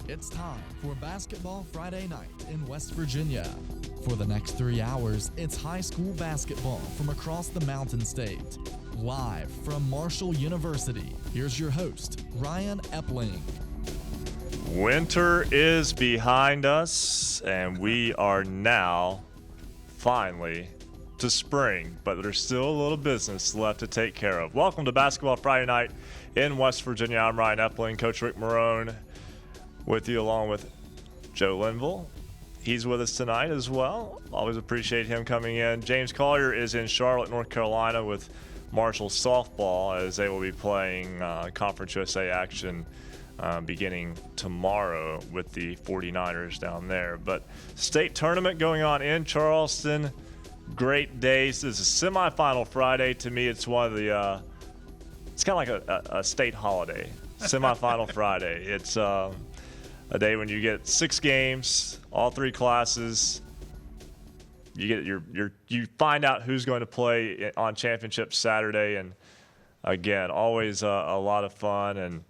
It's time for Basketball Friday Night in West Virginia. For the next 3 hours, it's high school basketball from across the Mountain State. Live from Marshall University, here's your host, Ryan Epling. Winter is behind us, and we are now finally to spring, but there's still a little business left to take care of. Welcome to Basketball Friday Night in West Virginia. I'm Ryan Epling, Coach Rick Marone with you, along with Joe Linville. He's with us tonight as well. Always appreciate him coming in. James Collier is in Charlotte, North Carolina with Marshall softball as they will be playing Conference USA action beginning tomorrow with the 49ers down there. But state tournament going on in Charleston. Great days. This is a semifinal Friday. To me, it's one of the it's kind of like a state holiday. Semifinal Friday. It's a day when you get 6 games, all 3 classes. You get you find out who's going to play on championship Saturday, and again, always a lot of fun. And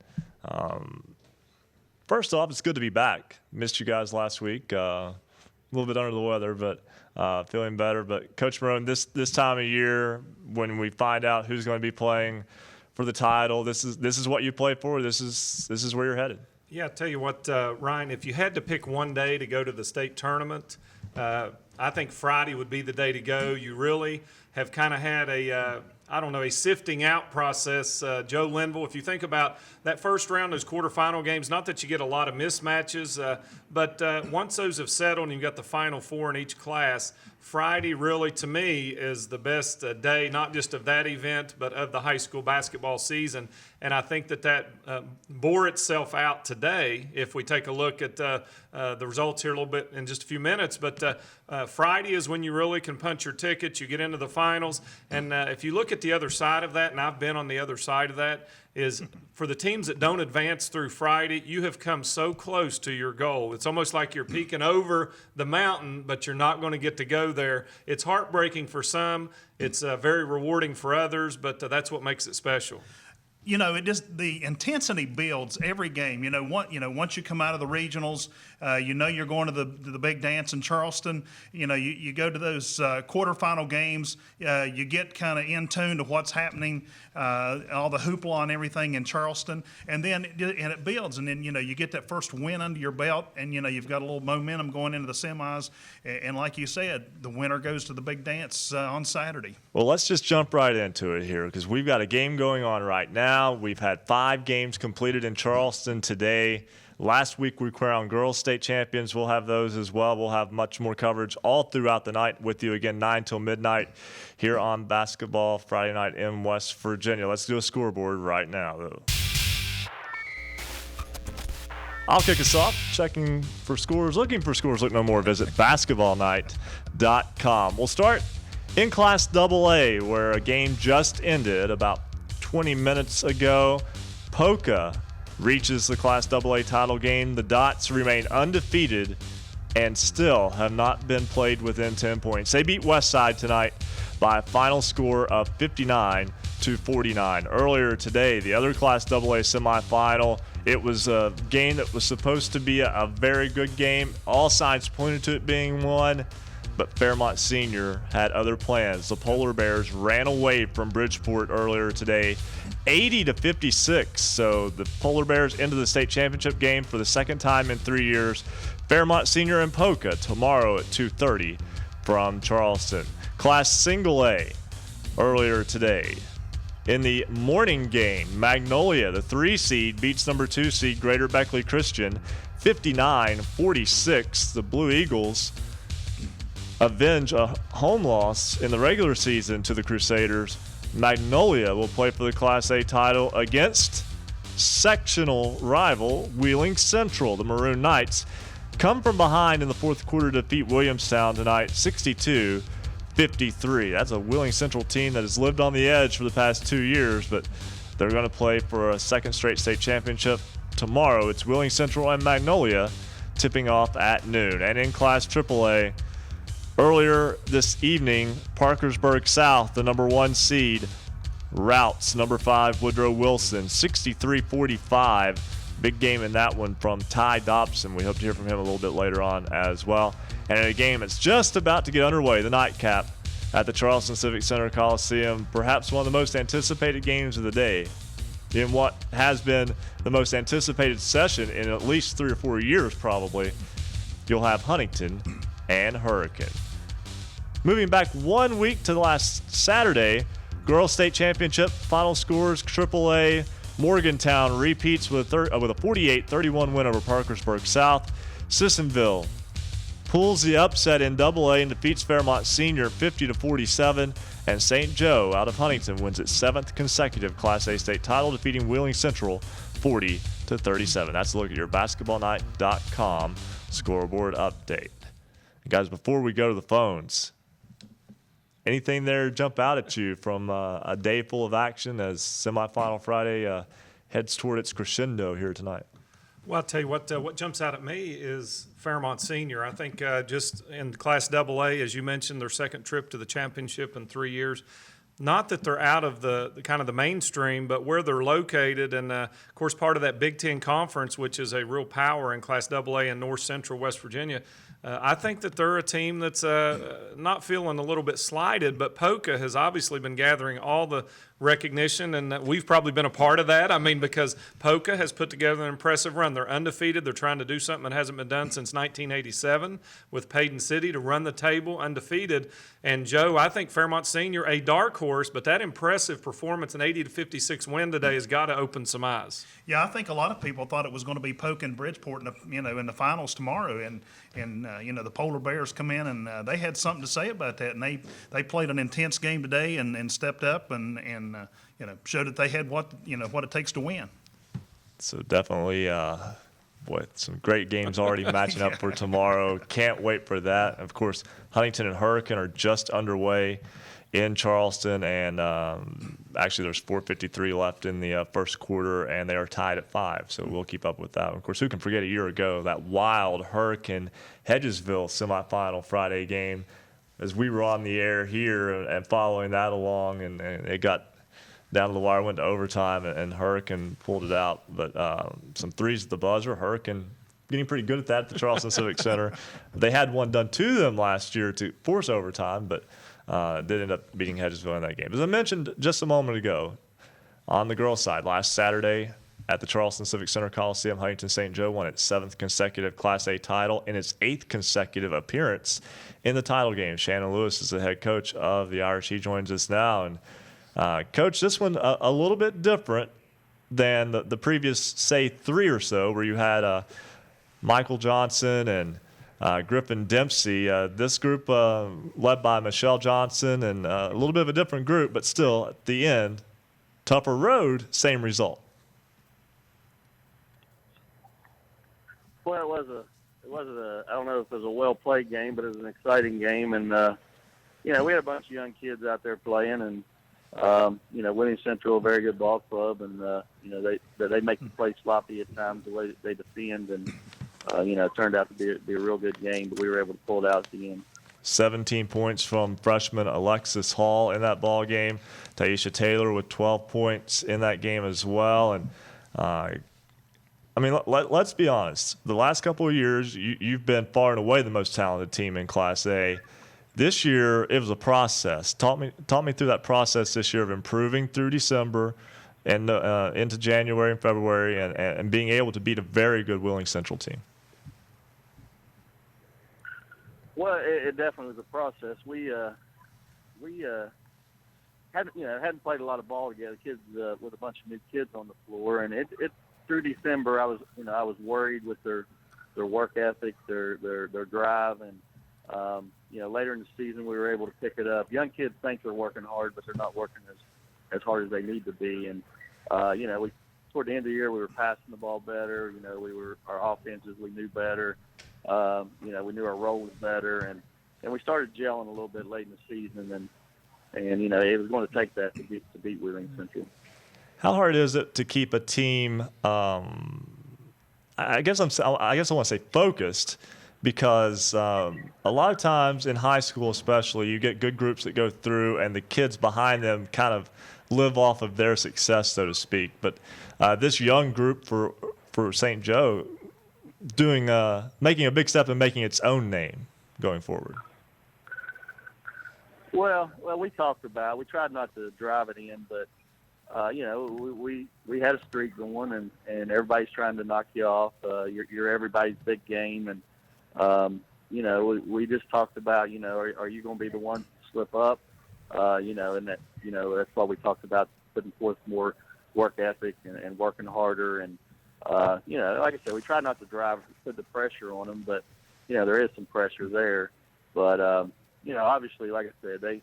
first off, it's good to be back. Missed you guys last week. A little bit under the weather, but feeling better. But Coach Marone, this time of year, when we find out who's going to be playing for the title, this is what you play for. This is where you're headed. Yeah, I'll tell you what, Ryan, if you had to pick one day to go to the state tournament, I think Friday would be the day to go. You really have kind of had a sifting out process. Joe Linville, if you think about that first round, those quarterfinal games, not that you get a lot of mismatches, but once those have settled and you've got the Final Four in each class, Friday really, to me, is the best day, not just of that event, but of the high school basketball season. And I think that bore itself out today if we take a look at the results here a little bit in just a few minutes. But Friday is when you really can punch your ticket. You get into the finals. And if you look at the other side of that, and I've been on the other side of that, is for the teams that don't advance through Friday, you have come so close to your goal. It's almost like you're peeking over the mountain, but you're not going to get to go there. It's heartbreaking for some. It's very rewarding for others, but that's what makes it special. You know, the intensity builds every game. Once you come out of the regionals, you're going to the big dance in Charleston. You go to those quarterfinal games. You get kind of in tune to what's happening, all the hoopla and everything in Charleston, and it builds. And then you get that first win under your belt, and you've got a little momentum going into the semis. And like you said, the winner goes to the big dance on Saturday. Well, let's just jump right into it here because we've got a game going on right now. We've had 5 games completed in Charleston today. Last week we crowned girls state champions. We'll have those as well. We'll have much more coverage all throughout the night with you again, 9 till midnight here on Basketball Friday Night in West Virginia. Let's do a scoreboard right now, though. I'll kick us off, checking for scores, looking for scores. Look no more. Visit basketballnight.com. We'll start in Class AA, where a game just ended about 20 minutes ago. Polka reaches the Class AA title game. The Dots remain undefeated and still have not been played within 10 points. They beat Westside tonight by a final score of 59-49. Earlier today, the other Class AA semifinal, it was a game that was supposed to be a very good game. All signs pointed to it being one, but Fairmont Senior had other plans. The Polar Bears ran away from Bridgeport earlier today, 80-56. So the Polar Bears into the state championship game for the second time in 3 years. Fairmont Senior and Polka tomorrow at 2:30 from Charleston. Class Single A earlier today. In the morning game, Magnolia, the 3 seed, beats number 2 seed Greater Beckley Christian 59-46. The Blue Eagles avenge a home loss in the regular season to the Crusaders. Magnolia will play for the Class A title against sectional rival Wheeling Central. The Maroon Knights come from behind in the fourth quarter to defeat Williamstown tonight, 62-53. That's a Wheeling Central team that has lived on the edge for the past 2 years, but they're going to play for a second straight state championship tomorrow. It's Wheeling Central and Magnolia tipping off at noon. And in Class AAA, earlier this evening, Parkersburg South, the number 1 seed, routs number 5 Woodrow Wilson 63-45. Big game in that one from Ty Dobson. We hope to hear from him a little bit later on as well. And in a game that's just about to get underway, the nightcap at the Charleston Civic Center Coliseum, perhaps one of the most anticipated games of the day in what has been the most anticipated session in at least 3 or 4 years probably. You'll have Huntington and Hurricane. Moving back 1 week to last Saturday, Girls State Championship final scores, AAA Morgantown repeats with a 48-31 win over Parkersburg South. Sissonville pulls the upset in AA and defeats Fairmont Senior 50-47. And St. Joe out of Huntington wins its 7th consecutive Class A state title, defeating Wheeling Central 40-37. That's a look at your basketballnight.com scoreboard update. And guys, before we go to the phones, anything there jump out at you from a day full of action as semifinal Friday heads toward its crescendo here tonight? Well, I'll tell you what jumps out at me is Fairmont Senior. I think just in Class AA, as you mentioned, their second trip to the championship in 3 years. Not that they're out of the kind of the mainstream, but where they're located, and of course part of that Big Ten Conference, which is a real power in Class AA in North Central West Virginia. I think that they're a team that's not feeling a little bit slighted, but Polka has obviously been gathering all the recognition, and we've probably been a part of that. I mean, because Polka has put together an impressive run. They're undefeated. They're trying to do something that hasn't been done since 1987 with Payton City to run the table undefeated. And, Joe, I think Fairmont Senior, a dark horse, but that impressive performance, an 80-56 win today, has got to open some eyes. Yeah, I think a lot of people thought it was going to be Polk and Bridgeport in the finals tomorrow, and the Polar Bears come in and they had something to say about that, and they played an intense game today and stepped up and showed that they had what it takes to win. So definitely, some great games already matching up for tomorrow. Can't wait for that. Of course, Huntington and Hurricane are just underway in Charleston, and actually there's 4:53 left in the first quarter, and they are tied at 5. So we'll keep up with that. Of course, who can forget a year ago that wild Hurricane Hedgesville semifinal Friday game, as we were on the air here and following that along, and it got down to the wire, went to overtime, and Hurricane pulled it out. But some threes at the buzzer. Hurricane getting pretty good at that at the Charleston Civic Center. They had one done to them last year to force overtime, but did end up beating Hedgesville in that game. As I mentioned just a moment ago, on the girls' side, last Saturday at the Charleston Civic Center Coliseum, Huntington St. Joe won its 7th consecutive Class A title and its 8th consecutive appearance in the title game. Shannon Lewis is the head coach of the Irish. He joins us now. And Coach, this one a little bit different than the previous, say, 3 or so, where you had Michael Johnson and Griffin Dempsey. This group led by Michelle Johnson, and a little bit of a different group, but still at the end, tougher road, same result. Well, it was I don't know if it was a well-played game, but it was an exciting game. And, we had a bunch of young kids out there playing, and, Wheeling Central, a very good ball club, and, they make the play sloppy at times, the way that they defend, and, it turned out to be a real good game, but we were able to pull it out at the end. 17 points from freshman Alexis Hall in that ball game. Taisha Taylor with 12 points in that game as well. And, let's be honest. The last couple of years, you've been far and away the most talented team in Class A. This year, it was a process. Talk me through that process this year of improving through December and into January and February, and being able to beat a very good Wheeling Central team. Well, it definitely was a process. We hadn't played a lot of ball together. Kids with a bunch of new kids on the floor, and it through December, I was worried with their work ethic, their drive, and later in the season we were able to pick it up. Young kids think they're working hard, but they're not working as hard as they need to be. And we toward the end of the year we were passing the ball better. Our offenses we knew better. We knew our role was better, and we started gelling a little bit late in the season, and it was going to take that to beat Wheeling Central. How hard is it to keep a team? I guess I want to say focused, because a lot of times in high school, especially, you get good groups that go through, and the kids behind them kind of live off of their success, so to speak. But this young group for for St. Joe making a big step in making its own name going forward? Well, we talked about it. We tried not to drive it in, but we had a streak going, and everybody's trying to knock you off. You're everybody's big game, and we just talked about, are you going to be the one to slip up? And that's why we talked about putting forth more work ethic and working harder. And, like I said, we try not to put the pressure on them, but, there is some pressure there. But, obviously, like I said, they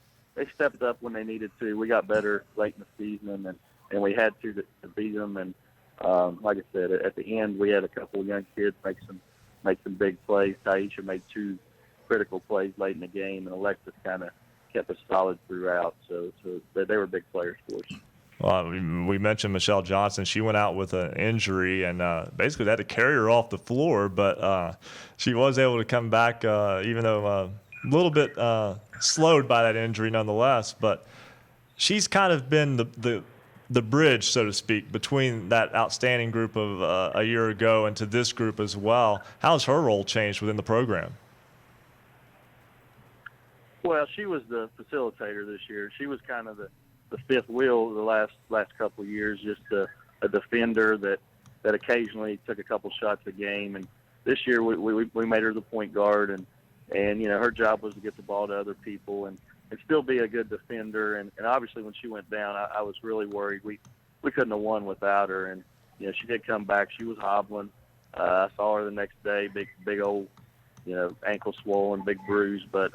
stepped up when they needed to. We got better late in the season, and we had to beat them. And, like I said, at the end, we had a couple of young kids make some big plays. Taisha made 2 critical plays late in the game, and Alexis kind of kept us solid throughout. So they were big players for us. Well, we mentioned Michelle Johnson. She went out with an injury, and basically they had to carry her off the floor, but she was able to come back, even though a little bit slowed by that injury nonetheless. But she's kind of been the bridge, so to speak, between that outstanding group of a year ago and to this group as well. How has her role changed within the program? Well, she was the facilitator this year. She was kind of the fifth wheel the last couple of years, just a defender that occasionally took a couple shots a game. And this year we made her the point guard, and her job was to get the ball to other people and still be a good defender. And obviously when she went down, I was really worried. We couldn't have won without her. And she did come back. She was hobbling. I saw her the next day, big old ankle swollen, big bruise, but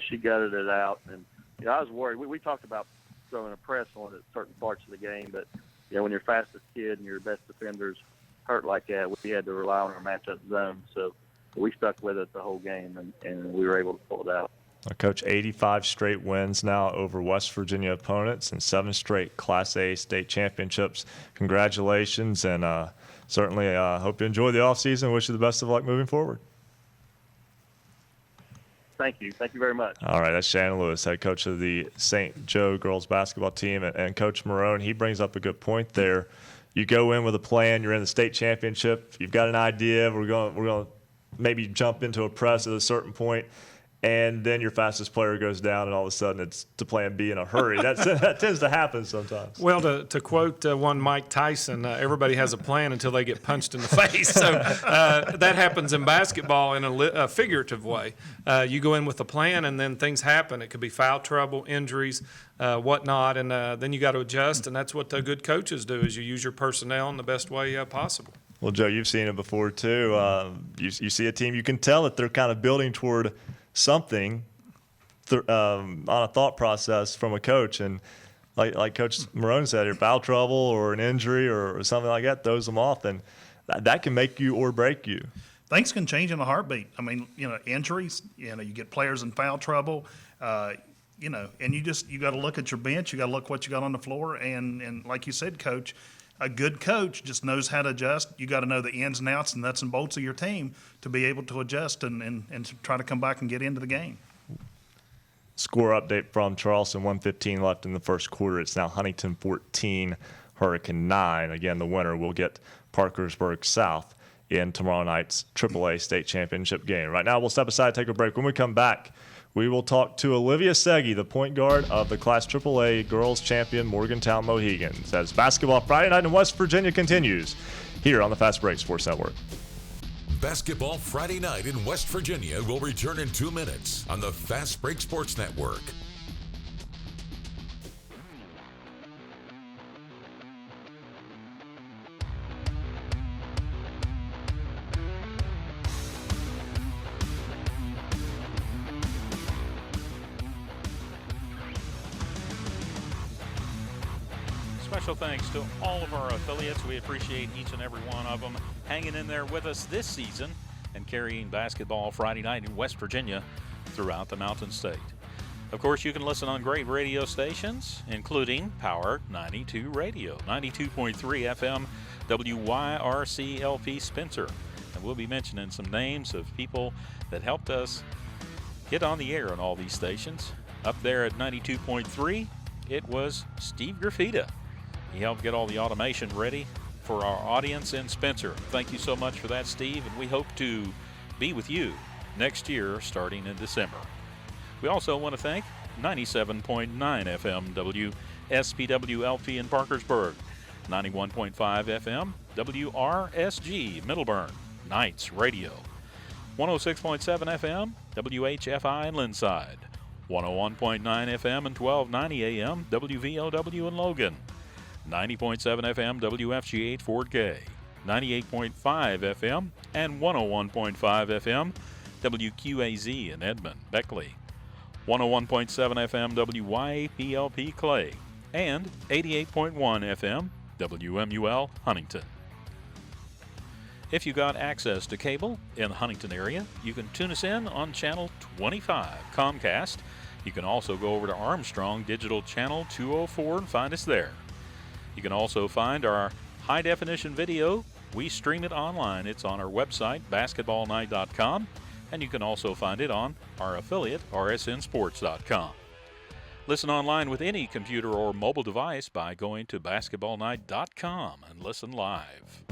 she gutted it out. And I was worried. We talked about throwing a press on at certain parts of the game, but when your fastest kid and your best defenders hurt like that, we had to rely on our matchup zone. So we stuck with it the whole game, and we were able to pull it out. Coach, 85 straight wins now over West Virginia opponents and 7 straight Class A state championships. Congratulations, and certainly hope you enjoy the offseason. Wish you the best of luck moving forward. Thank you. Thank you very much. All right, that's Shannon Lewis, head coach of the St. Joe girls basketball team. And Coach Marone, he brings up a good point there. You go in with a plan. You're in the state championship. You've got an idea. We're going to maybe jump into a press at a certain point, and then your fastest player goes down, and all of a sudden it's to plan B in a hurry. That tends to happen sometimes. Well, to quote one Mike Tyson, everybody has a plan until they get punched in the face. So that happens in basketball in a figurative way. You go in with a plan, and then things happen. It could be foul trouble, injuries, whatnot, and then you got to adjust, and that's what the good coaches do, is you use your personnel in the best way possible. Well, Joe, you've seen it before too. You see a team, you can tell that they're kind of building toward something on a thought process from a coach, and like Coach Marone said, foul trouble or an injury or something like that throws them off, and that can make you or break you. Things can change in a heartbeat. I mean, injuries, you get players in foul trouble, and you got to look at your bench, you got to look what you got on the floor, and like you said, Coach, a good coach just knows how to adjust. You got to know the ins and outs and nuts and bolts of your team to be able to adjust and to try to come back and get into the game. Score update from Charleston, 1:15 left in the first quarter. It's now Huntington 14, Hurricane 9. Again, the winner will get Parkersburg South in tomorrow night's AAA state championship game. Right now, we'll step aside, take a break. When we come back, we will talk to Olivia Segi, the point guard of the Class AAA girls champion Morgantown Mohegans, as Basketball Friday Night in West Virginia continues here on the Fast Break Sports Network. Basketball Friday Night in West Virginia will return in 2 minutes on the Fast Break Sports Network. Special thanks to all of our affiliates. We appreciate each and every one of them hanging in there with us this season and carrying Basketball Friday Night in West Virginia throughout the Mountain State. Of course, you can listen on great radio stations, including Power 92 Radio, 92.3 FM, WYRC-LP Spencer. And we'll be mentioning some names of people that helped us get on the air on all these stations. Up there at 92.3, it was Steve Graffita. He helped get all the automation ready for our audience in Spencer. Thank you so much for that, Steve, and we hope to be with you next year starting in December. We also want to thank 97.9 FM WSPWLP in Parkersburg, 91.5 FM WRSG Middleburn, Knights Radio, 106.7 FM WHFI in Linside, 101.9 FM and 1290 AM WVOW in Logan, 90.7 FM WFGH Fort Gay, 98.5 FM and 101.5 FM WQAZ in Edmond, Beckley, 101.7 FM WYAPLP Clay, and 88.1 FM WMUL Huntington. If you got access to cable in the Huntington area, you can tune us in on Channel 25 Comcast. You can also go over to Armstrong Digital Channel 204 and find us there. You can also find our high-definition video. We stream it online. It's on our website, basketballnight.com, and you can also find it on our affiliate, rsnsports.com. Listen online with any computer or mobile device by going to basketballnight.com and listen live.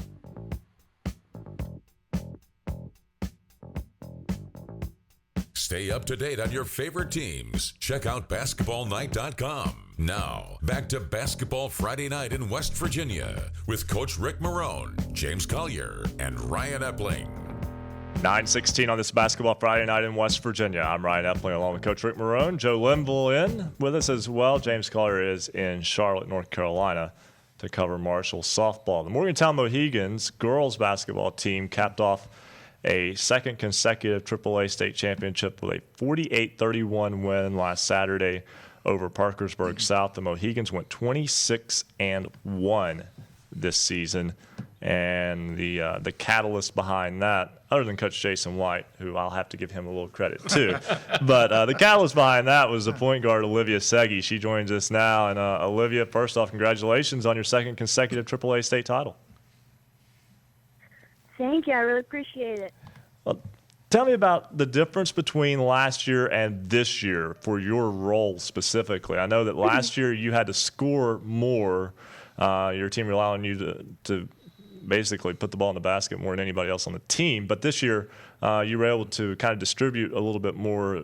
Stay up to date on your favorite teams. Check out basketballnight.com. Now, back to Basketball Friday Night in West Virginia with Coach Rick Marone, James Collier, and Ryan Epling. 9:16 on this Basketball Friday Night in West Virginia. I'm Ryan Epling along with Coach Rick Marone. Joe Linville in with us as well. James Collier is in Charlotte, North Carolina to cover Marshall softball. The Morgantown Mohegans girls basketball team capped off a second consecutive AAA state championship with a 48-31 win last Saturday over Parkersburg South. The Mohegans went 26-1 this season, and the catalyst behind that, other than Coach Jason White, who I'll have to give him a little credit too, but the catalyst behind that was the point guard Olivia Segi. She joins us now, and Olivia, first off, congratulations on your second consecutive AAA state title. Thank you. I really appreciate it. Well, tell me about the difference between last year and this year for your role specifically. I know that last year you had to score more. Your team relied on you to basically put the ball in the basket more than anybody else on the team. But this year you were able to kind of distribute a little bit more,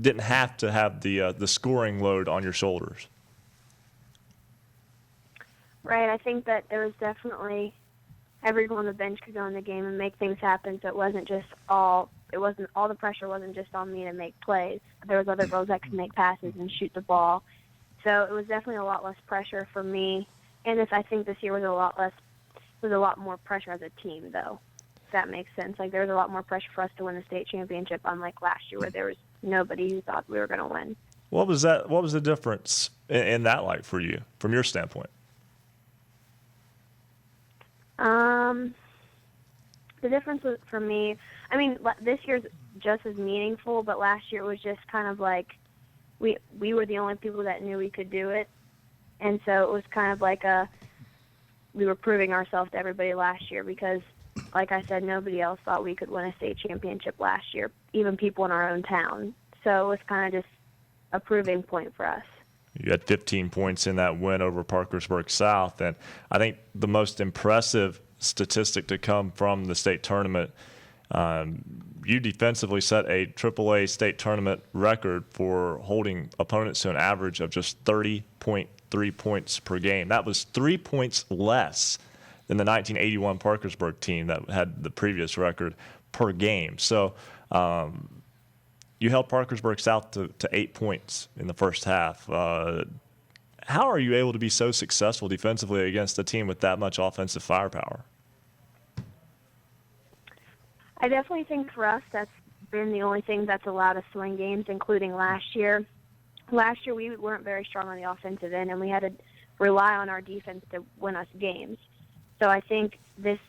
didn't have to have the scoring load on your shoulders. Right. I think that there was definitely everyone on the bench could go in the game and make things happen. So it wasn't all the pressure wasn't just on me to make plays. There was other girls that could make passes and shoot the ball. So it was definitely a lot less pressure for me. And I think this year was a lot more pressure as a team, though. If that makes sense. Like, there was a lot more pressure for us to win the state championship, unlike last year where there was nobody who thought we were going to win. What was the difference in that like for you, from your standpoint? The difference was, for me, I mean, this year's just as meaningful, but last year it was just kind of like we were the only people that knew we could do it. And so it was kind of like we were proving ourselves to everybody last year because, like I said, nobody else thought we could win a state championship last year, even people in our own town. So it was kind of just a proving point for us. You had 15 points in that win over Parkersburg South. And I think the most impressive statistic to come from the state tournament, you defensively set a AAA state tournament record for holding opponents to an average of just 30.3 points per game. That was 3 points less than the 1981 Parkersburg team that had the previous record per game. So you held Parkersburg South to 8 points in the first half. How are you able to be so successful defensively against a team with that much offensive firepower? I definitely think for us that's been the only thing that's allowed us to win games, including last year. Last year we weren't very strong on the offensive end, and we had to rely on our defense to win us games. So I think this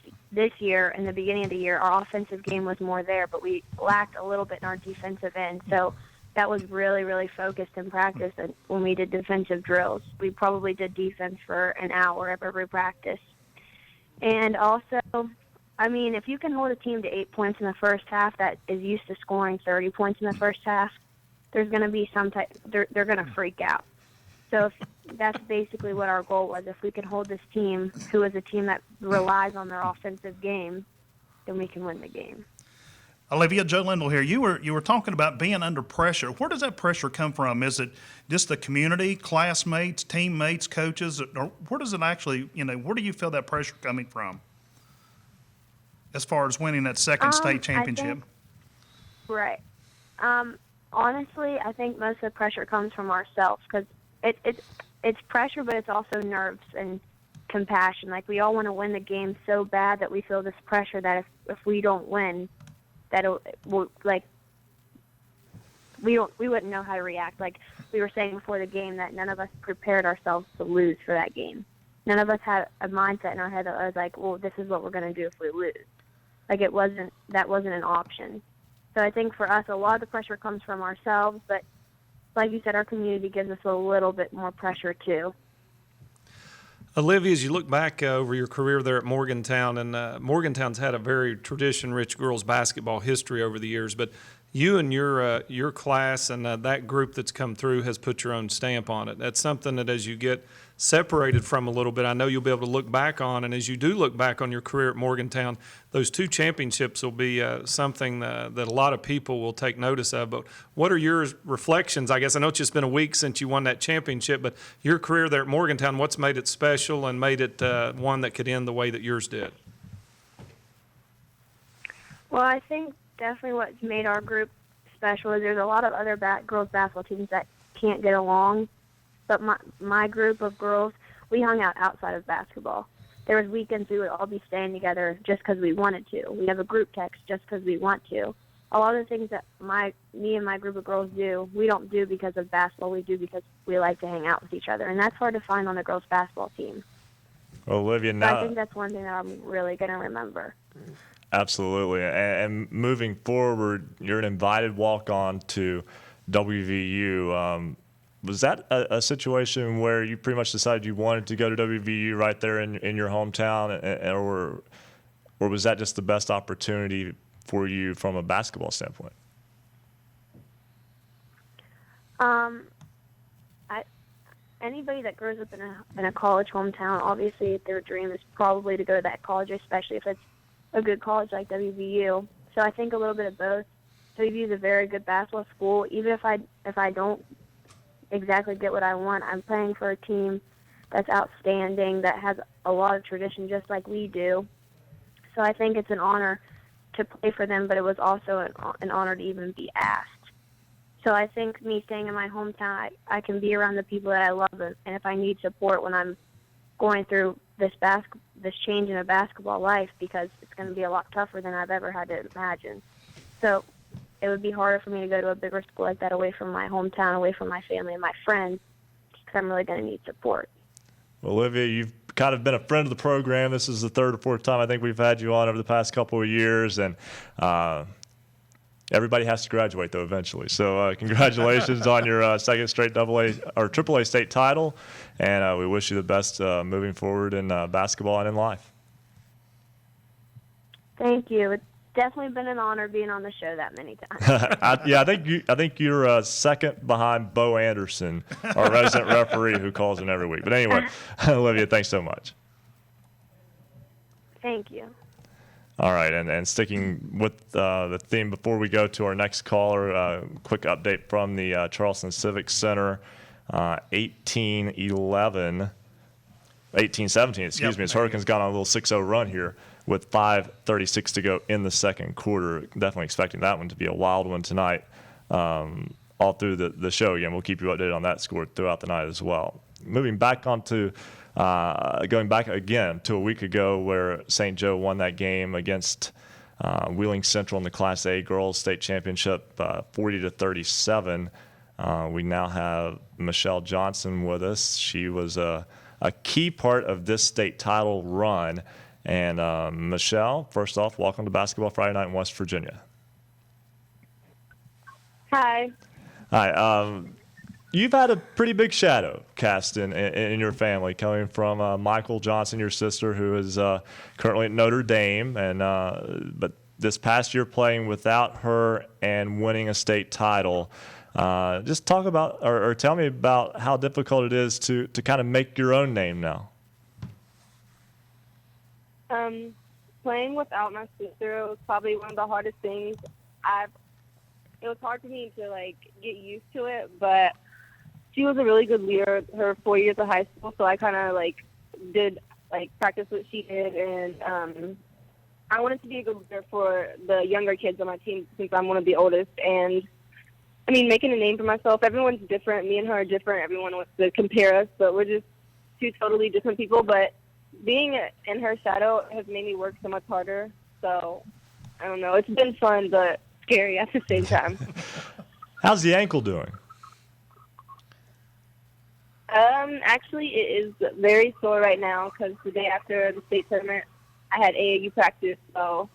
year, in the beginning of the year, our offensive game was more there, but we lacked a little bit in our defensive end. So that was really, really focused in practice when we did defensive drills. We probably did defense for an hour of every practice. And also, I mean, if you can hold a team to 8 points in the first half that is used to scoring 30 points in the first half, there's going to be they're going to freak out. So that's basically what our goal was. If we can hold this team, who is a team that relies on their offensive game, then we can win the game. Olivia, Joe Lindell here. You were talking about being under pressure. Where does that pressure come from? Is it just the community, classmates, teammates, coaches, or where does it actually, where do you feel that pressure coming from as far as winning that second state championship? Right. Honestly, I think most of the pressure comes from ourselves because it's pressure, but it's also nerves and compassion. Like, we all want to win the game so bad that we feel this pressure that if we don't win, that we wouldn't know how to react. Like we were saying before the game, that none of us prepared ourselves to lose for that game. None of us had a mindset in our head that was like, well, this is what we're going to do if we lose. Like that wasn't an option. So I think for us, a lot of the pressure comes from ourselves, but like you said, our community gives us a little bit more pressure too. Olivia, as you look back over your career there at Morgantown, and Morgantown's had a very tradition-rich girls basketball history over the years, but you and your class and that group that's come through has put your own stamp on it. That's something that as you get separated from a little bit, I know you'll be able to look back on, and as you do look back on your career at Morgantown, those 2 championships will be something that a lot of people will take notice of. But what are your reflections? I guess I know it's just been a week since you won that championship, but your career there at Morgantown, what's made it special and made it one that could end the way that yours did? Well, I think definitely what's made our group special is there's a lot of other girls basketball teams that can't get along. But my group of girls, we hung out outside of basketball. There was weekends we would all be staying together just because we wanted to. We have a group text just because we want to. A lot of the things that me and my group of girls do, we don't do because of basketball. We do because we like to hang out with each other, and that's hard to find on a girls basketball team. Well, Olivia, So now I think that's one thing that I'm really going to remember. Absolutely. And moving forward, you're an invited walk-on to WVU. Was that a situation where you pretty much decided you wanted to go to WVU right there in your hometown, or was that just the best opportunity for you from a basketball standpoint? Anybody that grows up in a college hometown, obviously their dream is probably to go to that college, especially if it's a good college like WVU. So I think a little bit of both. WVU is a very good basketball school. Even if I don't exactly get what I want, I'm playing for a team that's outstanding, that has a lot of tradition just like we do. So I think it's an honor to play for them, but it was also an honor to even be asked. So I think me staying in my hometown, I can be around the people that I love, and if I need support when I'm going through this change in a basketball life, because it's going to be a lot tougher than I've ever had to imagine. So it would be harder for me to go to a bigger school like that, away from my hometown, away from my family and my friends, because I'm really going to need support. Well, Olivia, you've kind of been a friend of the program. This is the 3rd or 4th time I think we've had you on over the past couple of years, and everybody has to graduate, though, eventually. So congratulations on your second straight AA or AAA state title, and we wish you the best moving forward in basketball and in life. Thank you. It's definitely been an honor being on the show that many times. I think you're second behind Bo Anderson, our resident referee who calls in every week. But anyway, Olivia, thanks so much. Thank you. All right, and sticking with the theme before we go to our next caller, quick update from the Charleston Civic Center, 18-17, excuse me. As Hurricanes got on a little 6-0 run here with 5:36 to go in the second quarter. Definitely expecting that one to be a wild one tonight all through the show. Again, we'll keep you updated on that score throughout the night as well. Moving back onto going back again to a week ago where St. Joe won that game against Wheeling Central in the Class A Girls State Championship 40-37. We now have Michelle Johnson with us. She was a key part of this state title run. And Michelle, first off, welcome to Basketball Friday Night in West Virginia. Hi. Hi. You've had a pretty big shadow cast in your family, coming from Michael Johnson, your sister, who is currently at Notre Dame, and but this past year playing without her and winning a state title. Just talk about or tell me about how difficult it is to kind of make your own name now. Playing without my sister was probably one of the hardest things. It was hard for me to get used to it, but she was a really good leader her 4 years of high school, so I kind of did practice what she did, and I wanted to be a good leader for the younger kids on my team since I'm one of the oldest. And I mean, making a name for myself, everyone's different. Me and her are different. Everyone wants to compare us, but we're just two totally different people. But being in her shadow has made me work so much harder. So I don't know. It's been fun, but scary at the same time. How's the ankle doing? Actually, it is very sore right now because the day after the state tournament, I had AAU practice, so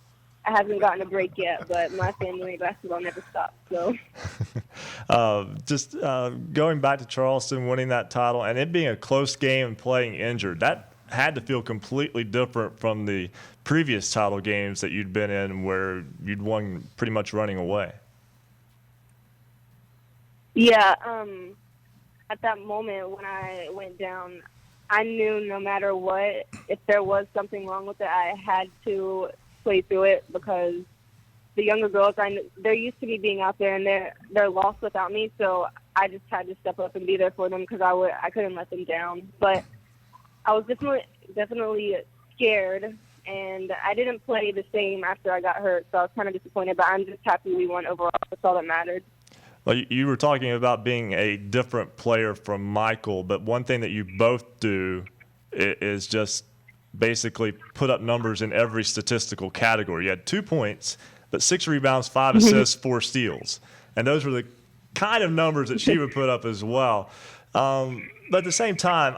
I haven't gotten a break yet. But my family basketball never stops. So, going back to Charleston, winning that title, and it being a close game and playing injured, that had to feel completely different from the previous title games that you'd been in, where you'd won pretty much running away. Yeah. At that moment when I went down, I knew no matter what, if there was something wrong with it, I had to play through it because the younger girls, they're used to me being out there and they're lost without me. So I just had to step up and be there for them because I couldn't let them down. But I was definitely scared, and I didn't play the same after I got hurt. So I was kind of disappointed, but I'm just happy we won overall. That's all that mattered. Well, you were talking about being a different player from Michael, but one thing that you both do is just basically put up numbers in every statistical category. You had 2 points, but 6 rebounds, 5 assists, 4 steals. And those were the kind of numbers that she would put up as well. But at the same time,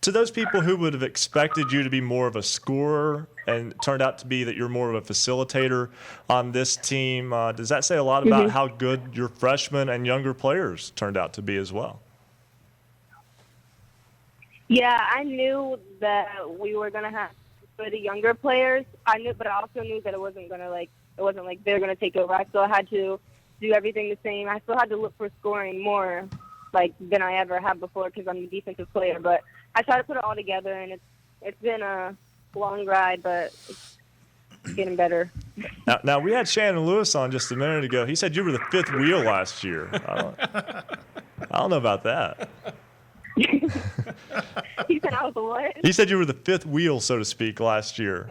to those people who would have expected you to be more of a scorer and it turned out to be that you're more of a facilitator on this team, does that say a lot about how good your freshmen and younger players turned out to be as well? Yeah, I knew that we were going to have for the younger players. But I also knew that it wasn't like they're going to take over. I still had to do everything the same. I still had to look for scoring more than I ever have before because I'm a defensive player. But I try to put it all together, and it's been a long ride, but it's getting better. Now we had Shannon Lewis on just a minute ago. He said you were the 5th wheel last year. I don't know about that. He said I was the what? He said you were the 5th wheel, so to speak, last year.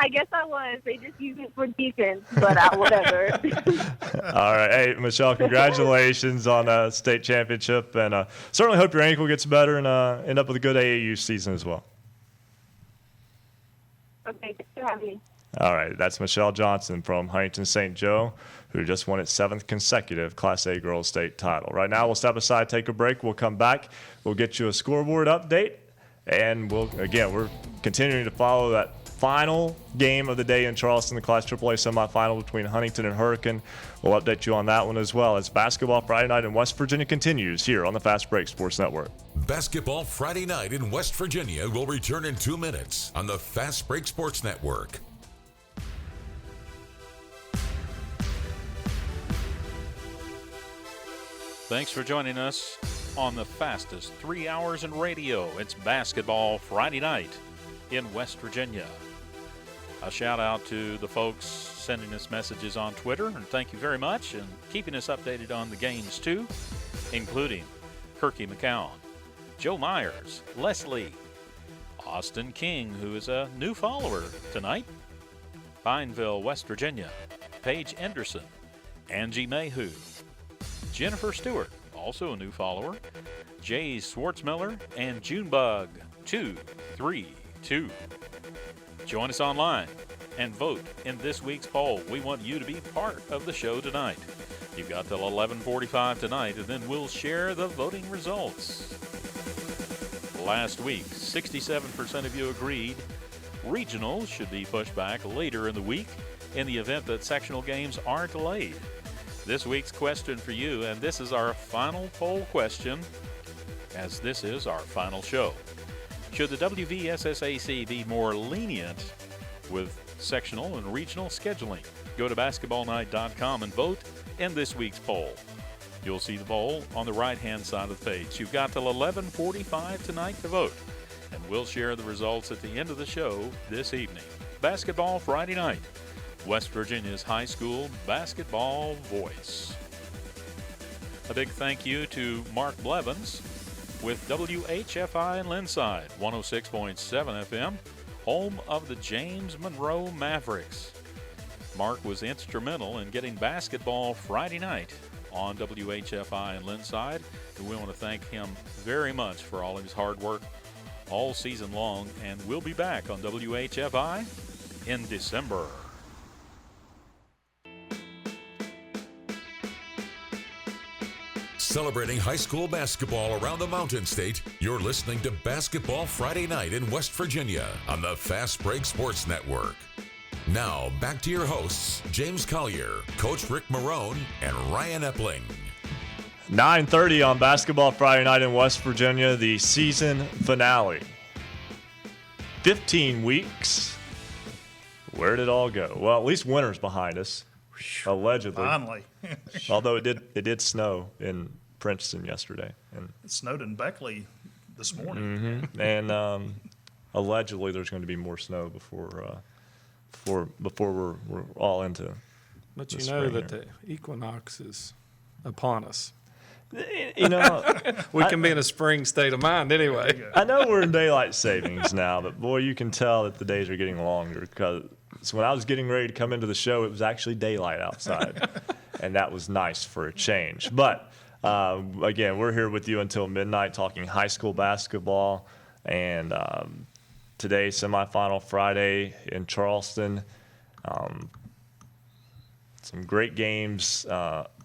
I guess I was. They just used it for defense, but whatever. All right. Hey, Michelle, congratulations on a state championship, and certainly hope your ankle gets better and end up with a good AAU season as well. Okay, thanks for having me. All right. That's Michelle Johnson from Huntington St. Joe, who just won its 7th consecutive Class A girls state title. Right now, we'll step aside, take a break. We'll come back. We'll get you a scoreboard update, and we're continuing to follow that final game of the day in Charleston, the Class AAA semifinal between Huntington and Hurricane. We'll update you on that one as well as Basketball Friday Night in West Virginia continues here on the Fast Break Sports Network. Basketball Friday Night in West Virginia will return in 2 minutes on the Fast Break Sports Network. Thanks for joining us on the fastest 3 hours in radio. It's Basketball Friday Night in West Virginia. A shout out to the folks sending us messages on Twitter, and thank you very much, and keeping us updated on the games too, including Kirky McCown, Joe Myers, Leslie, Austin King, who is a new follower tonight, Pineville, West Virginia, Paige Anderson, Angie Mayhew, Jennifer Stewart, also a new follower, Jay Swartzmiller, and Junebug 232. Join us online and vote in this week's poll. We want you to be part of the show tonight. You've got till 11:45 tonight, and then we'll share the voting results. Last week, 67% of you agreed regionals should be pushed back later in the week in the event that sectional games are delayed. This week's question for you, and this is our final poll question, as this is our final show. Should the WVSSAC be more lenient with sectional and regional scheduling. Go to basketballnight.com and vote in this week's poll. You'll see the poll on the right-hand side of the page. You've got till 11:45 tonight to vote, and we'll share the results at the end of the show this evening. Basketball Friday night, West Virginia's high school basketball voice. A big thank you to Mark Blevins with WHFI in Linside, 106.7 FM, home of the James Monroe Mavericks. Mark was instrumental in getting basketball Friday night on WHFI in Linside, and we want to thank him very much for all of his hard work all season long, and we'll be back on WHFI in December. Celebrating high school basketball around the Mountain State, you're listening to Basketball Friday Night in West Virginia on the Fast Break Sports Network. Now, back to your hosts, James Collier, Coach Rick Marone, and Ryan Epling. 9:30 on Basketball Friday Night in West Virginia, the season finale. 15 weeks. Where did it all go? Well, at least winter's behind us, allegedly. Finally. Although it did snow in Princeton yesterday. And It snowed in Beckley this morning. and allegedly there's going to be more snow before we're all into. But the you know spring that here. the equinox is upon us. You know, We can be in a spring state of mind anyway. I know we're in daylight savings now, but boy, you can tell that the days are getting longer because when I was getting ready to come into the show, it was actually daylight outside, and that was nice for a change. But again, we're here with you until midnight talking high school basketball, and today, semifinal Friday in Charleston. Some great games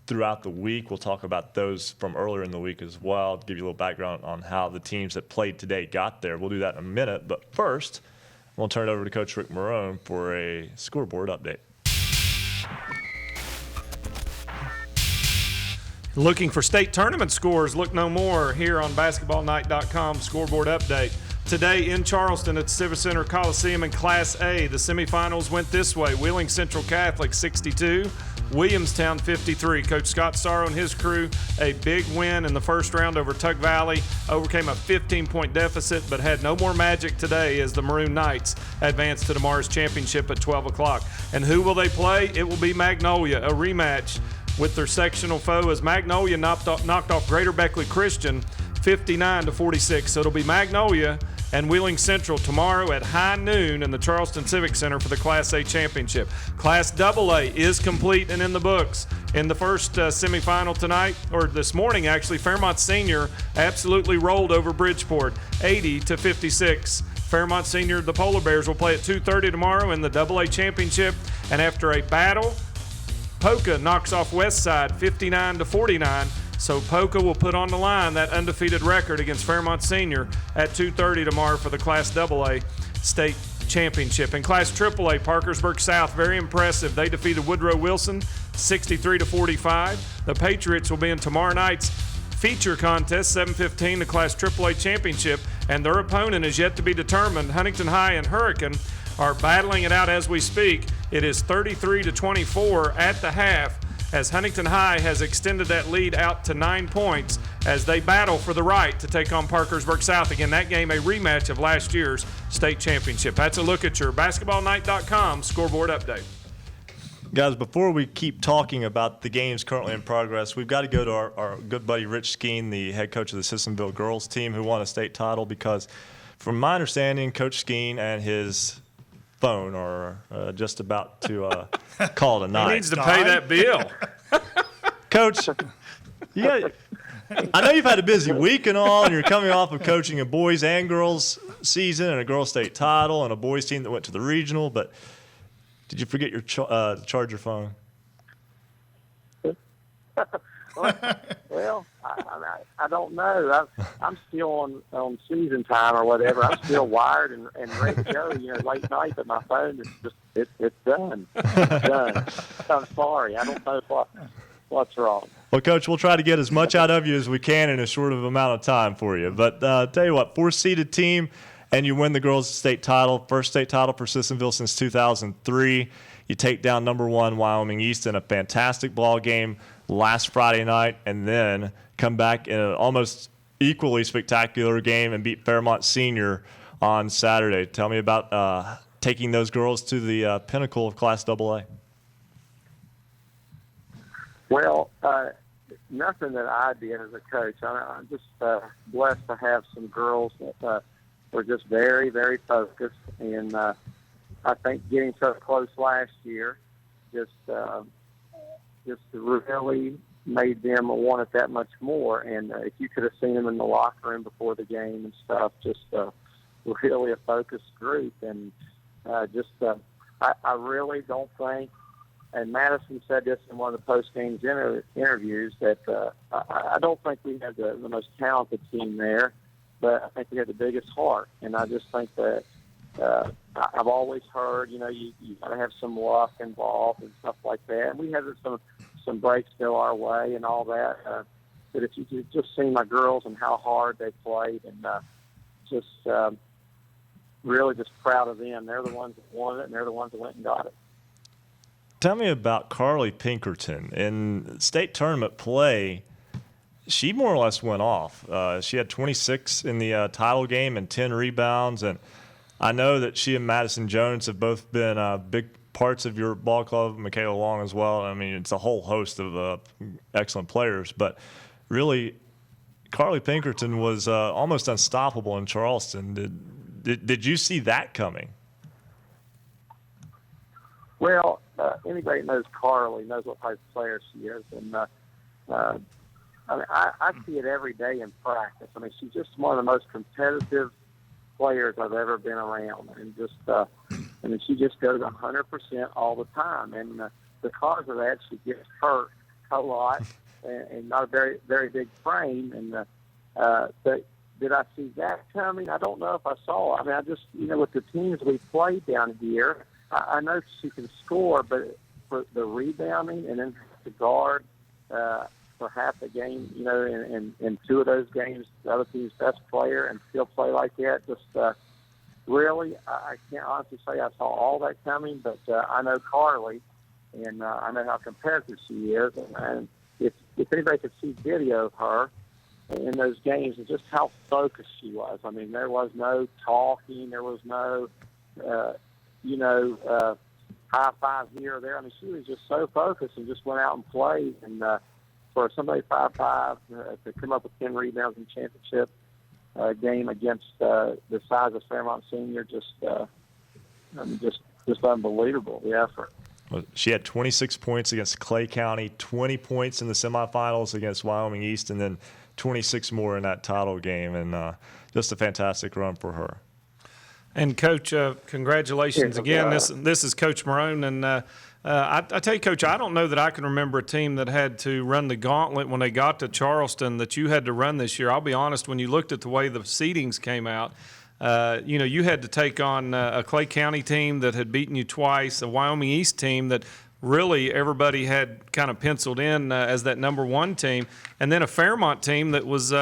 throughout the week. We'll talk about those from earlier in the week as well, give you a little background on how the teams that played today got there. We'll do that in a minute, but first, we'll turn it over to Coach Rick Marone for a scoreboard update. Looking for state tournament scores? Look no more here on basketballnight.com scoreboard update. Today in Charleston at Civic Center Coliseum in Class A, the semifinals went this way. Wheeling Central Catholic 62, Williamstown 53. Coach Scott Sorrow and his crew, a big win in the first round over Tug Valley, overcame a 15-point deficit but had no more magic today as the Maroon Knights advanced to tomorrow's championship at 12 o'clock. And who will they play? It will be Magnolia, a rematch with their sectional foe as Magnolia knocked off Greater Beckley Christian 59-46. So it'll be Magnolia and Wheeling Central tomorrow at high noon in the Charleston Civic Center for the Class A Championship. Class AA is complete and in the books. In the first semifinal tonight, or this morning actually, Fairmont Senior absolutely rolled over Bridgeport, 80-56. Fairmont Senior, the Polar Bears, will play at 2:30 tomorrow in the AA Championship. And after a battle, Polka knocks off Westside 59-49. So Polka will put on the line that undefeated record against Fairmont Senior at 2:30 tomorrow for the Class AA State Championship. In Class AAA, Parkersburg South, very impressive. They defeated Woodrow Wilson 63-45. The Patriots will be in tomorrow night's feature contest, 7:15, the Class AAA Championship, and their opponent is yet to be determined. Huntington High and Hurricane are battling it out as we speak. It is 33-24 at the half, as Huntington High has extended that lead out to 9 points as they battle for the right to take on Parkersburg South. Again, that game a rematch of last year's state championship. That's a look at your basketballnight.com scoreboard update. Guys, before we keep talking about the games currently in progress, we've got to go to our good buddy Rich Skeen, the head coach of the Sissonville girls team who won a state title, because from my understanding, Coach Skeen and his phone are just about to call it a night. He needs to pay that bill. Coach, I know you've had a busy week and all, and you're coming off of coaching a boys and girls season and a girls state title and a boys team that went to the regional, but did you forget your charge your phone? Well, I don't know. I'm still on season time or whatever. I'm still wired and ready to go. Late night, but my phone is just it's done. It's done. I'm sorry. I don't know what's wrong. Well, Coach, we'll try to get as much out of you as we can in as short of amount of time for you. But tell you what, 4-seeded team and you win the girls' state title, first state title for Sissonville since 2003. You take down number 1 Wyoming East in a fantastic ball game last Friday night, and then come back in an almost equally spectacular game and beat Fairmont Senior on Saturday. Tell me about taking those girls to the pinnacle of Class AA. Well, nothing that I did as a coach. I'm just blessed to have some girls that were just very, very focused. And I think getting so close last year just really made them want it that much more. And if you could have seen them in the locker room before the game and stuff, just really a focused group. And I really don't think, and Madison said this in one of the post-game interviews, that I don't think we had the most talented team there, but I think we had the biggest heart. And I just think that I've always heard, you got to have some luck involved and stuff like that. And we had some breaks go our way and all that. But if you could just see my girls and how hard they played, and really just proud of them. They're the ones that won it, and they're the ones that went and got it. Tell me about Carly Pinkerton. In state tournament play, she more or less went off. She had 26 in the title game and 10 rebounds. And I know that she and Madison Jones have both been big parts of your ball club, Michaela Long as well. I mean, it's a whole host of excellent players. But really, Carly Pinkerton was almost unstoppable in Charleston. Did you see that coming? Well, anybody that knows Carly knows what type of player she is. And I see it every day in practice. I mean, she's just one of the most competitive players I've ever been around. And she just goes 100% all the time. And because of that, she gets hurt a lot and not a very, very big frame. And but did I see that coming? I don't know if I saw it. I mean, I just, with the teams we played down here, I know she can score, but for the rebounding and then to guard for half the game, in 2 of those games, the other team's best player, and still play like that, just really, I can't honestly say I saw all that coming, but I know Carly, and I know how competitive she is, and if anybody could see video of her in those games and just how focused she was. I mean, there was no talking, there was no high five here or there. I mean, she was just so focused and just went out and played. And for somebody 5'5" to come up with 10 rebounds in the championship game against the size of Fairmont Senior, just unbelievable, the effort. Well, she had 26 points against Clay County, 20 points in the semifinals against Wyoming East, and then 26 more in that title game, and just a fantastic run for her. And, Coach, congratulations again. This is Coach Marone. And I tell you, Coach, I don't know that I can remember a team that had to run the gauntlet when they got to Charleston that you had to run this year. I'll be honest, when you looked at the way the seedings came out, you had to take on a Clay County team that had beaten you twice, a Wyoming East team that really everybody had kind of penciled in as that number 1 team, and then a Fairmont team that was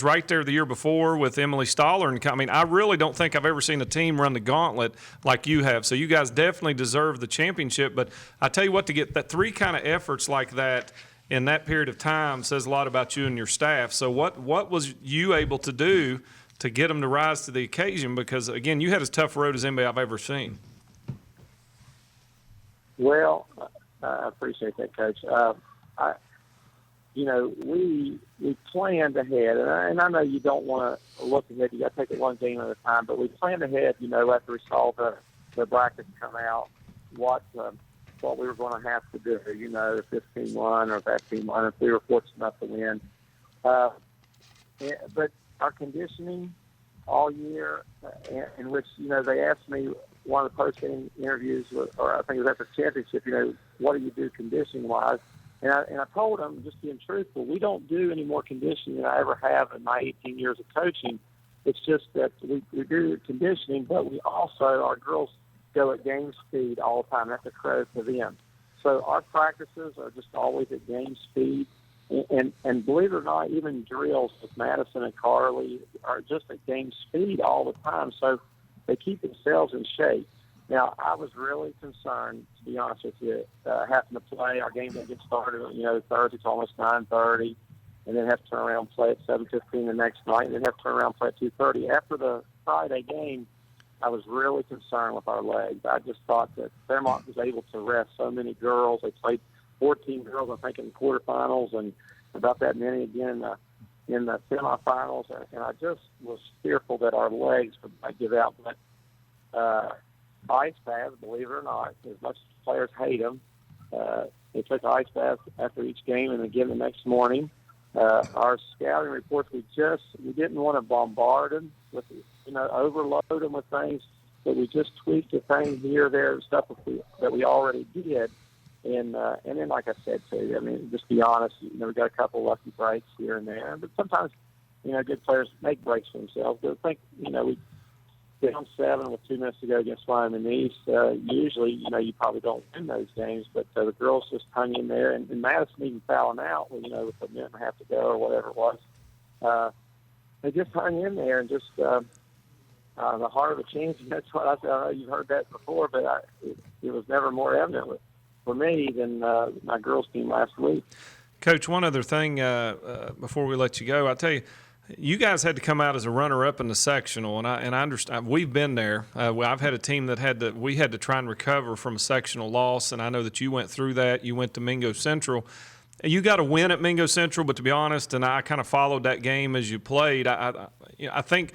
right there the year before with Emily Stoller. And I mean, I really don't think I've ever seen a team run the gauntlet like you have. So you guys definitely deserve the championship. But I tell you what, to get that 3 kind of efforts like that in that period of time says a lot about you and your staff. So what was you able to do to get them to rise to the occasion? Because, again, you had as tough a road as anybody I've ever seen. Well, I appreciate that, Coach. We planned ahead, and I know you don't want to look ahead. You got to take it one game at a time. But we planned ahead, after we saw the brackets come out, what we were going to have to do. If this team won or if that team won, if we were fortunate enough to win. But our conditioning all year, in which they asked me. One of the post-game interviews, or I think it was after the championship, what do you do conditioning-wise? And I told them, just being truthful, we don't do any more conditioning than I ever have in my 18 years of coaching. It's just that we do conditioning, but we also, our girls go at game speed all the time. That's a credit to them. So our practices are just always at game speed. And believe it or not, even drills with Madison and Carly are just at game speed all the time. So they keep themselves in shape. Now, I was really concerned, to be honest with you, having to play. Our game didn't get started, Thursday. It's almost 9:30, and then have to turn around and play at 7:15 the next night, and then have to turn around and play at 2:30. After the Friday game, I was really concerned with our legs. I just thought that Fairmont was able to rest so many girls. They played 14 girls, I think, in the quarterfinals, and about that many again in the semifinals. And I just was fearful that our legs would give out. But ice baths, believe it or not, as much as players hate them, they took ice baths after each game and again the next morning. Our scouting reports, we didn't want to bombard them with, overload them with things, but we just tweaked a thing here or there, stuff that we already did. And then, like I said, too, I mean, just be honest, we got a couple lucky breaks here and there. But sometimes, good players make breaks for themselves. But I think, we down 7 with 2 minutes to go against Wyoming East. Usually, you probably don't win those games, but the girls just hung in there. And Madison even fouling out, with a minute and a half to go or whatever it was. They just hung in there and just the heart of a champion. That's what I said. I know you've heard that before, but it was never more evident for me than my girls' team last week. Coach, one other thing before we let you go, I'll tell you, you guys had to come out as a runner-up in the sectional, and I understand. We've been there. I've had a team that we had to try and recover from a sectional loss, and I know that you went through that. You went to Mingo Central. You got a win at Mingo Central, but to be honest, and I kind of followed that game as you played. I think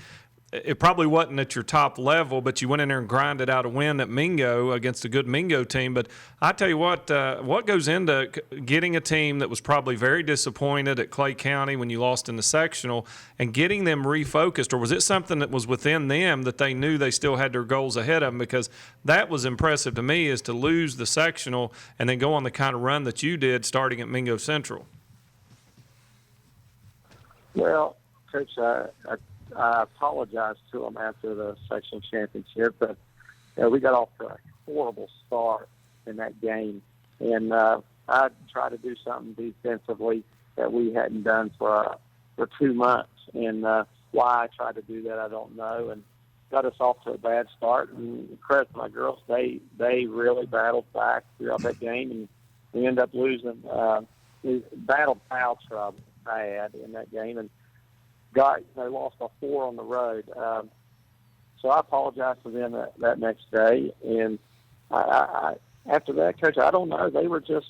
it probably wasn't at your top level, but you went in there and grinded out a win at Mingo against a good Mingo team. But I tell you what goes into getting a team that was probably very disappointed at Clay County when you lost in the sectional and getting them refocused? Or was it something that was within them that they knew they still had their goals ahead of them? Because that was impressive to me, is to lose the sectional and then go on the kind of run that you did starting at Mingo Central. Well, Coach, I apologized to them after the sectional championship, but we got off to a horrible start in that game. And I tried to do something defensively that we hadn't done for 2 months. And why I tried to do that, I don't know. And got us off to a bad start. And credit to my girls, they really battled back throughout that game, and we ended up losing. We battled foul trouble bad in that game, and they lost by 4 on the road. So I apologized to them that next day. And I after that, Coach, I don't know. They were just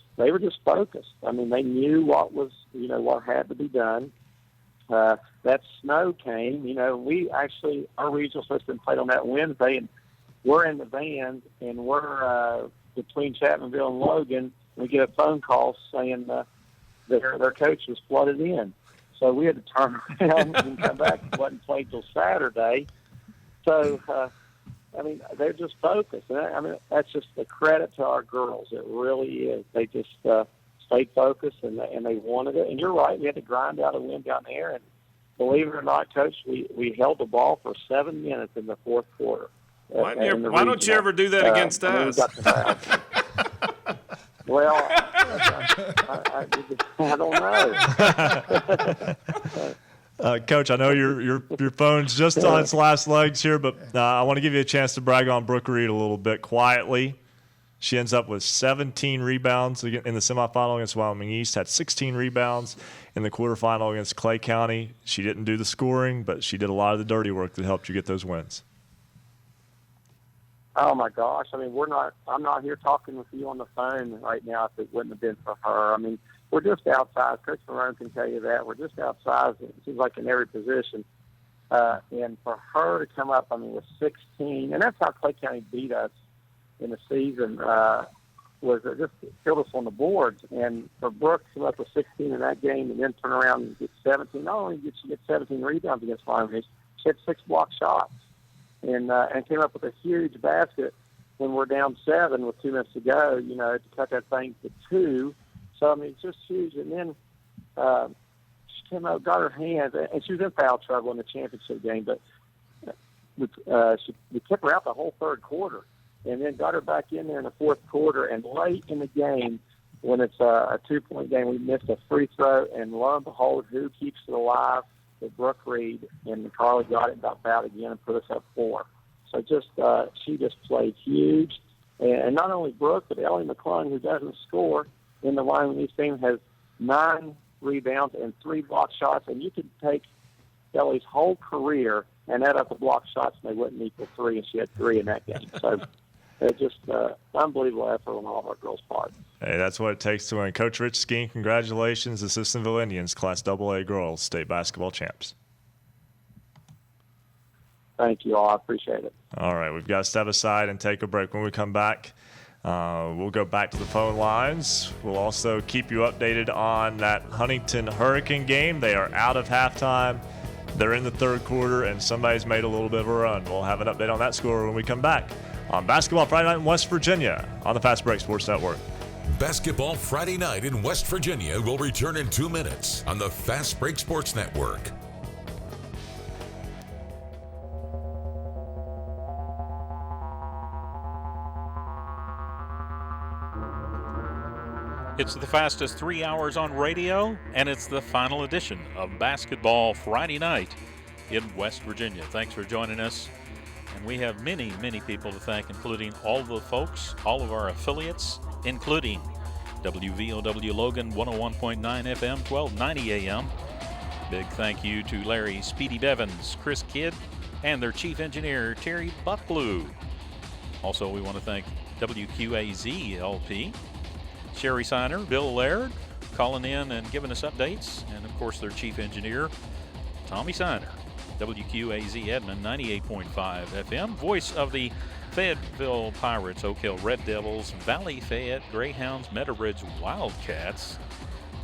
focused. I mean, they knew what was, what had to be done. That snow came. We actually, our regional system played on that Wednesday, and we're in the van, and we're between Chapmanville and Logan. We get a phone call saying their coach was flooded in. So we had to turn around and come back. It wasn't played till Saturday. So, they're just focused. And that's just a credit to our girls. It really is. They just stayed focused, and they wanted it. And you're right. We had to grind out a win down there. And believe it or not, Coach, we held the ball for 7 minutes in the fourth quarter. Why don't you ever do that against us? Well, I don't know. Coach, I know your phone's just on its last legs here, but I want to give you a chance to brag on Brooke Reed a little bit quietly. She ends up with 17 rebounds in the semifinal against Wyoming East, had 16 rebounds in the quarterfinal against Clay County. She didn't do the scoring, but she did a lot of the dirty work that helped you get those wins. Oh my gosh! I'm not here talking with you on the phone right now if it wouldn't have been for her. We're just outside. Coach Marone can tell you that. We're just outside. It seems like in every position. And for her to come up, with 16, and that's how Clay County beat us in the season, was just killed us on the boards. And for Brooke to come up with 16 in that game and then turn around and get 17, not only did she get 17 rebounds against Wyoming, she had 6 block shots. And came up with a huge basket when we're down 7 with 2 minutes to go, to cut that thing to 2. So, it's just huge. And then she came out, got her hands, and she was in foul trouble in the championship game, but we kept her out the whole third quarter, and then got her back in there in the fourth quarter. And late in the game, when it's a 2-point game, we missed a free throw, and lo and behold, who keeps it alive? But Brooke Reed, and Carly got it, got fouled again, and put us up 4. So she just played huge. And not only Brooke, but Ellie McClung, who doesn't score in the Wyoming East team, has 9 rebounds and 3 block shots. And you could take Ellie's whole career and add up the block shots, and they wouldn't equal 3, and she had 3 in that game. So it's just unbelievable effort on all of our girls' part. Hey, that's what it takes to win. Coach Rich Skeen, congratulations. Assistantville Indians, Class AA girls, state basketball champs. Thank you all. I appreciate it. All right, we've got to step aside and take a break. When we come back, we'll go back to the phone lines. We'll also keep you updated on that Huntington Hurricane game. They are out of halftime. They're in the third quarter, and somebody's made a little bit of a run. We'll have an update on that score when we come back on Basketball Friday Night in West Virginia on the Fast Break Sports Network. Basketball Friday Night in West Virginia will return in 2 minutes on the Fast Break Sports Network. It's the fastest 3 hours on radio, and it's the final edition of Basketball Friday Night in West Virginia. Thanks for joining us. And we have many, many people to thank, including all the folks, all of our affiliates, including WVOW Logan 101.9 FM, 1290 AM. Big thank you to Larry Speedy Bevins, Chris Kidd, and their chief engineer, Terry Bucklew. Also, we want to thank WQAZ LP, Sherry Signer, Bill Laird, calling in and giving us updates, and of course their chief engineer, Tommy Signer. WQAZ Edmond 98.5 FM, voice of the Fayetteville Pirates, Oak Hill Red Devils, Valley Fayette Greyhounds, Meadowbridge Wildcats,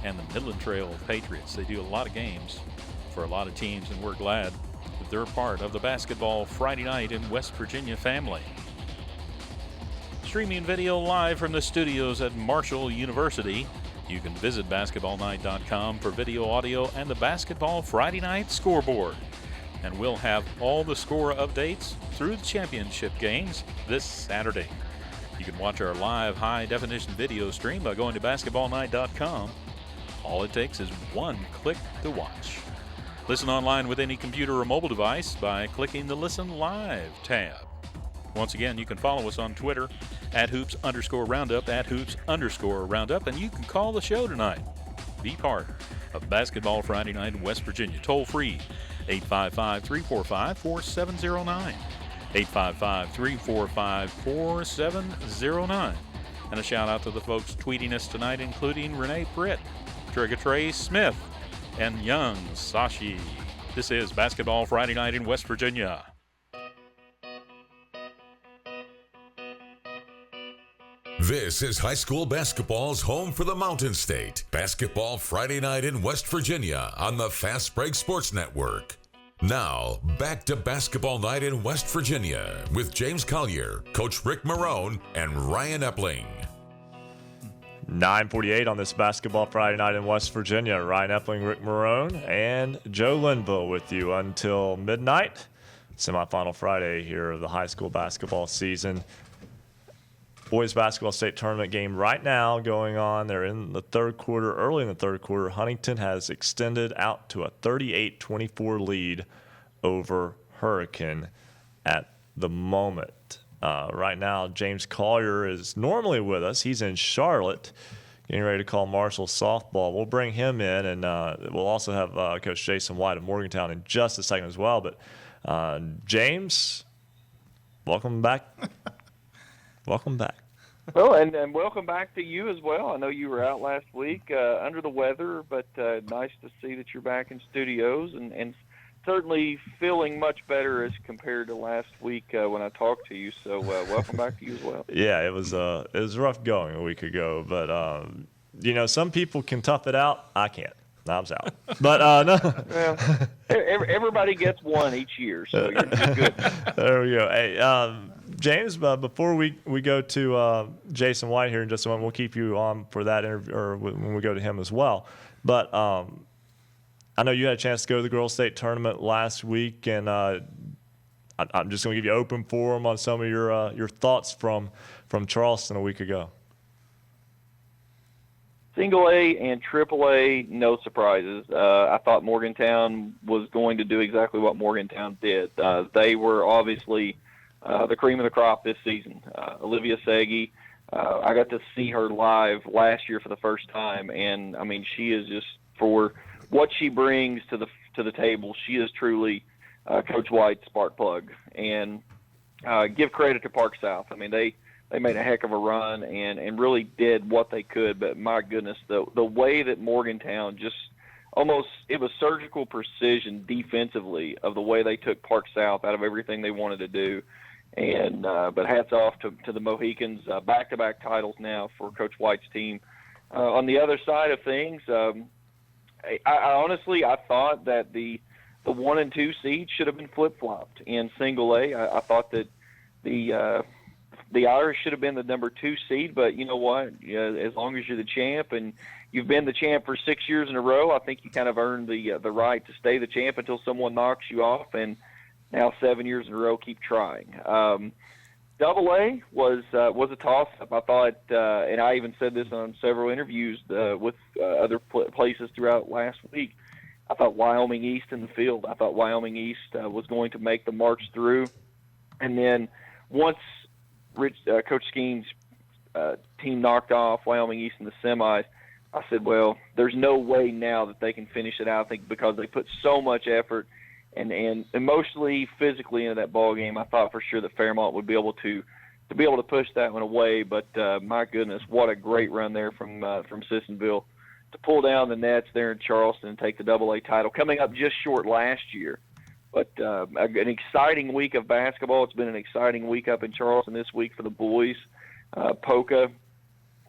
and the Midland Trail Patriots. They do a lot of games for a lot of teams, and we're glad that they're part of the Basketball Friday Night in West Virginia family. Streaming video live from the studios at Marshall University. You can visit basketballnight.com for video, audio, and the Basketball Friday Night scoreboard. And we'll have all the score updates through the championship games this Saturday. You can watch our live high-definition video stream by going to basketballnight.com. All it takes is one click to watch. Listen online with any computer or mobile device by clicking the Listen Live tab. Once again, you can follow us on Twitter at @hoops_roundup, @hoops_roundup, and you can call the show tonight. Be part of Basketball Friday Night in West Virginia. Toll free, 855-345-4709. 855-345-4709. And a shout out to the folks tweeting us tonight, including Renee Pritt, Trey Smith, and Young Sashi. This is Basketball Friday Night in West Virginia. This is high school basketball's home for the Mountain State. Basketball Friday Night in West Virginia on the Fast Break Sports Network. Now, back to Basketball Night in West Virginia with James Collier, Coach Rick Marone, and Ryan Epling. 9:48 on this Basketball Friday Night in West Virginia. Ryan Epling, Rick Marone, and Joe Linville with you until midnight. Semifinal Friday here of the high school basketball season. Boys basketball state tournament game right now going on. They're in the third quarter, early in the third quarter. Huntington has extended out to a 38-24 lead over Hurricane at the moment. Right now, James Collier is normally with us. He's in Charlotte, getting ready to call Marshall softball. We'll bring him in, and we'll also have Coach Jason White of Morgantown in just a second as well. But James, welcome back. Welcome back. Well, and welcome back to you as well. I know you were out last week under the weather, but nice to see that you're back in studios and certainly feeling much better as compared to last week when I talked to you. So welcome back to you as well. Yeah, it was rough going a week ago, but some people can tough it out. I can't. I was out. But no. Well, everybody gets one each year, so you're good. There we go. Hey, James, before we go to Jason White here in just a moment, we'll keep you on for that interview, or when we go to him as well. But I know you had a chance to go to the Girls State Tournament last week, and I'm just going to give you open forum on some of your thoughts from Charleston a week ago. Single A and Triple A, no surprises. I thought Morgantown was going to do exactly what Morgantown did. They were obviously the cream of the crop this season. Olivia Segi, I got to see her live last year for the first time, and I mean, she is just, for what she brings to the table, she is truly Coach White's spark plug. And give credit to Park South. I mean, they made a heck of a run and really did what they could, but my goodness, the way that Morgantown just almost, it was surgical precision defensively of the way they took Park South out of everything they wanted to do. And but hats off to the Mohicans, back-to-back titles now for Coach White's team. On the other side of things, I honestly thought that the 1 and 2 seeds should have been flip-flopped in Single A. I thought that the Irish should have been the number 2 seed, but you know what? As long as you're the champ and you've been the champ for 6 years in a row, I think you kind of earned the right to stay the champ until someone knocks you off. And now 7 years in a row, keep trying. Double A was a toss-up. I thought, and I even said this on several interviews with other places throughout last week, I thought Wyoming East in the field. I thought Wyoming East was going to make the march through. And then once Coach Skeen's team knocked off Wyoming East in the semis, I said, well, there's no way now that they can finish it out, I think, because they put so much effort and emotionally, physically into that ball game. I thought for sure that Fairmont would be able to push that one away. But my goodness, what a great run there from Sissonville to pull down the nets there in Charleston and take the AA title, coming up just short last year. But an exciting week of basketball. It's been an exciting week up in Charleston this week for the boys. Polka,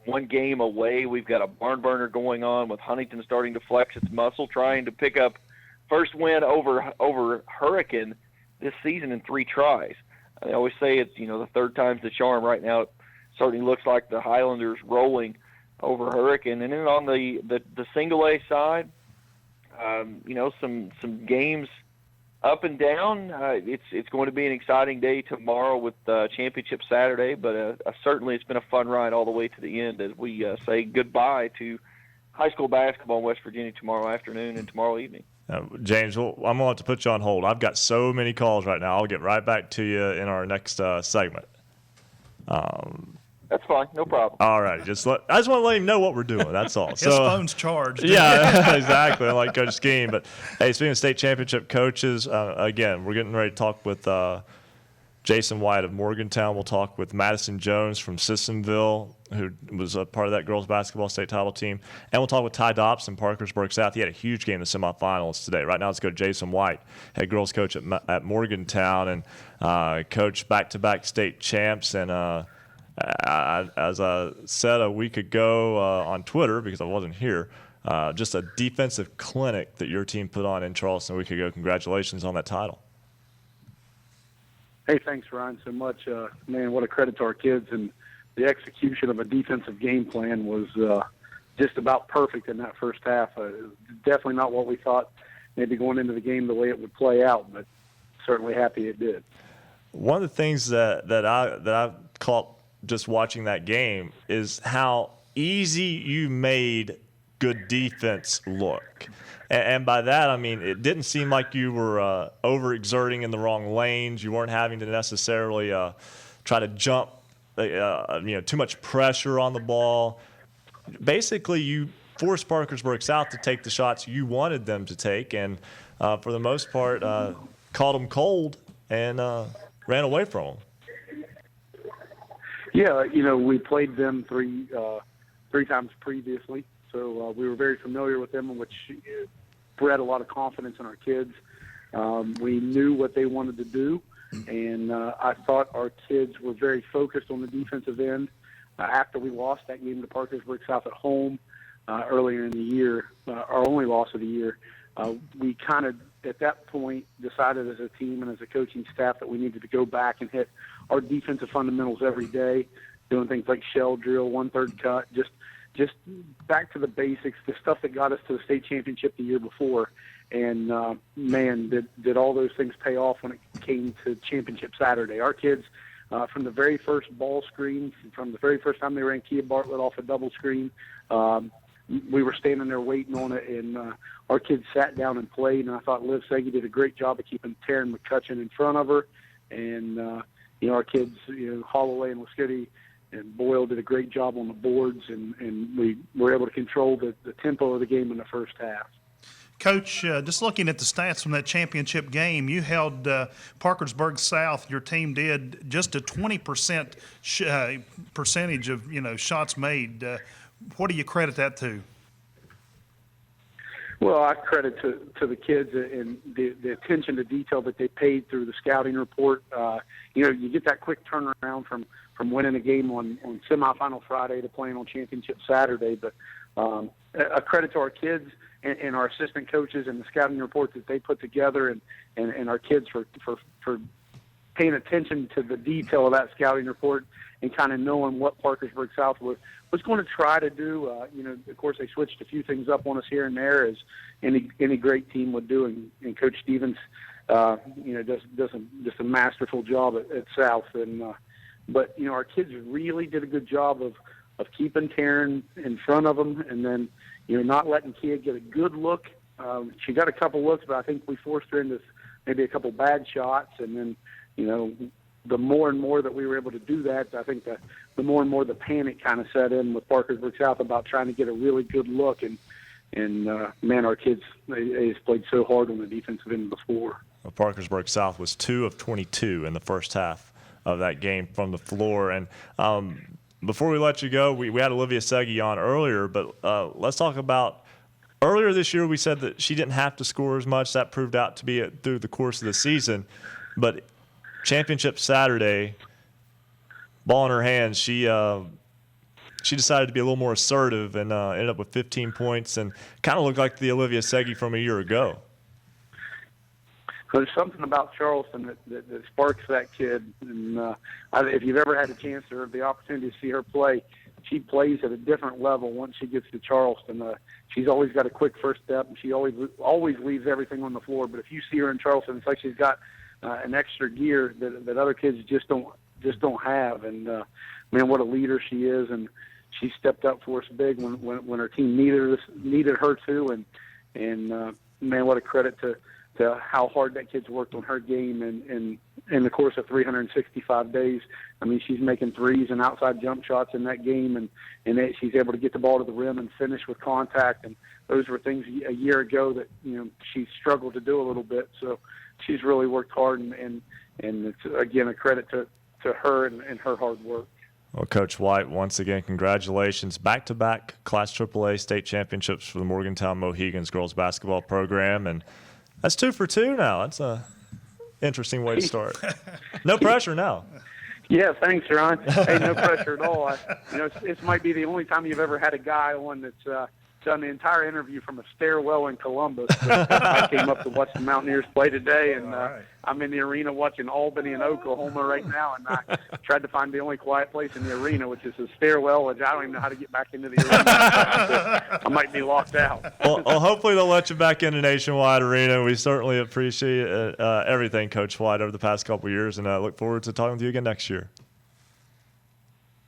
one game away. We've got a barn burner going on with Huntington starting to flex its muscle, trying to pick up first win over Hurricane this season in 3 tries. I always say it's, the third time's the charm. Right now it certainly looks like the Highlanders rolling over Hurricane. And then on the Single A side, some games up and down. It's going to be an exciting day tomorrow with Championship Saturday, but certainly it's been a fun ride all the way to the end as we say goodbye to high school basketball in West Virginia tomorrow afternoon and tomorrow evening. James, I'm going to have to put you on hold. I've got so many calls right now. I'll get right back to you in our next segment. That's fine. No problem. All right. I just want to let him know what we're doing. That's all. His phone's charged. Yeah, exactly. I like Coach Skeen. But, hey, speaking of state championship coaches, again, we're getting ready to talk with Jason White of Morgantown. We'll talk with Madison Jones from Sissonville, who was a part of that girls basketball state title team. And we'll talk with Ty Dobson, Parkersburg South. He had a huge game in the semifinals today. Right now, let's go to Jason White, head girls coach at Morgantown and coach back-to-back state champs. And as I said a week ago on Twitter, because I wasn't here, just a defensive clinic that your team put on in Charleston a week ago. Congratulations on that title. Hey, thanks, Ryan, so much. Man, what a credit to our kids. And the execution of a defensive game plan was just about perfect in that first half. Definitely not what we thought maybe going into the game the way it would play out, but certainly happy it did. One of the things that I caught just watching that game is how easy you made good defense look. And by that, I mean, it didn't seem like you were overexerting in the wrong lanes. You weren't having to necessarily try to jump, too much pressure on the ball. Basically, you forced Parkersburg South to take the shots you wanted them to take, and for the most part, caught them cold and ran away from them. Yeah, we played them three times previously, so we were very familiar with them, which bred a lot of confidence in our kids. We knew what they wanted to do, and I thought our kids were very focused on the defensive end. After we lost that game to Parkersburg South at home earlier in the year, our only loss of the year, we kind of, at that point, decided as a team and as a coaching staff that we needed to go back and hit our defensive fundamentals every day, doing things like shell drill, 1/3 cut, just back to the basics, the stuff that got us to the state championship the year before. And, man, did all those things pay off when it came to Championship Saturday. Our kids, from the very first ball screen, from the very first time they ran Kia Bartlett off a double screen, we were standing there waiting on it, and our kids sat down and played. And I thought Liv Segi did a great job of keeping Taryn McCutcheon in front of her. And our kids, Holloway and Lascudi and Boyle did a great job on the boards, and we were able to control the tempo of the game in the first half. Coach, just looking at the stats from that championship game, you held Parkersburg South, your team did, just a 20% percentage of shots made. What do you credit that to? Well, I credit to the kids and the attention to detail that they paid through the scouting report. You get that quick turnaround from winning a game on semifinal Friday to playing on championship Saturday. But a credit to our kids and our assistant coaches and the scouting report that they put together, and our kids for paying attention to the detail of that scouting report and kind of knowing what Parkersburg South was going to try to do. Of course, they switched a few things up on us here and there, as any great team would do. And Coach Stevens, does just a masterful job at South. But our kids really did a good job of keeping Taryn in front of them, and then not letting Kia get a good look. She got a couple looks, but I think we forced her into maybe a couple bad shots, and then the more and more that we were able to do that, I think the more and more the panic kind of set in with Parkersburg South about trying to get a really good look. And man, our kids, they just played so hard on the defensive end of the floor. Well, Parkersburg South was 2 of 22 in the first half of that game from the floor. And before we let you go, we had Olivia Segi on earlier, but let's talk about earlier this year. We said that she didn't have to score as much. That proved out to be it through the course of the season. But championship Saturday, ball in her hands, she decided to be a little more assertive and ended up with 15 points and kind of looked like the Olivia Segi from a year ago. There's something about Charleston that sparks that kid. And if you've ever had a chance or the opportunity to see her play, she plays at a different level once she gets to Charleston. She's always got a quick first step, and she always leaves everything on the floor. But if you see her in Charleston, it's like she's got an extra gear that other kids just don't have. And man, what a leader she is, and she stepped up for us big when her team needed her to. And man, what a credit to how hard that kid's worked on her game in the course of 365 days. I mean, she's making threes and outside jump shots in that game, and she's able to get the ball to the rim and finish with contact. And those were things a year ago that she struggled to do a little bit. So she's really worked hard, and it's again a credit to her and her hard work. Well, Coach White, once again, congratulations. Back-to-back Class AAA state championships for the Morgantown Mohegans girls basketball program, and that's 2 for 2 now. That's a interesting way to start. No pressure now. Yeah, thanks, Ron. Hey, no pressure at all. This might be the only time you've ever had a guy on that's done the entire interview from a stairwell in Columbus. I came up to watch the Mountaineers play today, and I'm in the arena watching Albany and Oklahoma right now, and I tried to find the only quiet place in the arena, which is a stairwell, which I don't even know how to get back into the arena. I might be locked out. Well, hopefully they'll let you back into Nationwide Arena. We certainly appreciate everything, Coach White, over the past couple of years, and I look forward to talking with you again next year.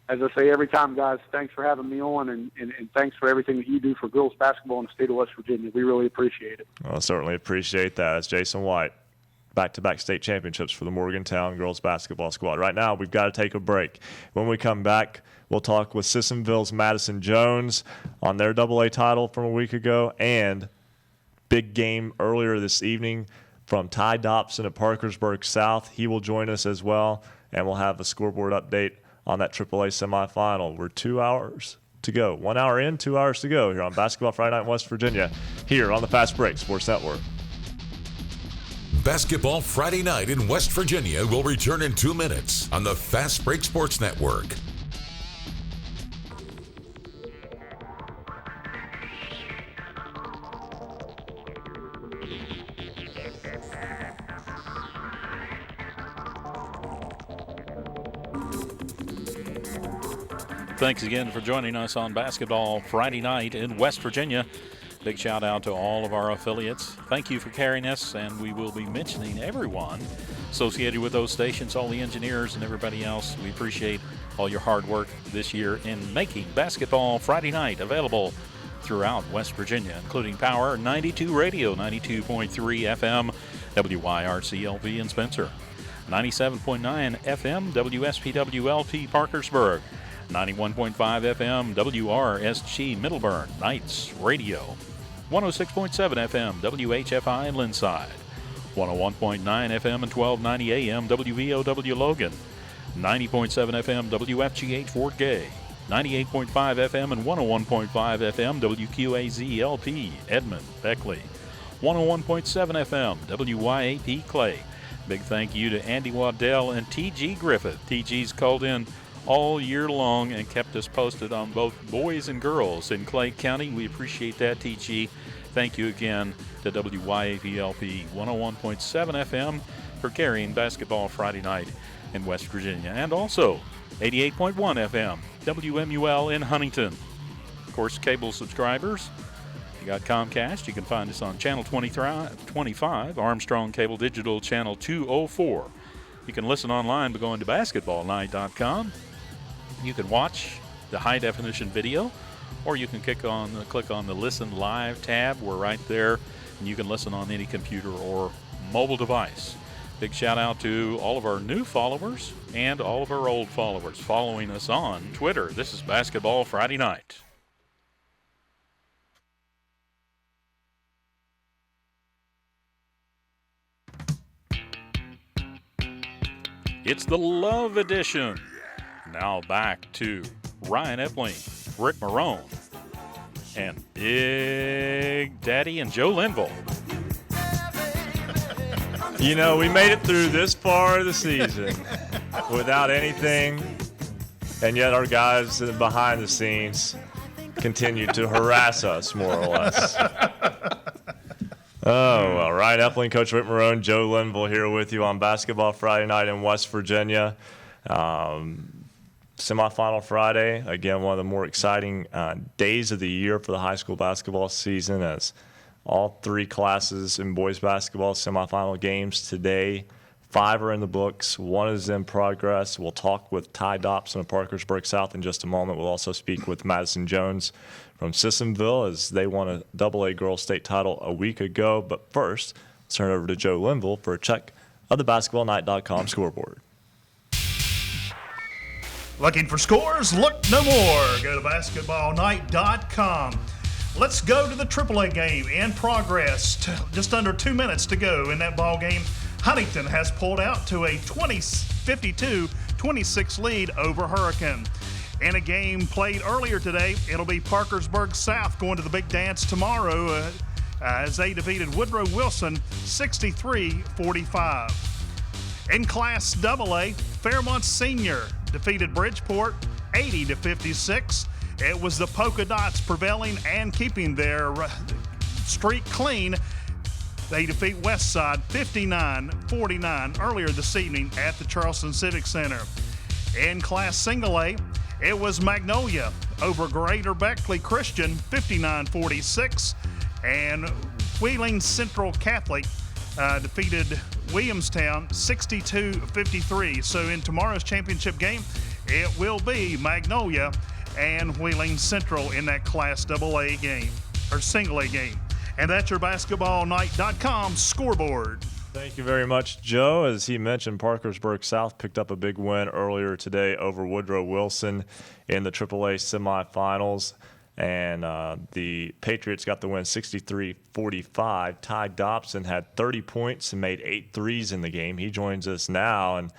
As I say every time, guys, thanks for having me on, and thanks for everything that you do for girls basketball in the state of West Virginia. We really appreciate it. Well, I certainly appreciate that. It's Jason White, back-to-back state championships for the Morgantown girls basketball squad. Right now, we've got to take a break. When we come back, we'll talk with Sissonville's Madison Jones on their AA title from a week ago, and big game earlier this evening from Ty Dobson at Parkersburg South. He will join us as well, and we'll have a scoreboard update on that AAA semifinal. We're 2 hours to go. 1 hour in, 2 hours to go here on Basketball Friday Night in West Virginia, here on the Fast Break Sports Network. Basketball Friday Night in West Virginia will return in 2 minutes on the Fast Break Sports Network. Thanks again for joining us on Basketball Friday Night in West Virginia. Big shout out to all of our affiliates. Thank you for carrying us, and we will be mentioning everyone associated with those stations, all the engineers and everybody else. We appreciate all your hard work this year in making Basketball Friday Night available throughout West Virginia, including Power 92 Radio, 92.3 FM, WYRCLV in Spencer, 97.9 FM, WSPWLP Parkersburg, 91.5 FM, WRSG Middleburn, Knights Radio, 106.7 FM, WHFI in Linside, 101.9 FM and 1290 AM, WVOW Logan, 90.7 FM, WFGH Fort Gay, 98.5 FM and 101.5 FM, WQAZ-LP Edmond, Beckley, 101.7 FM, WYAP Clay. Big thank you to Andy Waddell and T.G. Griffith. T.G.'s called in all year long and kept us posted on both boys and girls in Clay County. We appreciate that, T.G. Thank you again to WYAP-LP 101.7 FM for carrying basketball Friday night in West Virginia, and also 88.1 FM WMUL in Huntington. Of course, cable subscribers, you got Comcast. You can find us on channel 25, Armstrong Cable Digital channel 204. You can listen online by going to basketballnight.com. You can watch the high-definition video, or you can click on the Listen Live tab. We're right there, and you can listen on any computer or mobile device. Big shout-out to all of our new followers and all of our old followers following us on Twitter. This is Basketball Friday Night. It's the Love Edition. Now back to Ryan Epling, Rick Marone, and Big Daddy and Joe Linville. You know, we made it through this part of the season without anything, and yet our guys behind the scenes continue to harass us, more or less. Oh, well, Ryan Epling, Coach Rick Marone, Joe Linville here with you on Basketball Friday Night in West Virginia. Semifinal Friday, again, one of the more exciting days of the year for the high school basketball season, as all three classes in boys basketball semifinal games today. 5 are in the books. 1 is in progress. We'll talk with Ty Dobson of Parkersburg South in just a moment. We'll also speak with Madison Jones from Sissonville, as they won a AA girls state title a week ago. But first, let's turn it over to Joe Linville for a check of the basketballnight.com scoreboard. Looking for scores? Look no more. Go to basketballnight.com. Let's go to the AAA game in progress. Just under 2 minutes to go in that ball game. Huntington has pulled out to a 52-26 lead over Hurricane. In a game played earlier today, it'll be Parkersburg South going to the big dance tomorrow as they defeated Woodrow Wilson 63-45. In Class AA, Fairmont Senior defeated Bridgeport 80-56. It was the Polka Dots prevailing and keeping their streak clean. They defeat Westside 59-49 earlier this evening at the Charleston Civic Center. In Class Single A, it was Magnolia over Greater Beckley Christian 59-46, and Wheeling Central Catholic defeated Williamstown 62-53. So in tomorrow's championship game, it will be Magnolia and Wheeling Central in that Class AA game, or Single A game. And that's your basketballnight.com scoreboard. Thank you very much, Joe. As he mentioned, Parkersburg South picked up a big win earlier today over Woodrow Wilson in the AAA semifinals. And the Patriots got the win 63-45. Ty Dobson had 30 points and made 8 threes in the game. He joins us now. And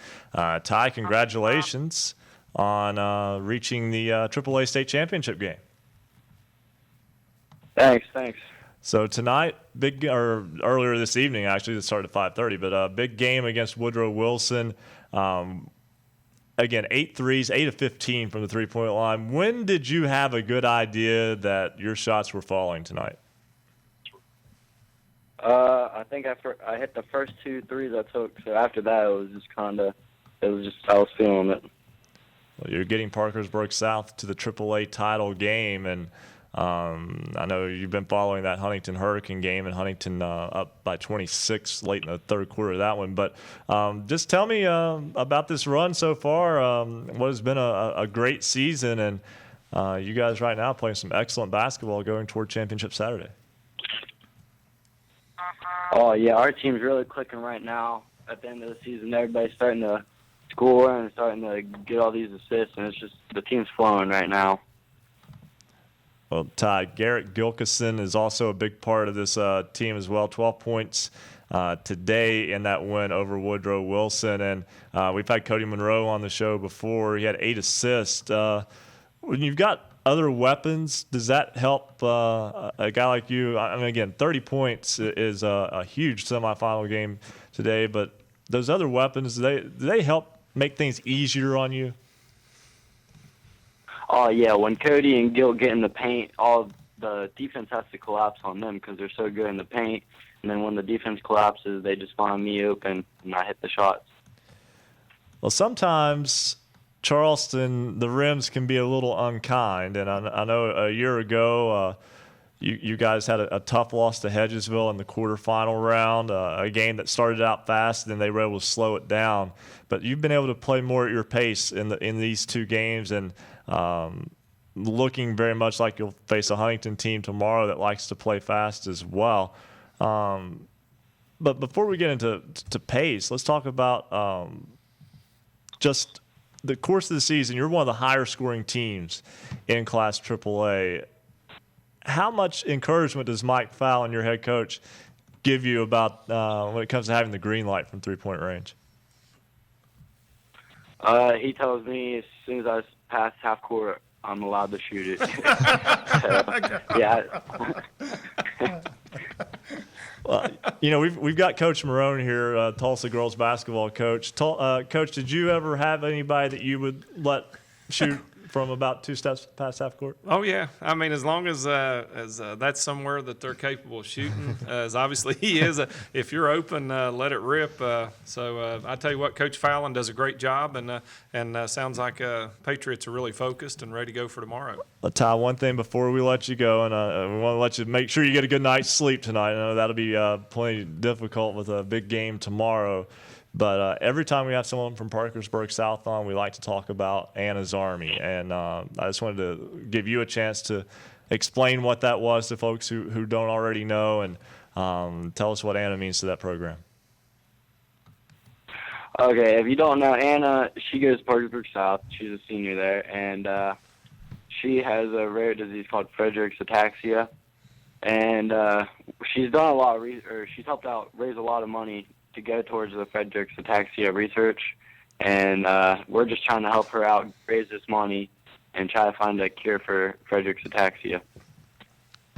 Ty, congratulations on reaching the AAA state championship game. Thanks. So tonight, earlier this evening, actually, it started at 5:30, but a big game against Woodrow Wilson. Again, 8 threes, 8 of 15 from the three-point line. When did you have a good idea that your shots were falling tonight? I think after I hit the first 2 threes I took, so after that I was feeling it. Well, you're getting Parkersburg South to the AAA title game, and I know you've been following that Huntington Hurricane game, and Huntington up by 26 late in the third quarter of that one. But just tell me about this run so far. What has been a great season, and you guys right now playing some excellent basketball going toward championship Saturday. Oh, yeah, our team's really clicking right now. At the end of the season, everybody's starting to score and starting to get all these assists, and it's just the team's flowing right now. Well, Ty, Garrett Gilkison is also a big part of this team as well. 12 points today in that win over Woodrow Wilson. And we've had Cody Monroe on the show before. He had 8 assists. When you've got other weapons, does that help a guy like you? I mean, again, 30 points is a huge semifinal game today. But those other weapons, do they help make things easier on you? Oh, yeah, when Cody and Gil get in the paint, all the defense has to collapse on them because they're so good in the paint. And then when the defense collapses, they just find me open and I hit the shots. Well, sometimes Charleston, the rims can be a little unkind. And I know a year ago you guys had a tough loss to Hedgesville in the quarterfinal round, a game that started out fast, and then they were able to slow it down. But you've been able to play more at your pace in these 2 games, and looking very much like you'll face a Huntington team tomorrow that likes to play fast as well. But before we get into pace, let's talk about just the course of the season. You're one of the higher scoring teams in Class AAA. How much encouragement does Mike Fallon, your head coach, give you about when it comes to having the green light from three-point range? He tells me as soon as I pass half court, I'm allowed to shoot it. Yeah. Well, we've got Coach Marone here, Tulsa girls basketball coach. Coach, did you ever have anybody that you would let shoot from about 2 steps past half court? Oh yeah, I mean, as long as that's somewhere that they're capable of shooting, as obviously he is. If you're open, let it rip. So I tell you what, Coach Fallon does a great job, and sounds like Patriots are really focused and ready to go for tomorrow. Ty, one thing before we let you go, and we want to let you make sure you get a good night's sleep tonight. I know that'll be plenty difficult with a big game tomorrow. But every time we have someone from Parkersburg South on, we like to talk about Anna's Army. And I just wanted to give you a chance to explain what that was to folks who don't already know, and tell us what Anna means to that program. Okay, if you don't know Anna, she goes to Parkersburg South. She's a senior there, and she has a rare disease called Friedreich's ataxia. And she's done a lot of she's helped out raise a lot of money to go towards the Friedreich's ataxia research, and we're just trying to help her out raise this money and try to find a cure for Friedreich's ataxia.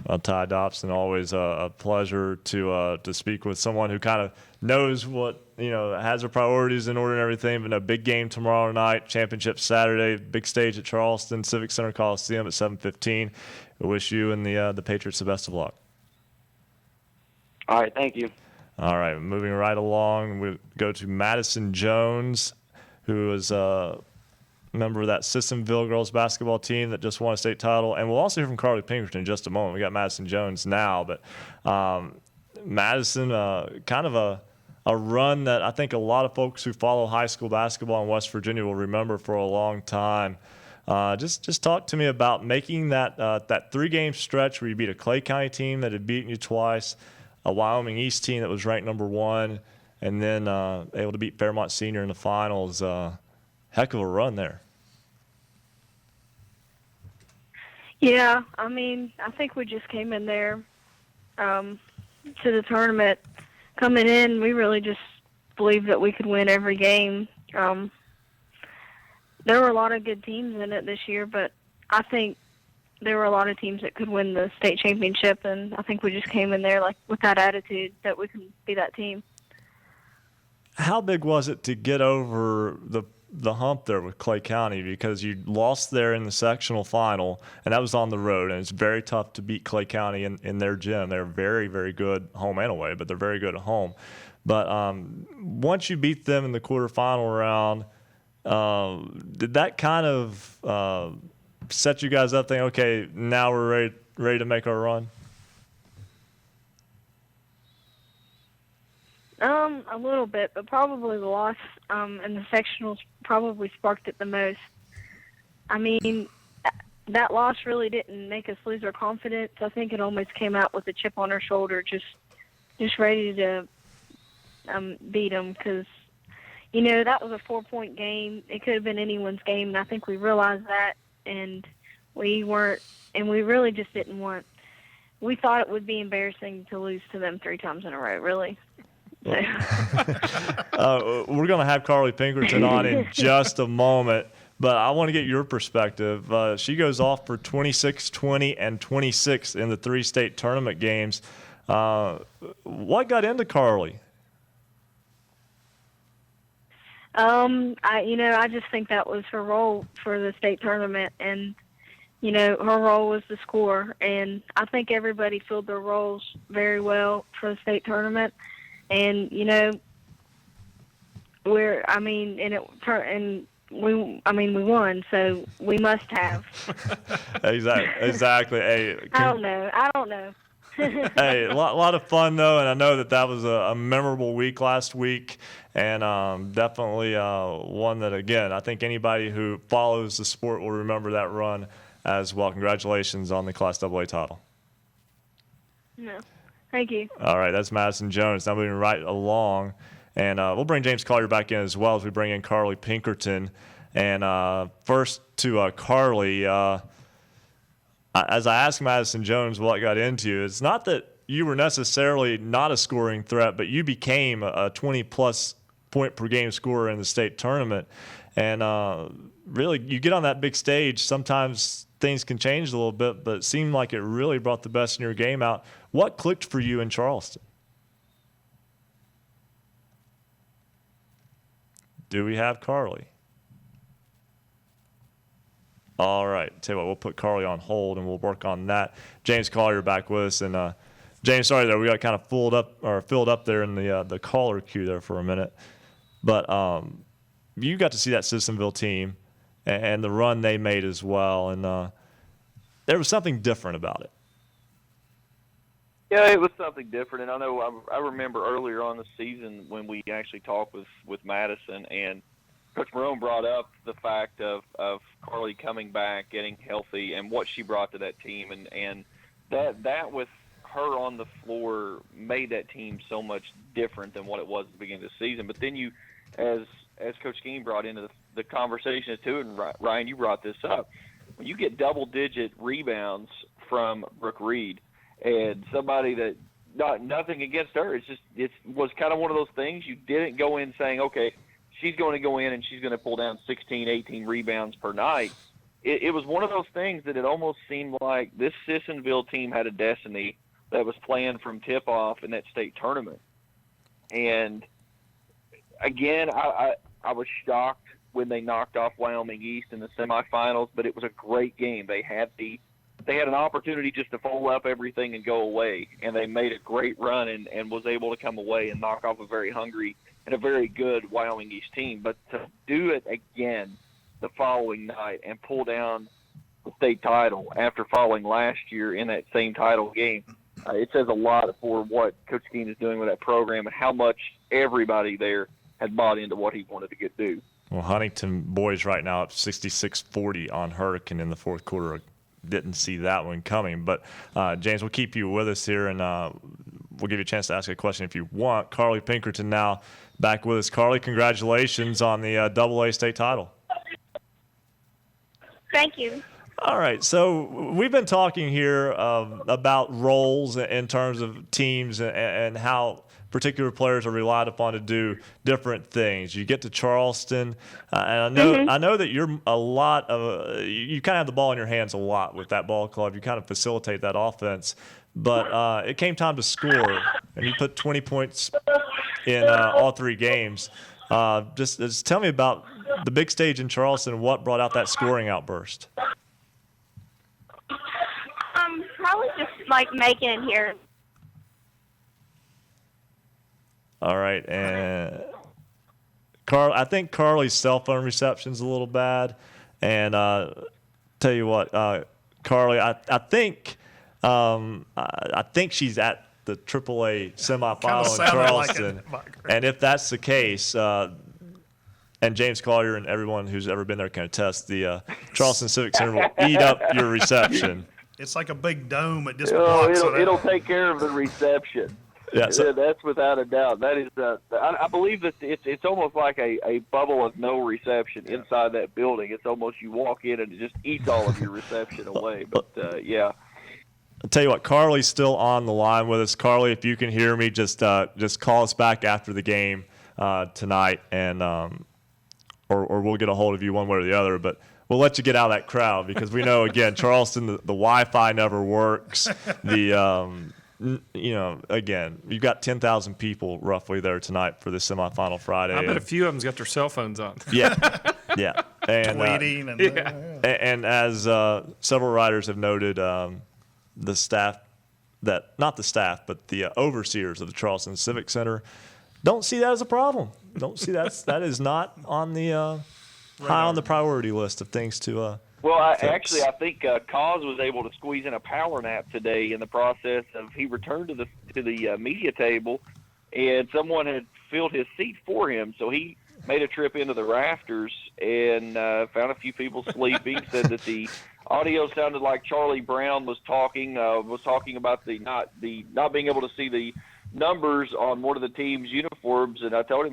Well, Ty Dobson, always a pleasure to speak with someone who kind of knows what, has her priorities in order and everything. But a big game tomorrow night, championship Saturday, big stage at Charleston, Civic Center Coliseum at 7:15. We wish you and the Patriots the best of luck. All right, thank you. All right, moving right along, we go to Madison Jones, who is a member of that Sissonville girls basketball team that just won a state title. And we'll also hear from Carly Pinkerton in just a moment. We got Madison Jones now, but Madison, kind of a run that I think a lot of folks who follow high school basketball in West Virginia will remember for a long time. Just talk to me about making that 3-game stretch where you beat a Clay County team that had beaten you twice, a Wyoming East team that was ranked number 1, and then able to beat Fairmont Senior in the finals. Heck of a run there. Yeah, I mean, I think we just came in there to the tournament. Coming in, we really just believed that we could win every game. There were a lot of good teams in it this year, but I think there were a lot of teams that could win the state championship, and I think we just came in there with that attitude that we can be that team. How big was it to get over the hump there with Clay County, because you lost there in the sectional final, and that was on the road, and it's very tough to beat Clay County in their gym. They're very, very good home and away, but they're very good at home. But once you beat them in the quarterfinal round, did that kind of set you guys up thinking, okay, now we're ready to make our run? A little bit, but probably the loss in the sectionals probably sparked it the most. I mean, that loss really didn't make us lose our confidence. I think it almost came out with a chip on our shoulder, just ready to beat them because, that was a 4-point game. It could have been anyone's game, and I think we realized that, and we really just didn't want – we thought it would be embarrassing to lose to them 3 times in a row, really. We're going to have Carly Pinkerton on in just a moment, but I want to get your perspective. She goes off for 26, 20, and 26 in the 3 state tournament games. What got into Carly? I just think that was her role for the state tournament, and her role was to score, and I think everybody filled their roles very well for the state tournament. And we won, so we must have. Exactly. Hey, I don't know. Hey, a lot of fun though, and I know that was a memorable week last week, and definitely one that, again, I think anybody who follows the sport will remember that run as well. Congratulations on the Class AA title. No, thank you. All right, that's Madison Jones. Now moving right along, and we'll bring James Collier back in as well as we bring in Carly Pinkerton. And first to Carly, as I asked Madison Jones what got into you, it's not that you were necessarily not a scoring threat, but you became a 20-plus point per game scorer in the state tournament. And really, you get on that big stage, sometimes things can change a little bit, but it seemed like it really brought the best in your game out. What clicked for you in Charleston? Do we have Carly? All right. Tell you what, we'll put Carly on hold and we'll work on that. James Collier back with us, and James, sorry there, we got kind of filled up there in the caller queue there for a minute, but you got to see that Sissonville team and the run they made as well, and there was something different about it. Yeah, it was something different, and I know I remember earlier on the season when we actually talked with Madison, and Coach Marone brought up the fact of Carly coming back, getting healthy, and what she brought to that team, and that with her on the floor made that team so much different than what it was at the beginning of the season. But then you, as Coach Keene brought into the conversation too, and Ryan, you brought this up, when you get double-digit rebounds from Brooke Reed, and somebody that nothing against her, it was kind of one of those things. You didn't go in saying, okay, she's going to go in and she's going to pull down 16, 18 rebounds per night. It was one of those things that it almost seemed like this Sissonville team had a destiny that was planned from tip-off in that state tournament. And, again, I was shocked when they knocked off Wyoming East in the semifinals, but it was a great game. They had an opportunity just to fold up everything and go away, and they made a great run and was able to come away and knock off a very hungry and a very good Wyoming East team. But to do it again the following night and pull down the state title after falling last year in that same title game, it says a lot for what Coach Keene is doing with that program and how much everybody there had bought into what he wanted to do. Well, Huntington boys right now up 66-40 on Hurricane in the fourth quarter. Didn't see that one coming. But, James, we'll keep you with us here, and we'll give you a chance to ask a question if you want. Carly Pinkerton now back with us. Carly, congratulations on the AA state title. Thank you. All right, so we've been talking here about roles in terms of teams and how particular players are relied upon to do different things. You get to Charleston, and I know that you're a lot of you kind of have the ball in your hands a lot with that ball club. You kind of facilitate that offense, but it came time to score, and you put 20 points in all 3 games. Just tell me about the big stage in Charleston and what brought out that scoring outburst. Probably just like making it here. All right, and I think Carly's cell phone reception's a little bad, and tell you what, Carly, I think she's at the AAA semifinal in Charleston, and if that's the case, and James Collier and everyone who's ever been there can attest, the Charleston Civic Center will eat up your reception. It's like a big dome. It just blocks it out. It'll take care of the reception. Yeah, so, that's without a doubt. That is, I believe that it's almost like a bubble of no reception inside that building. It's almost you walk in and it just eats all of your reception away. But yeah. I'll tell you what, Carly's still on the line with us. Carly, if you can hear me, just call us back after the game tonight, and or we'll get a hold of you one way or the other. But we'll let you get out of that crowd because we know, again, Charleston, the Wi-Fi never works. Again, you've got 10,000 people roughly there tonight for the semifinal Friday. I bet a few of them's got their cell phones on. Yeah, yeah. And, tweeting and as several writers have noted, the staff not the staff, but the overseers of the Charleston Civic Center don't see that as a problem. Don't see that is not on the high on the priority list of things to Well, I fix. think Cause was able to squeeze in a power nap today in the process of he returned to the media table, and someone had filled his seat for him. So he made a trip into the rafters and found a few people sleeping. Said that the audio sounded like Charlie Brown was talking about the not being able to see the numbers on one of the team's uniforms. And I told him,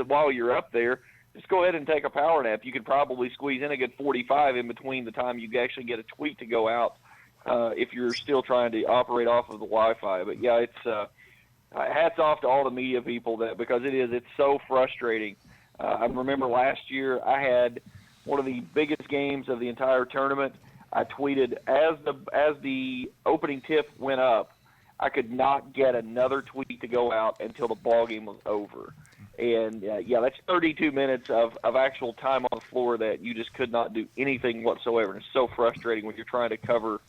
while you're up there, just go ahead and take a power nap. You could probably squeeze in a good 45 in between the time you actually get a tweet to go out if you're still trying to operate off of the Wi-Fi. But, yeah, it's hats off to all the media people because it's so frustrating. I remember last year I had one of the biggest games of the entire tournament. I tweeted as the opening tip went up, I could not get another tweet to go out until the ball game was over. And, that's 32 minutes of actual time on the floor that you just could not do anything whatsoever. And it's so frustrating when you're trying to cover,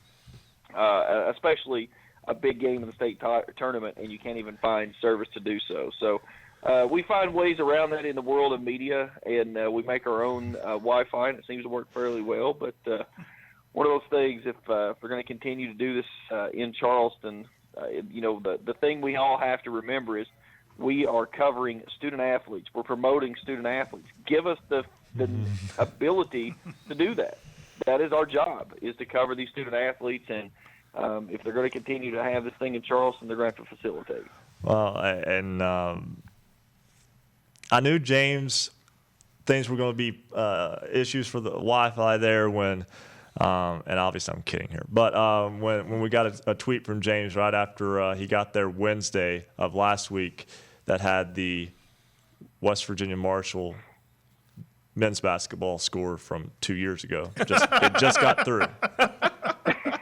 especially a big game in the state tournament, and you can't even find service to do so. So we find ways around that in the world of media, and we make our own Wi-Fi, and it seems to work fairly well. But one of those things, if we're going to continue to do this in Charleston, the thing we all have to remember is we are covering student athletes. We're promoting student athletes. Give us the ability to do that. That is our job, is to cover these student athletes. And if they're going to continue to have this thing in Charleston, they're going to have to facilitate. Well, and I knew, James, things were going to be issues for the Wi-Fi there when and obviously I'm kidding here, but when we got a tweet from James right after he got there Wednesday of last week that had the West Virginia Marshall men's basketball score from 2 years ago. It just got through.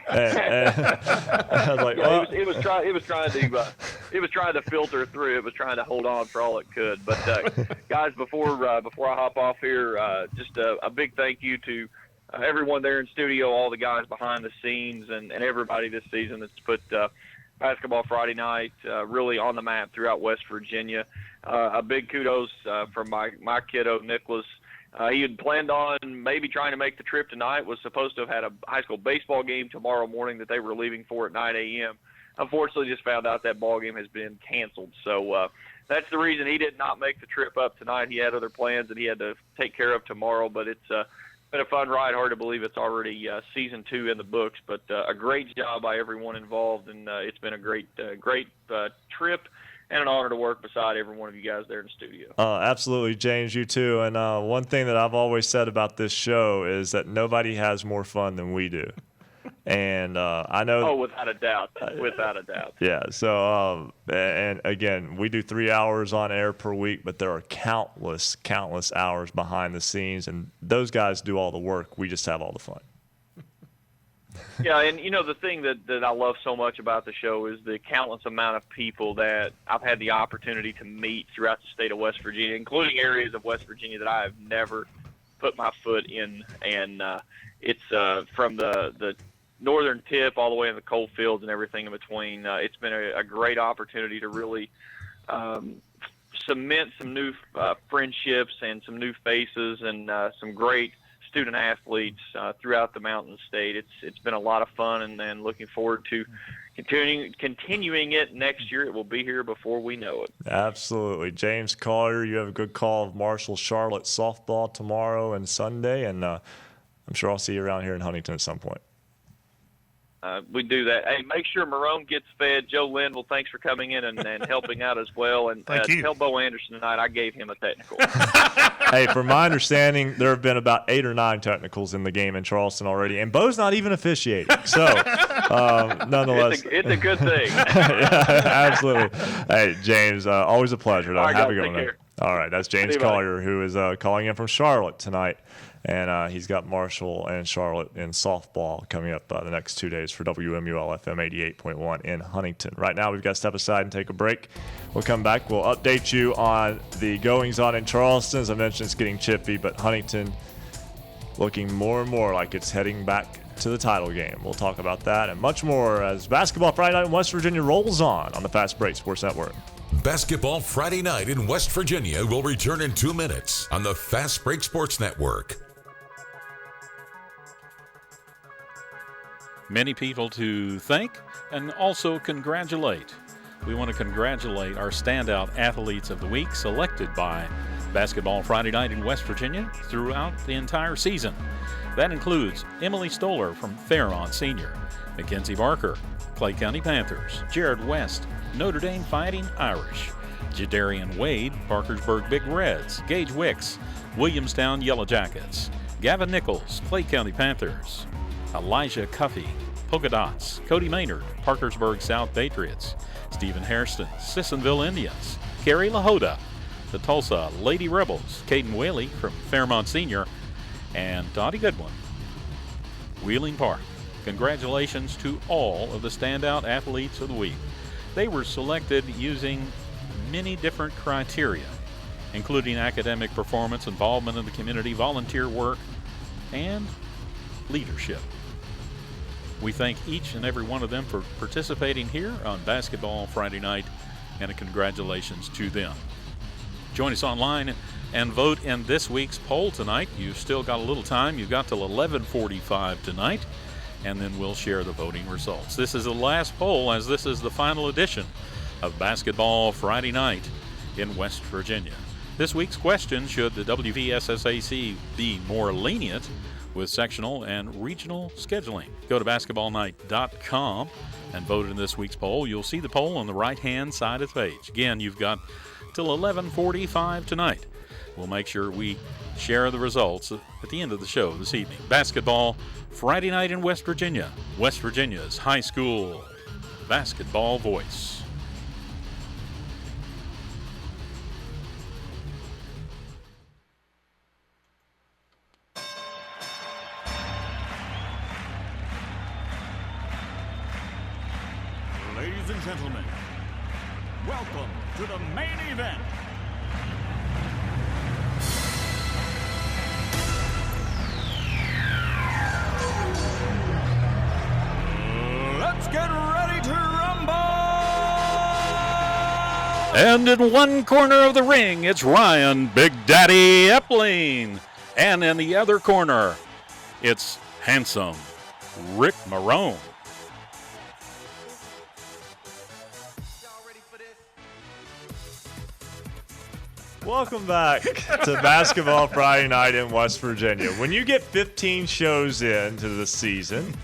And I was like, it was trying to filter through. It was trying to hold on for all it could. But guys, before I hop off here, just a big thank you to everyone there in studio, all the guys behind the scenes, and everybody this season that's put Basketball Friday Night really on the map throughout West Virginia. A big kudos from my kiddo, Nicholas. He had planned on maybe trying to make the trip tonight, was supposed to have had a high school baseball game tomorrow morning that they were leaving for at 9 a.m. Unfortunately, just found out that ball game has been canceled. So that's the reason he did not make the trip up tonight. He had other plans that he had to take care of tomorrow, but it's been a fun ride. Hard to believe it's already season 2 in the books, but a great job by everyone involved, and it's been a great trip and an honor to work beside every one of you guys there in the studio. Absolutely, James, you too. And one thing that I've always said about this show is that nobody has more fun than we do. And I know. Oh, without a doubt. Without a doubt. Yeah. So, and again, we do 3 hours on air per week, but there are countless hours behind the scenes, and those guys do all the work. We just have all the fun. Yeah, and the thing that I love so much about the show is the countless amount of people that I've had the opportunity to meet throughout the state of West Virginia, including areas of West Virginia that I have never put my foot in. And it's from the northern tip all the way in the coal fields and everything in between. It's been a great opportunity to really cement some new friendships and some new faces and some great student athletes throughout the Mountain State. It's been a lot of fun, and looking forward to continuing it next year. It will be here before we know it. Absolutely. James Collier, you have a good call of Marshall Charlotte softball tomorrow and Sunday, and I'm sure I'll see you around here in Huntington at some point. We do that. Hey, make sure Marone gets fed. Joe Linville, thanks for coming in and helping out as well. And tell Bo Anderson tonight I gave him a technical. Hey, from my understanding, there have been about 8 or 9 technicals in the game in Charleston already, and Bo's not even officiating. So, nonetheless. It's a good thing. Yeah, absolutely. Hey, James, always a pleasure. All right, Have a guys, good take one. care. All right, that's James Collier, who is calling in from Charlotte tonight. And he's got Marshall and Charlotte in softball coming up the next 2 days for WMUL FM 88.1 in Huntington. Right now, we've got to step aside and take a break. We'll come back. We'll update you on the goings-on in Charleston. As I mentioned, it's getting chippy, but Huntington looking more and more like it's heading back to the title game. We'll talk about that and much more as Basketball Friday Night in West Virginia rolls on the Fast Break Sports Network. Basketball Friday Night in West Virginia will return in 2 minutes on the Fast Break Sports Network. Many people to thank and also congratulate. We want to congratulate our standout athletes of the week selected by Basketball Friday Night in West Virginia throughout the entire season. That includes Emily Stoller from Fairmont Senior, Mackenzie Barker, Clay County Panthers, Jared West, Notre Dame Fighting Irish, Jadarian Wade, Parkersburg Big Reds, Gage Wicks, Williamstown Yellow Jackets, Gavin Nichols, Clay County Panthers, Elijah Cuffey, Polka Dots, Cody Maynard, Parkersburg South Patriots, Stephen Hairston, Sissonville Indians, Carrie LaHoda, the Tulsa Lady Rebels, Caden Whaley from Fairmont Senior, and Dottie Goodwin, Wheeling Park. Congratulations to all of the standout athletes of the week. They were selected using many different criteria, including academic performance, involvement in the community, volunteer work, and leadership. We thank each and every one of them for participating here on Basketball Friday Night, and a congratulations to them. Join us online and vote in this week's poll tonight. You've still got a little time. You've got till 11:45 tonight, and then we'll share the voting results. This is the last poll, as this is the final edition of Basketball Friday Night in West Virginia. This week's question: should the WVSSAC be more lenient with sectional and regional scheduling? Go to basketballnight.com and vote in this week's poll. You'll see the poll on the right-hand side of the page. Again, you've got till 11:45 tonight. We'll make sure we share the results at the end of the show this evening. Basketball Friday Night in West Virginia, West Virginia's high school basketball voice. Ladies and gentlemen, welcome to the main event. Let's get ready to rumble! And in one corner of the ring, it's Ryan Big Daddy Epling. And in the other corner, it's handsome Rick Marone. Welcome back to Basketball Friday Night in West Virginia. When you get 15 shows into the season,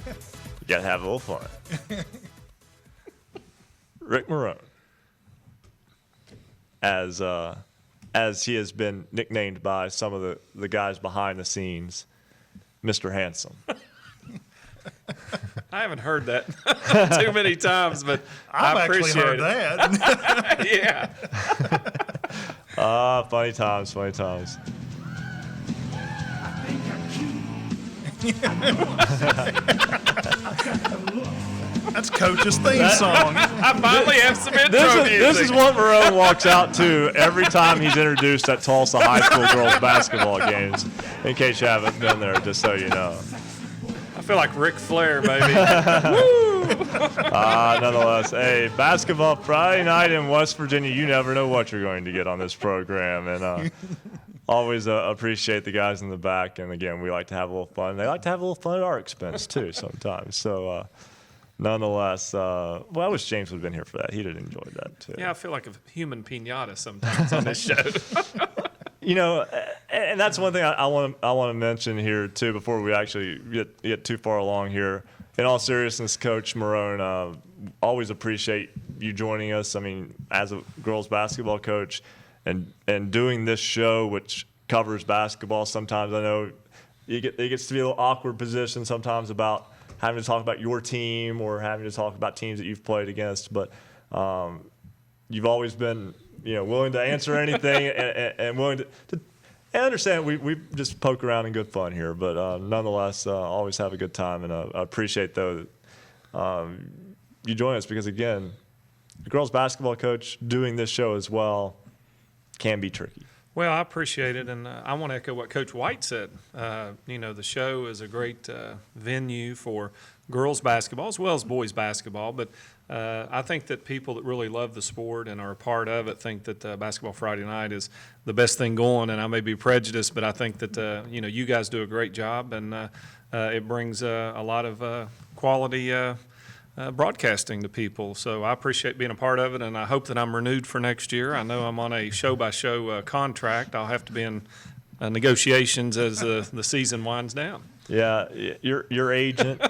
you got to have a little fun. Rick Marone, as he has been nicknamed by some of the guys behind the scenes, Mr. Handsome. I haven't heard that too many times, but I've I actually appreciate heard it. that. Yeah. Funny times, funny times. That's Coach's theme song. I finally have some intro music. This is what Marone walks out to every time he's introduced at Tulsa high school girls basketball games. In case you haven't been there, just so you know. I feel like Ric Flair, baby. Woo! Nonetheless, hey, Basketball Friday Night in West Virginia. You never know what you're going to get on this program, and always appreciate the guys in the back. And again, we like to have a little fun. They like to have a little fun at our expense too sometimes. So nonetheless, well, I wish James would have been here for that. He'd have enjoyed that too. Yeah, I feel like a human pinata sometimes on this show. You know, and that's one thing I want to mention here too before we actually get too far along here. In all seriousness, Coach Marone, always appreciate you joining us. I mean, as a girls basketball coach, and doing this show, which covers basketball, sometimes I know it gets to be a little awkward position sometimes about having to talk about your team or having to talk about teams that you've played against. But you've always been, willing to answer anything and willing to I understand we just poke around in good fun here, but nonetheless, always have a good time, and I appreciate though you join us because again, the girls basketball coach doing this show as well can be tricky. Well, I appreciate it, and I want to echo what Coach White said. The show is a great venue for girls basketball as well as boys basketball, but I think that people that really love the sport and are a part of it think that Basketball Friday Night is the best thing going, and I may be prejudiced, but I think that, you guys do a great job, and it brings a lot of quality broadcasting to people. So I appreciate being a part of it, and I hope that I'm renewed for next year. I know I'm on a show-by-show contract. I'll have to be in negotiations as the season winds down. Yeah, your agent,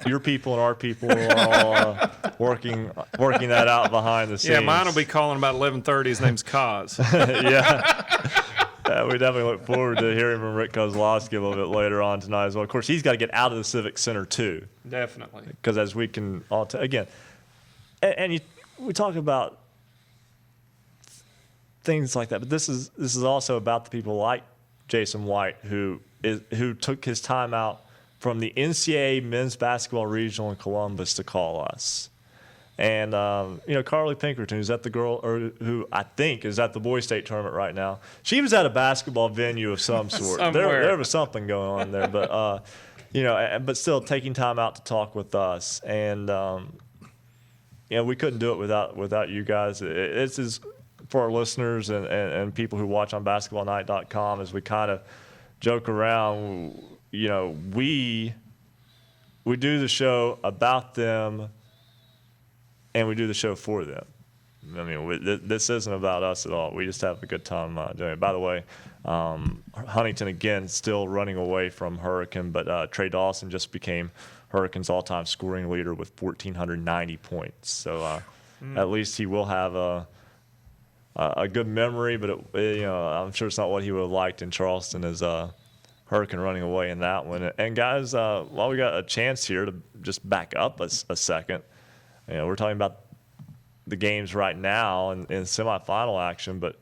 your people, and our people are all working that out behind the scenes. Yeah, mine will be calling about 11:30. His name's Kaz. Yeah, we definitely look forward to hearing from Rick Kozlowski a little bit later on tonight as well. Of course, he's got to get out of the Civic Center too. Definitely. Because as we can all again, we talk about things like that, but this is also about the people like Jason White who took his time out from the NCAA men's basketball regional in Columbus to call us. And, Carly Pinkerton, who's at the girl, or who I think is at the boys state tournament right now. She was at a basketball venue of some sort. There was something going on there, but, but still taking time out to talk with us. And, we couldn't do it without you guys. This is for our listeners and people who watch on basketballnight.com as we kind of joke around, we do the show about them and we do the show for them. I mean, this isn't about us at all. We just have a good time doing it. By the way, Huntington, again, still running away from Hurricane, but Trey Dawson just became Hurricane's all-time scoring leader with 1,490 points. So at least he will have a good memory, but I'm sure it's not what he would have liked in Charleston as Hurricane running away in that one. And guys, while we got a chance here to just back up a second, we're talking about the games right now in semifinal action, but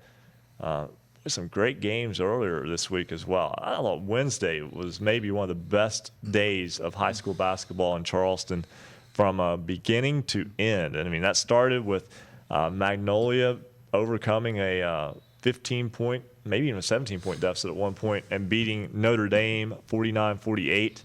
there's some great games earlier this week as well. I thought Wednesday was maybe one of the best days of high school basketball in Charleston from beginning to end. And I mean, that started with Magnolia overcoming a 15-point, maybe even a 17-point deficit at one point and beating Notre Dame 49-48.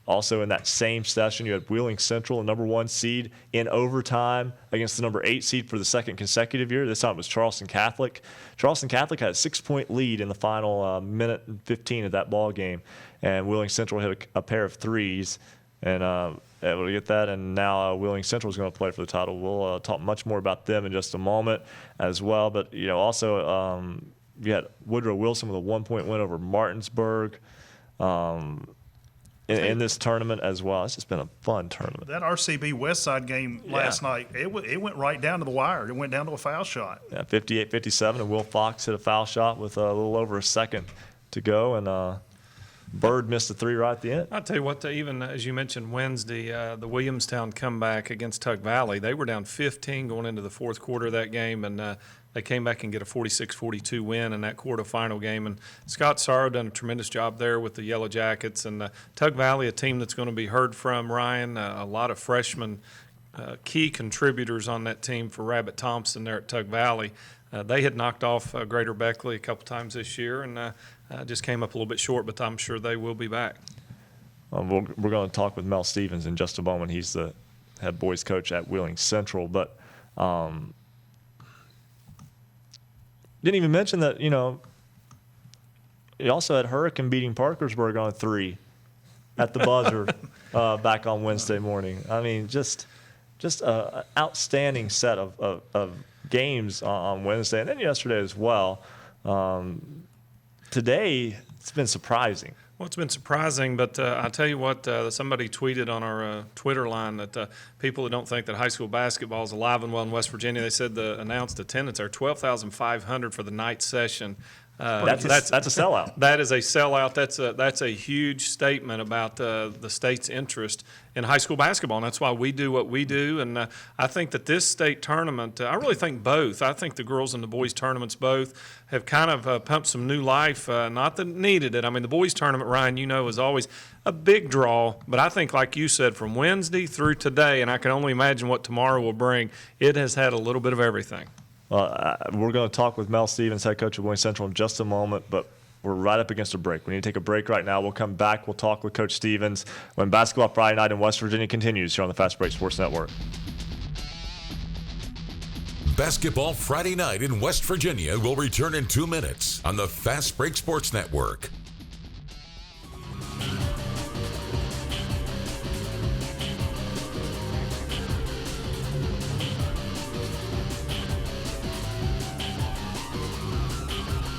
Also in that same session, you had Wheeling Central, the #1 seed, in overtime against the #8 seed for the second consecutive year. This time it was Charleston Catholic. Charleston Catholic had a 6-point lead in the final minute and 15 of that ball game, and Wheeling Central hit a pair of threes and able to get that. And now Wheeling Central is going to play for the title. We'll talk much more about them in just a moment as well. But also you had Woodrow Wilson with a 1-point win over Martinsburg. In this tournament as well. It's just been a fun tournament. That RCB Westside game last night, it went right down to the wire. It went down to a foul shot. Yeah, 58-57, and Will Fox hit a foul shot with a little over a second to go, and Bird missed a three right at the end. I'll tell you what, even as you mentioned Wednesday, the Williamstown comeback against Tug Valley, they were down 15 going into the fourth quarter of that game, and they came back and get a 46-42 win in that quarterfinal game. And Scott Sorrow done a tremendous job there with the Yellow Jackets. And Tug Valley, a team that's going to be heard from, Ryan, a lot of freshmen, key contributors on that team for Rabbit Thompson there at Tug Valley. They had knocked off Greater Beckley a couple times this year and just came up a little bit short, but I'm sure they will be back. We're going to talk with Mel Stevens in just a moment. He's the head boys coach at Wheeling Central. But didn't even mention that, you also had Hurricane beating Parkersburg on 3 at the buzzer back on Wednesday morning. I mean, just an outstanding set of games on Wednesday, and then yesterday as well. Today, it's been surprising. Well, it's been surprising, but I'll tell you what, somebody tweeted on our Twitter line that people who don't think that high school basketball is alive and well in West Virginia, they said the announced attendance are 12,500 for the night session. That's a sellout. That is a sellout. That's a huge statement about the state's interest in high school basketball, and that's why we do what we do. And I think that this state tournament, I really think both. I think the girls and the boys tournaments both have kind of pumped some new life. Not that it needed it. I mean, the boys tournament, Ryan, is always a big draw. But I think, like you said, from Wednesday through today, and I can only imagine what tomorrow will bring, it has had a little bit of everything. We're going to talk with Mel Stevens, head coach of Boys Central, in just a moment, but we're right up against a break. We need to take a break right now. We'll come back. We'll talk with Coach Stevens when Basketball Friday Night in West Virginia continues here on the Fast Break Sports Network. Basketball Friday Night in West Virginia will return in 2 minutes on the Fast Break Sports Network.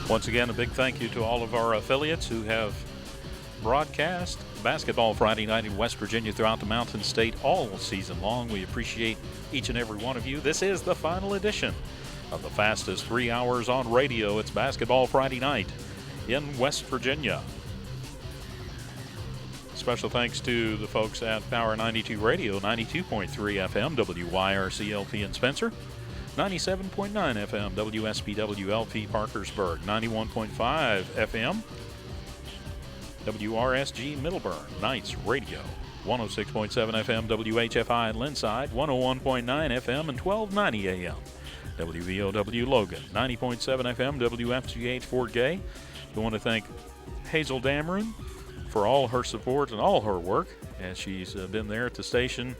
Once again, a big thank you to all of our affiliates who have broadcast Basketball Friday Night in West Virginia throughout the Mountain State all season long. We appreciate each and every one of you. This is the final edition of the fastest 3 hours on radio. It's Basketball Friday Night in West Virginia. Special thanks to the folks at Power 92 Radio, 92.3 FM, WYRC-LP in Spencer. 97.9 FM, WSPW-LP Parkersburg, 91.5 FM, WRSG Middleburn, Knights Radio, 106.7 FM, WHFI Linside, 101.9 FM and 1290 AM, WVOW Logan, 90.7 FM, WFGH Fort Gay. We want to thank Hazel Dameron for all her support and all her work, as she's been there at the station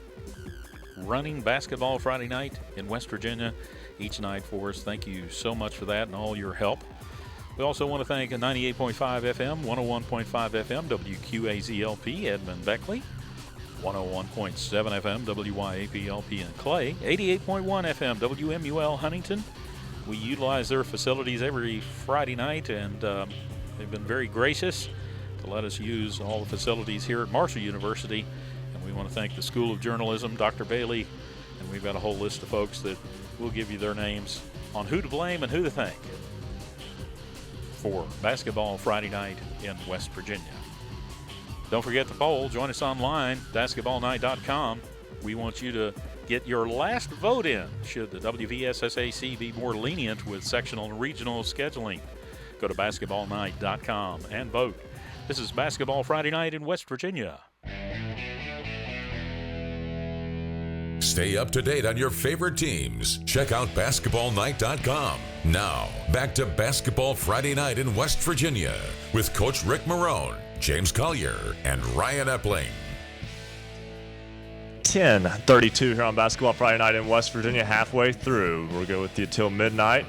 running Basketball Friday Night in West Virginia each night for us. Thank you so much for that and all your help. We also want to thank 98.5 FM, 101.5 FM, WQAZ-LP Edmund Beckley, 101.7 FM, WYAP-LP in Clay, 88.1 FM, WMUL Huntington. We utilize their facilities every Friday night, and they've been very gracious to let us use all the facilities here at Marshall University. And we want to thank the School of Journalism, Dr. Bailey, and we've got a whole list of folks that will give you their names on who to blame and who to thank for Basketball Friday Night in West Virginia. Don't forget the poll. Join us online, basketballnight.com. We want you to get your last vote in should the WVSSAC be more lenient with sectional and regional scheduling. Go to basketballnight.com and vote. This is Basketball Friday Night in West Virginia. Stay up to date on your favorite teams. Check out basketballnight.com. Now, back to Basketball Friday Night in West Virginia with Coach Rick Marone, James Collier, and Ryan Epling. 10:32 here on Basketball Friday Night in West Virginia, halfway through. We'll go with you till midnight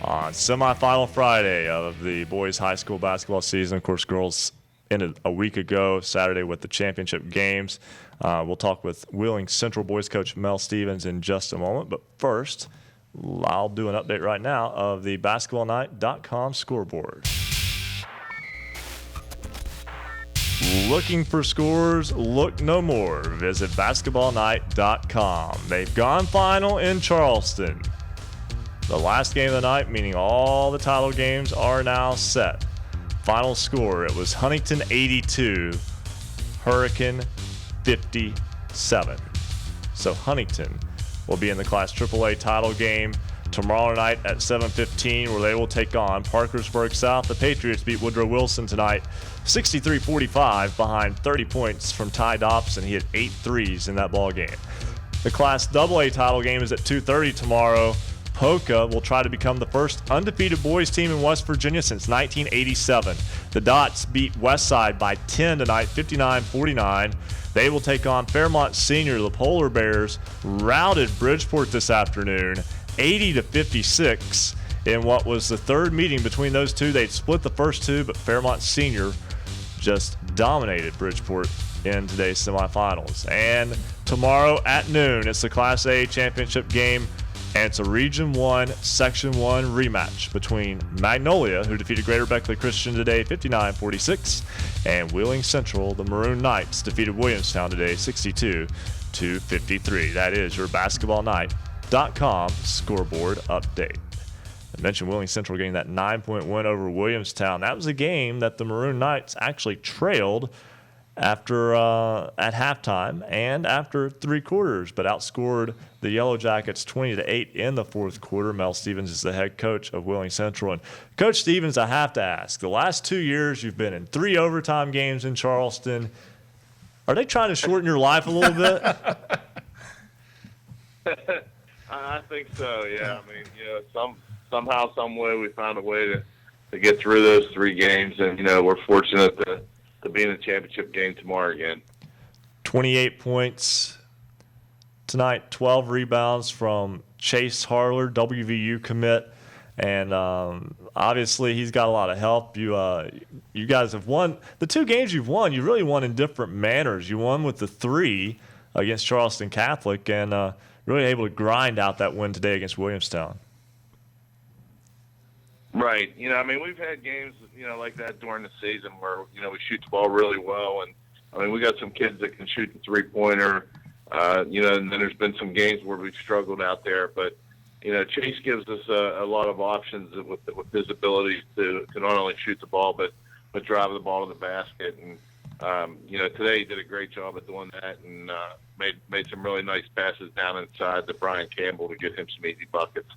on semifinal Friday of the boys high school basketball season. Of course, girls ended a week ago, Saturday, with the championship games. We'll talk with Wheeling Central boys coach Mel Stevens in just a moment. But first, I'll do an update right now of the basketballnight.com scoreboard. Looking for scores? Look no more. Visit basketballnight.com. They've gone final in Charleston. The last game of the night, meaning all the title games, are now set. Final score, it was Huntington 82, Hurricane 57. So Huntington will be in the Class AAA title game tomorrow night at 7:15, where they will take on Parkersburg South. The Patriots beat Woodrow Wilson tonight 63-45 behind 30 points from Ty Dobson. He had 8 threes in that ball game. The Class AA title game is at 2:30 tomorrow. Polka will try to become the first undefeated boys team in West Virginia since 1987. The Dots beat Westside by 10 tonight, 59-49. They will take on Fairmont Senior. The Polar Bears routed Bridgeport this afternoon, 80-56, in what was the third meeting between those two. They'd split the first two, but Fairmont Senior just dominated Bridgeport in today's semifinals. And tomorrow at noon, it's the Class A championship game, and it's a Region 1, Section 1 rematch between Magnolia, who defeated Greater Beckley Christian today 59-46, and Wheeling Central, the Maroon Knights, defeated Williamstown today 62-53. That is your basketballnight.com scoreboard update. I mentioned Wheeling Central getting that 9-point win over Williamstown. That was a game that the Maroon Knights actually trailed after at halftime and after 3 quarters, but outscored the Yellow Jackets 20-8 in the 4th quarter. Mel Stevens is the head coach of Wheeling Central. And Coach Stevens, I have to ask, the last 2 years you've been in 3 overtime games in Charleston. Are they trying to shorten your life a little bit? I think so, yeah. I mean, somehow, some way we found a way to get through those 3 games, and, we're fortunate to be in the championship game tomorrow again. 28 points tonight, 12 rebounds from Chase Harler, WVU commit, and obviously he's got a lot of help. You guys have won the 2 games you've won. You really won in different manners. You won with the 3 against Charleston Catholic, and really able to grind out that win today against Williamstown. Right. We've had games, like that during the season where, we shoot the ball really well. And, we got some kids that can shoot the three-pointer, and then there's been some games where we've struggled out there. But, Chase gives us a lot of options with his ability to not only shoot the ball but drive the ball to the basket. And, today he did a great job at doing that and made some really nice passes down inside to Brian Campbell to get him some easy buckets.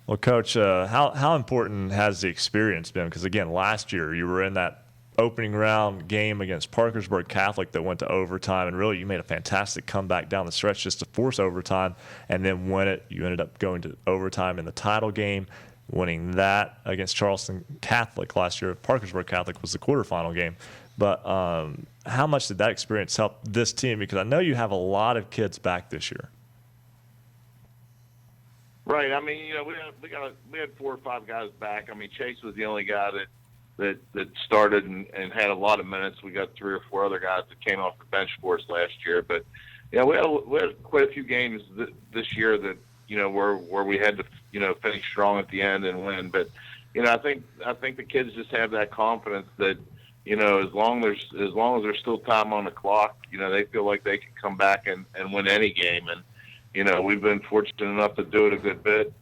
Well, Coach, how important has the experience been? Because, again, last year you were in that opening round game against Parkersburg Catholic that went to overtime, and really you made a fantastic comeback down the stretch just to force overtime and then win it. You ended up going to overtime in the title game, winning that against Charleston Catholic last year. Parkersburg Catholic was the quarterfinal game. But how much did that experience help this team? Because I know you have a lot of kids back this year. Right. We had 4 or 5 guys back. Chase was the only guy that started and had a lot of minutes. We got 3 or 4 other guys that came off the bench for us last year. But we had quite a few games this year that where we had to finish strong at the end and win. But I think the kids just have that confidence that as long as there's still time on the clock, they feel like they can come back and win any game. And we've been fortunate enough to do it a good bit.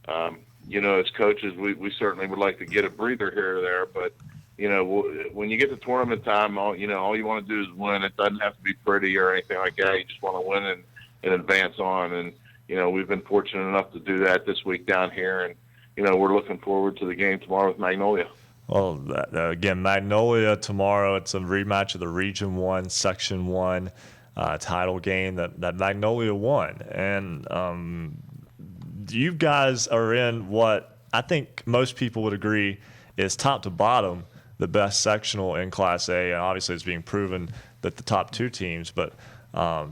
As coaches, we certainly would like to get a breather here or there, but when you get to tournament time, all you want to do is win. It doesn't have to be pretty or anything like that. You just want to win and advance on. And we've been fortunate enough to do that this week down here, and we're looking forward to the game tomorrow with Magnolia. Well, again, Magnolia tomorrow. It's a rematch of the Region 1, Section 1 title game that Magnolia won. And you guys are in what I think most people would agree is top to bottom the best sectional in Class A. And obviously it's being proven that the top 2 teams, but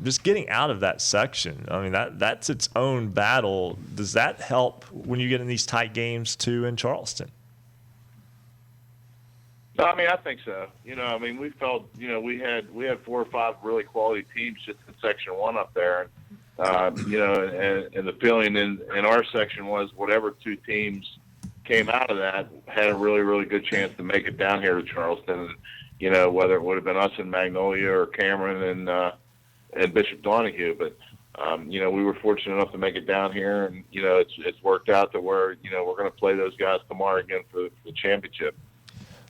just getting out of that section, that's its own battle. Does that help when you get in these tight games too in Charleston? I think so. We felt, we had 4 or 5 really quality teams just in Section 1 up there. And the feeling in our section was whatever 2 teams came out of that had a really, really good chance to make it down here to Charleston. Whether it would have been us in Magnolia or Cameron and Bishop Donahue. But, we were fortunate enough to make it down here, and, it's worked out to where, we're going to play those guys tomorrow again for the championship.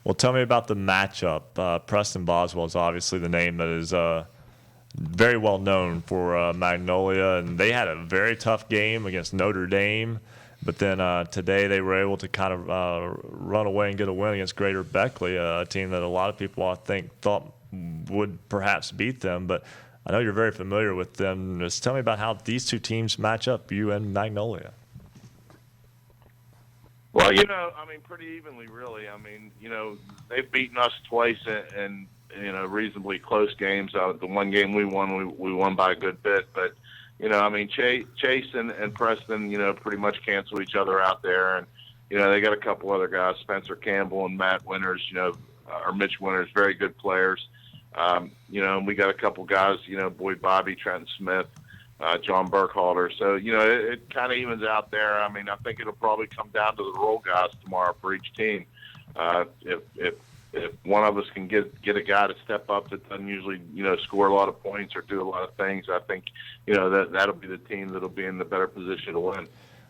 Well, tell me about the matchup. Preston Boswell is obviously the name that is very well known for Magnolia, and they had a very tough game against Notre Dame. But then today they were able to kind of run away and get a win against Greater Beckley, a team that a lot of people I think thought would perhaps beat them. But I know you're very familiar with them. Just tell me about how these 2 teams match up, you and Magnolia. Well, pretty evenly, really. They've beaten us twice in reasonably close games. The one game we won by a good bit. But, Chase and Preston, pretty much cancel each other out there. And, they got a couple other guys, Spencer Campbell and Matt Winters, or Mitch Winters, very good players. And we got a couple guys, Boyd Bobby, Trenton Smith, John Burkhalter. So, it kind of evens out there. I mean, I think it'll probably come down to the role guys tomorrow for each team. If one of us can get a guy to step up that doesn't usually, score a lot of points or do a lot of things, I think, that'll be the team that'll be in the better position to win.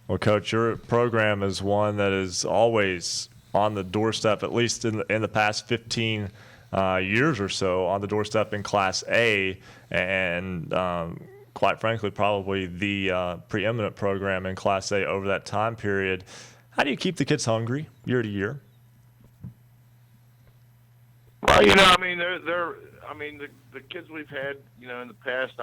Well, Coach, your program is one that is always on the doorstep, at least in the past 15 years or so, on the doorstep in Class A, and quite frankly, probably the preeminent program in Class A over that time period. How do you keep the kids hungry year to year? Well, the kids we've had, in the past,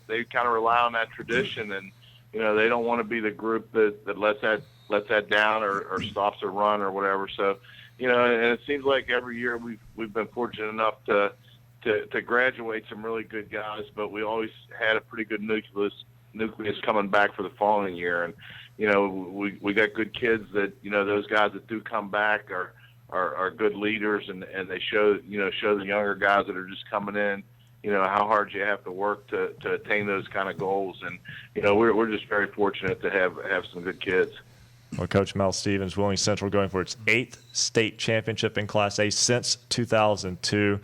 they kind of rely on that tradition, and they don't want to be the group that lets that down or stops a run or whatever. So, and it seems like every year we've been fortunate enough to graduate some really good guys, but we always had a pretty good nucleus coming back for the following year. And we got good kids that those guys that do come back are good leaders, and they show the younger guys that are just coming in how hard you have to work to attain those kind of goals. And we're just very fortunate to have some good kids. Well, Coach Mel Stevens, Wheeling Central going for its 8th state championship in Class A since 2002.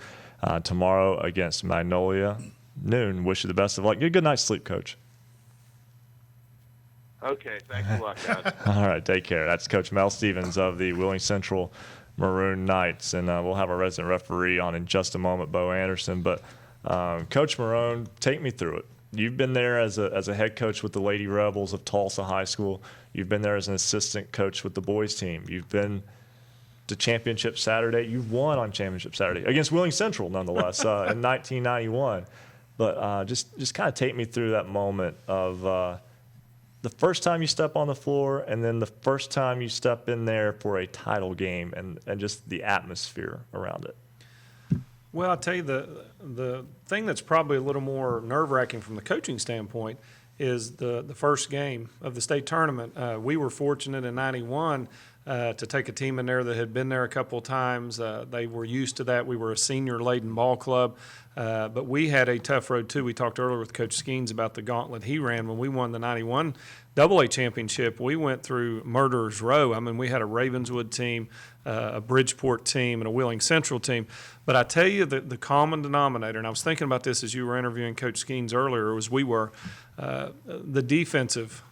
Tomorrow against Magnolia, noon. Wish you the best of luck. Get a good night's sleep, Coach. Okay, thanks a lot, guys. All right, take care. That's Coach Mel Stevens of the Wheeling Central Maroon Knights, and we'll have our resident referee on in just a moment, Bo Anderson. But Coach Marone, take me through it. You've been there as a head coach with the Lady Rebels of Tulsa High School. You've been there as an assistant coach with the boys team. You've been to Championship Saturday. You've won on Championship Saturday against Wheeling Central, nonetheless, in 1991. But just kind of take me through that moment of the first time you step on the floor, and then the first time you step in there for a title game, and just the atmosphere around it. Well, I'll tell you, the thing that's probably a little more nerve-wracking from the coaching standpoint is the first game of the state tournament. We were fortunate in 91 to take a team in there that had been there a couple of times. They were used to that. We were a senior-laden ball club. But we had a tough road, too. We talked earlier with Coach Skeens about the gauntlet he ran. When we won the 91 AA championship, we went through Murderer's Row. I mean, we had a Ravenswood team, a Bridgeport team, and a Wheeling Central team. But I tell you, the common denominator, and I was thinking about this as you were interviewing Coach Skeens earlier, was we were the defensive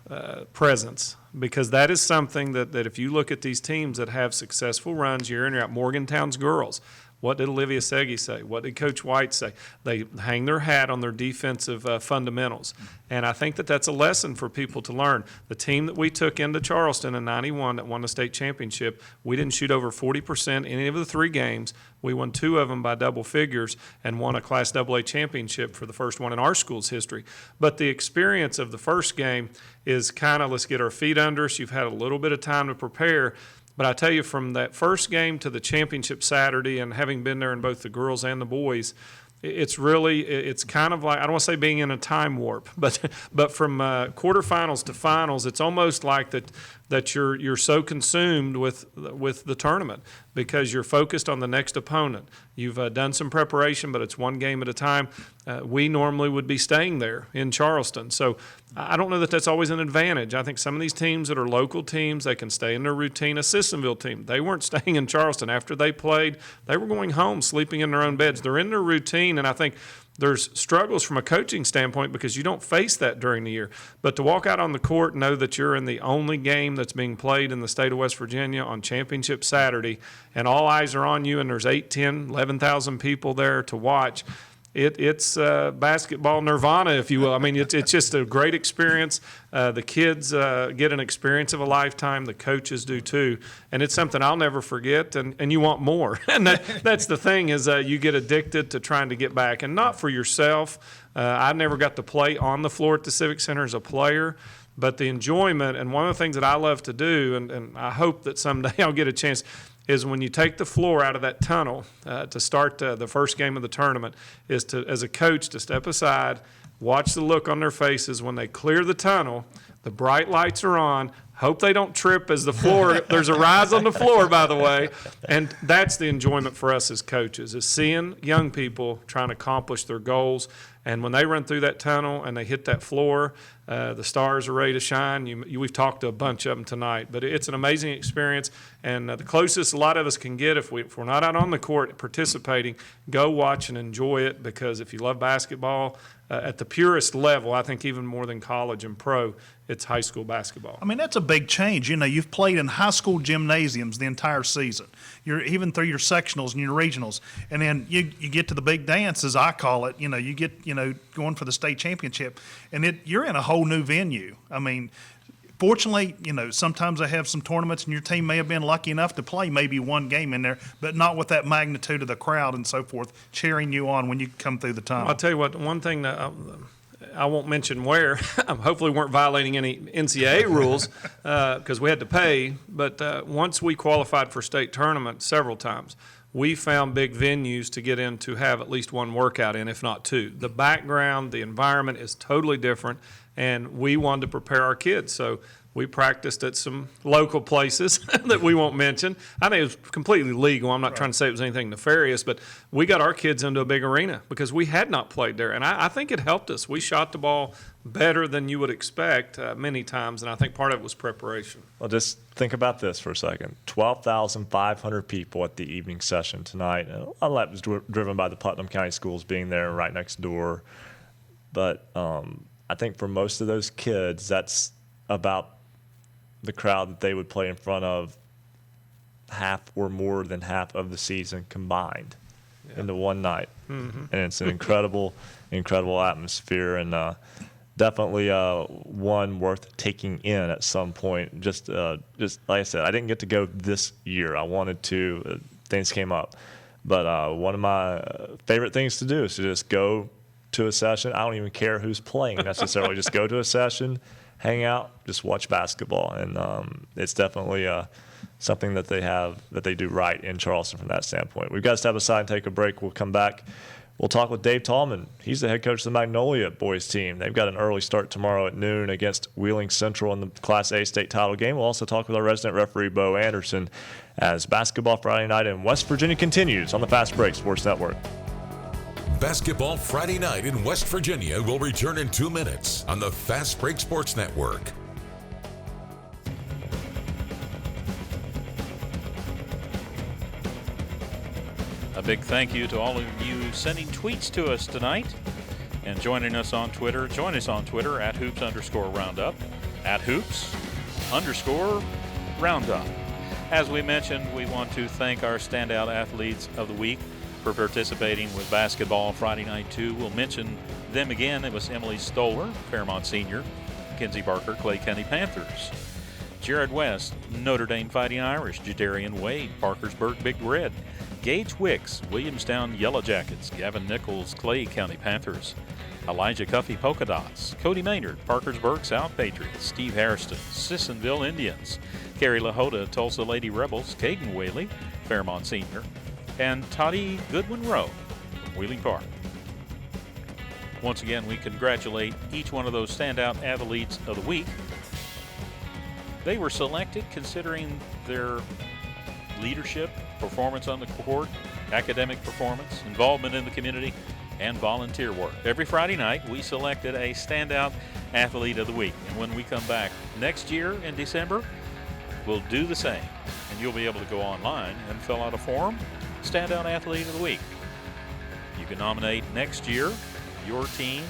presence, because that is something that if you look at these teams that have successful runs year in, year out, Morgantown's girls, what did Olivia Segi say? What did Coach White say? They hang their hat on their defensive fundamentals. And I think that that's a lesson for people to learn. The team that we took into Charleston in 91 that won the state championship, we didn't shoot over 40% in any of the 3 games. We won 2 of them by double figures and won a Class AA championship for the first one in our school's history. But the experience of the first game is kind of, let's get our feet under us. You've had a little bit of time to prepare. But I tell you, from that first game to the championship Saturday, and having been there in both the girls and the boys, it's kind of like, I don't want to say being in a time warp, but from quarterfinals to finals, it's almost like that you're so consumed with the tournament because you're focused on the next opponent. You've done some preparation, but it's one game at a time. We normally would be staying there in Charleston. So I don't know that that's always an advantage. I think some of these teams that are local teams, they can stay in their routine. A Sissonville team, they weren't staying in Charleston. After they played, they were going home, sleeping in their own beds. They're in their routine, and I think there's struggles from a coaching standpoint because you don't face that during the year. But to walk out on the court and know that you're in the only game that's being played in the state of West Virginia on Championship Saturday, and all eyes are on you, and there's 8, 10, 11,000 people there to watch, it's basketball nirvana, if you will. I mean, it's just a great experience. The kids get an experience of a lifetime. The coaches do too, and it's something I'll never forget. And you want more, and that's the thing is you get addicted to trying to get back, and not for yourself. I never got to play on the floor at the Civic Center as a player, but the enjoyment, and one of the things that I love to do, and I hope that someday I'll get a chance, is when you take the floor out of that tunnel to start the first game of the tournament, is to, as a coach, to step aside, watch the look on their faces when they clear the tunnel, The bright lights are on. Hope they don't trip as the floor, there's a rise on the floor, by the way. And that's the enjoyment for us as coaches, is seeing young people trying to accomplish their goals. And when they run through that tunnel and they hit that floor, the stars are ready to shine. We've talked to a bunch of them tonight, but it's an amazing experience. And the closest a lot of us can get, if we're not out on the court participating, go watch and enjoy it, because if you love basketball at the purest level, I think even more than college and pro, it's high school basketball. I mean, that's a big change. You know, you've played in high school gymnasiums the entire season. You're even through your sectionals and your regionals, and then you get to the big dance, as I call it. You know, you get going for the state championship, and you're in a whole new venue. I mean, fortunately, sometimes they have some tournaments, and your team may have been lucky enough to play maybe one game in there, but not with that magnitude of the crowd and so forth cheering you on when you come through the tunnel. I'll tell you what, one thing that I won't mention where, hopefully we weren't violating any NCAA rules because we had to pay, but once we qualified for state tournament several times, we found big venues to get in to have at least one workout in, if not two. The background, the environment is totally different, and we wanted to prepare our kids. So we practiced at some local places that we won't mention. I think it was completely legal. I'm not trying to say it was anything nefarious, but we got our kids into a big arena because we had not played there. And I think it helped us. We shot the ball better than you would expect many times, and I think part of it was preparation. Well, just think about this for a second. 12,500 people at the evening session tonight. And a lot of that was driven by the Putnam County schools being there right next door. But I think for most of those kids, that's about the crowd that they would play in front of half or more than half of the season combined into one night. Mm-hmm. And it's an incredible atmosphere, and definitely one worth taking in at some point. Just like I said, I didn't get to go this year. I wanted to. Things came up. But one of my favorite things to do is to just go to a session. I don't even care who's playing necessarily. Just go to a session, hang out, just watch basketball. And it's definitely something that they do right in Charleston from that standpoint. We've got to step aside and take a break. We'll come back. We'll talk with Dave Tallman. He's the head coach of the Magnolia boys team. They've got an early start tomorrow at noon against Wheeling Central in the Class A state title game. We'll also talk with our resident referee, Bo Anderson, as Basketball Friday Night in West Virginia continues on the Fast Break Sports Network. Basketball Friday Night in West Virginia will return in 2 minutes on the Fast Break Sports Network. A big thank you to all of you sending tweets to us tonight and joining us on Twitter. Join us on Twitter at @hoops_roundup, @hoops_roundup. As we mentioned, we want to thank our standout athletes of the week for participating with Basketball Friday Night 2. We'll mention them again. It was Emily Stoller, Fairmont Senior, Kenzie Barker, Clay County Panthers, Jared West, Notre Dame Fighting Irish, Jadarian Wade, Parkersburg Big Red, Gage Wicks, Williamstown Yellow Jackets, Gavin Nichols, Clay County Panthers, Elijah Cuffey Polka Dots, Cody Maynard, Parkersburg South Patriots, Steve Hairston, Sissonville Indians, Carrie LaHoda, Tulsa Lady Rebels, Caden Whaley, Fairmont Senior, and Toddy Goodwin Rowe from Wheeling Park. Once again, we congratulate each one of those standout athletes of the week. They were selected considering their leadership, performance on the court, academic performance, involvement in the community, and volunteer work. Every Friday night, we selected a standout athlete of the week. And when we come back next year in December, we'll do the same. And you'll be able to go online and fill out a form, standout athlete of the week. You can nominate next year your team,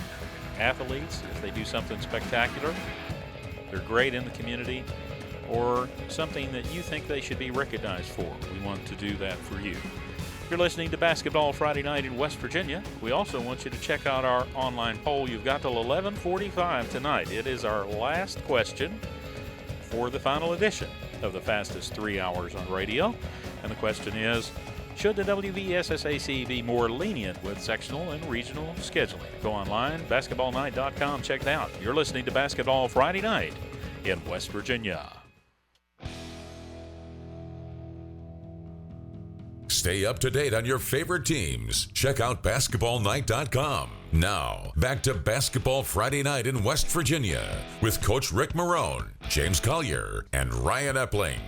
athletes, if they do something spectacular, they're great in the community, or something that you think they should be recognized for. We want to do that for you. You're listening to Basketball Friday Night in West Virginia. We also want you to check out our online poll. You've got till 11:45 tonight. It is our last question for the final edition of the fastest 3 hours on radio. And the question is, should the WVSSAC be more lenient with sectional and regional scheduling? Go online, basketballnight.com, check it out. You're listening to Basketball Friday Night in West Virginia. Stay up to date on your favorite teams. Check out basketballnight.com. Now, back to Basketball Friday Night in West Virginia with Coach Rick Marone, James Collier, and Ryan Epling.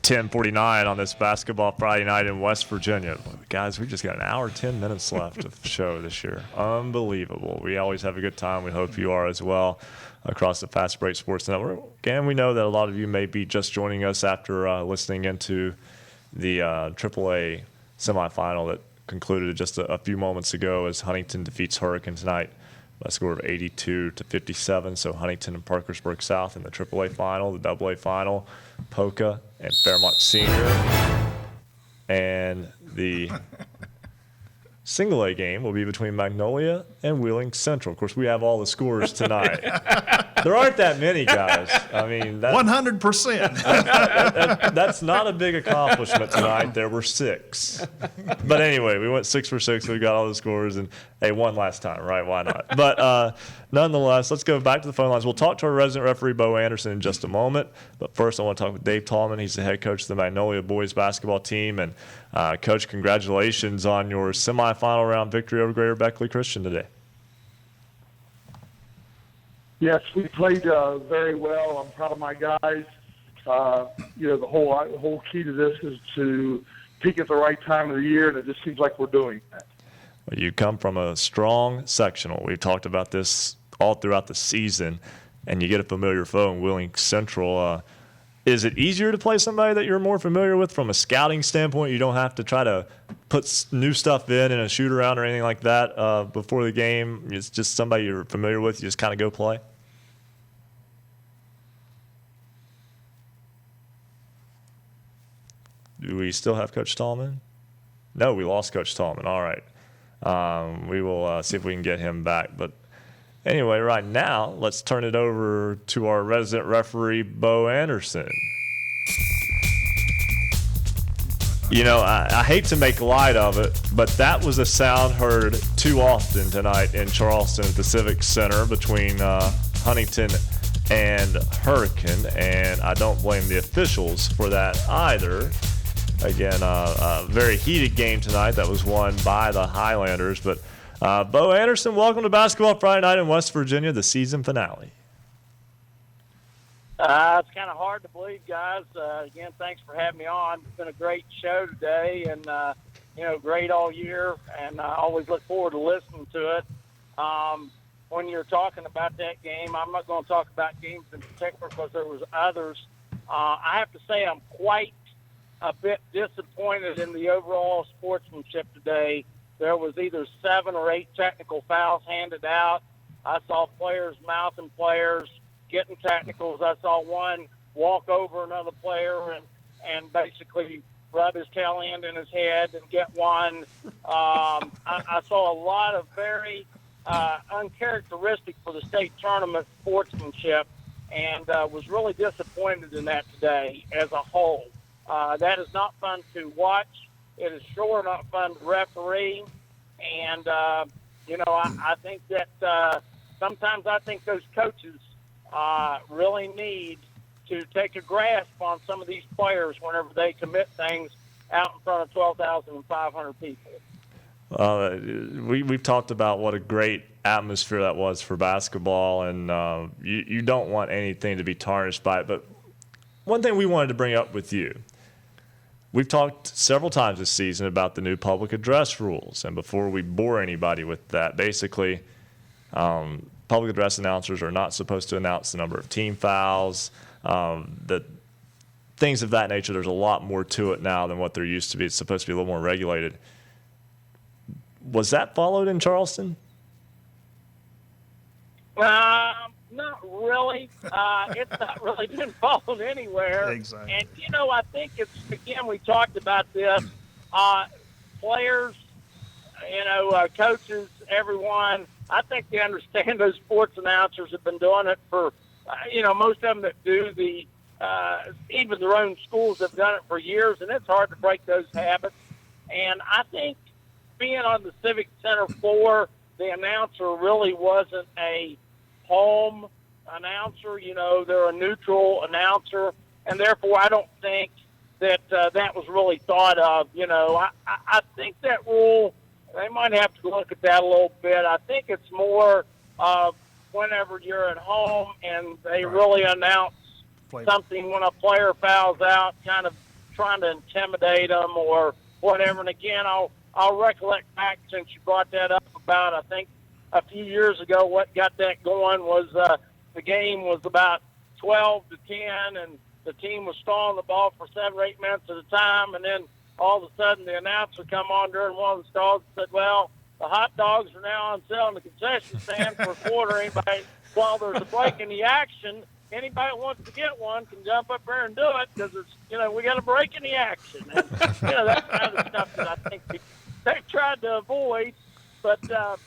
10:49 on this Basketball Friday Night in West Virginia. Guys, we just got an hour, 10 minutes left of the show this year. Unbelievable. We always have a good time. We hope you are as well across the Fast Break Sports Network. And we know that a lot of you may be just joining us after listening into the AAA semifinal that concluded just a few moments ago as Huntington defeats Hurricane tonight by a score of 82-57. So Huntington and Parkersburg South in the AAA final, the AA final, Polka and Fairmont Senior. And the single A game will be between Magnolia and Wheeling Central. Of course, we have all the scores tonight. There aren't that many, guys. I mean, 100%. That's not a big accomplishment tonight. There were 6. But anyway, we went 6 for 6. We got all the scores, and hey, won last time, right? Why not? But nonetheless, let's go back to the phone lines. We'll talk to our resident referee, Bo Anderson, in just a moment. But first, I want to talk with Dave Tallman. He's the head coach of the Magnolia boys basketball team. And, Coach, congratulations on your semifinal round victory over Greater Beckley Christian today. Yes, we played very well. I'm proud of my guys. The whole key to this is to peak at the right time of the year, and it just seems like we're doing that. Well, you come from a strong sectional. We've talked about this all throughout the season, and you get a familiar foe in Wheeling Central. Is it easier to play somebody that you're more familiar with from a scouting standpoint? You don't have to try to put new stuff in a shoot around or anything like that before the game. It's just somebody you're familiar with. You just kind of go play. Do we still have Coach Tallman? No, we lost Coach Tallman. All right. We will see if we can get him back. But anyway, right now, let's turn it over to our resident referee, Bo Anderson. You know, I hate to make light of it, but that was a sound heard too often tonight in Charleston at the Civic Center between Huntington and Hurricane, and I don't blame the officials for that either. Again, a very heated game tonight that was won by the Highlanders. But Bo Anderson, welcome to Basketball Friday Night in West Virginia, the season finale. It's kind of hard to believe, guys. Again, thanks for having me on. It's been a great show today, and great all year. And I always look forward to listening to it. When you're talking about that game, I'm not going to talk about games in particular because there was others. I have to say I'm quite a bit disappointed in the overall sportsmanship today. There was either 7 or 8 technical fouls handed out. I saw players mouthing players, getting technicals. I saw one walk over another player and basically rub his tail end in his head and get one. I saw a lot of very uncharacteristic for the state tournament sportsmanship, and was really disappointed in that today as a whole. That is not fun to watch. It is sure not fun to referee. And, I think that sometimes I think those coaches really need to take a grasp on some of these players whenever they commit things out in front of 12,500 people. We've talked about what a great atmosphere that was for basketball, and you don't want anything to be tarnished by it. But one thing we wanted to bring up with you, we've talked several times this season about the new public address rules, and before we bore anybody with that, basically public address announcers are not supposed to announce the number of team fouls, the things of that nature. There's a lot more to it now than what there used to be. It's supposed to be a little more regulated. Was that followed in Charleston? Not really. It's not really been followed anywhere. Exactly. And, I think it's, again, we talked about this. Players, coaches, everyone, I think they understand those sports announcers have been doing it for, most of them that do even their own schools have done it for years, and it's hard to break those habits. And I think being on the Civic Center floor, the announcer really wasn't a home announcer. They're a neutral announcer, and therefore I don't think that that was really thought of. I think that rule they might have to look at that a little bit. I think it's more whenever you're at home and they really announce something when a player fouls out, kind of trying to intimidate them or whatever. And again, I'll recollect back since you brought that up about, I think, a few years ago, what got that going was the game was about 12-10, and the team was stalling the ball for 7 or 8 minutes at a time, and then all of a sudden the announcer come on during one of the stalls and said, well, the hot dogs are now on sale in the concession stand for a quarter. Anybody, while there's a break in the action, anybody that wants to get one can jump up there and do it because it's, we got a break in the action. And, that's kind of stuff that I think they've tried to avoid. But, I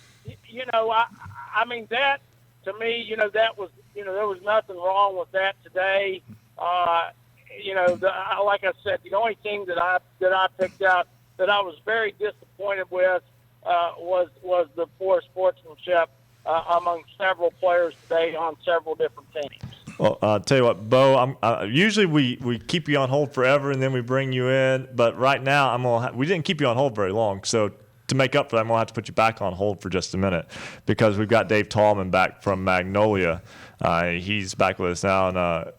mean, that, to me, that was, there was nothing wrong with that today. Like I said, the only thing that I picked out that I was very disappointed with was the poor sportsmanship among several players today on several different teams. Well, I'll tell you what, Bo, usually we keep you on hold forever and then we bring you in, but right now we didn't keep you on hold very long, so to make up for that, I'm going to have to put you back on hold for just a minute because we've got Dave Tallman back from Magnolia. He's back with us now. And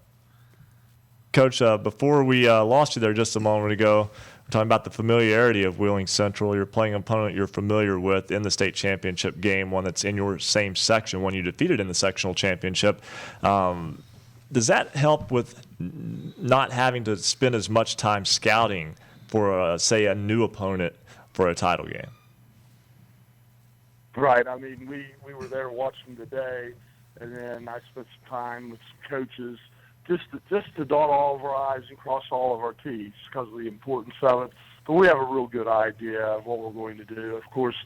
Coach, before we lost you there just a moment ago, we're talking about the familiarity of Wheeling Central. You're playing an opponent you're familiar with in the state championship game, one that's in your same section, one you defeated in the sectional championship. Does that help with not having to spend as much time scouting for, say, a new opponent for a title game? Right. I mean, we were there watching today, and then I spent some time with some coaches just to dot all of our I's and cross all of our T's because of the importance of it. But we have a real good idea of what we're going to do. Of course,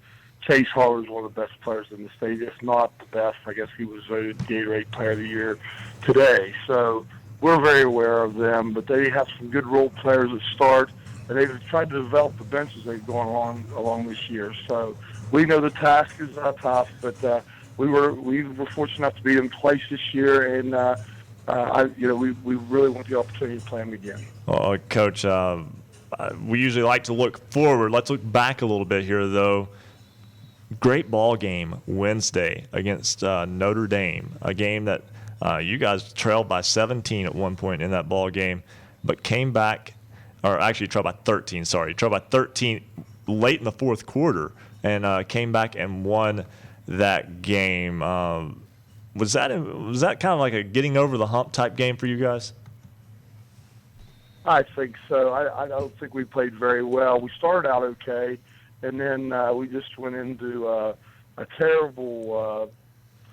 Chase Harler is one of the best players in the state, if not the best. I guess he was voted Gatorade Player of the Year today. So we're very aware of them, but they have some good role players that start, and they've tried to develop the benches they've gone along this year. So we know the task is tough, but we were fortunate enough to be in place this year, and we really want the opportunity to play them again. Well, Coach, we usually like to look forward. Let's look back a little bit here, though. Great ball game Wednesday against Notre Dame, a game that you guys trailed by 17 at one point in that ball game, but came back, or actually trailed by 13, trailed by 13 late in the fourth quarter and came back and won that game. Was that kind of like a getting over the hump type game for you guys? I think so. I don't think we played very well. We started out okay, and then we just went into a terrible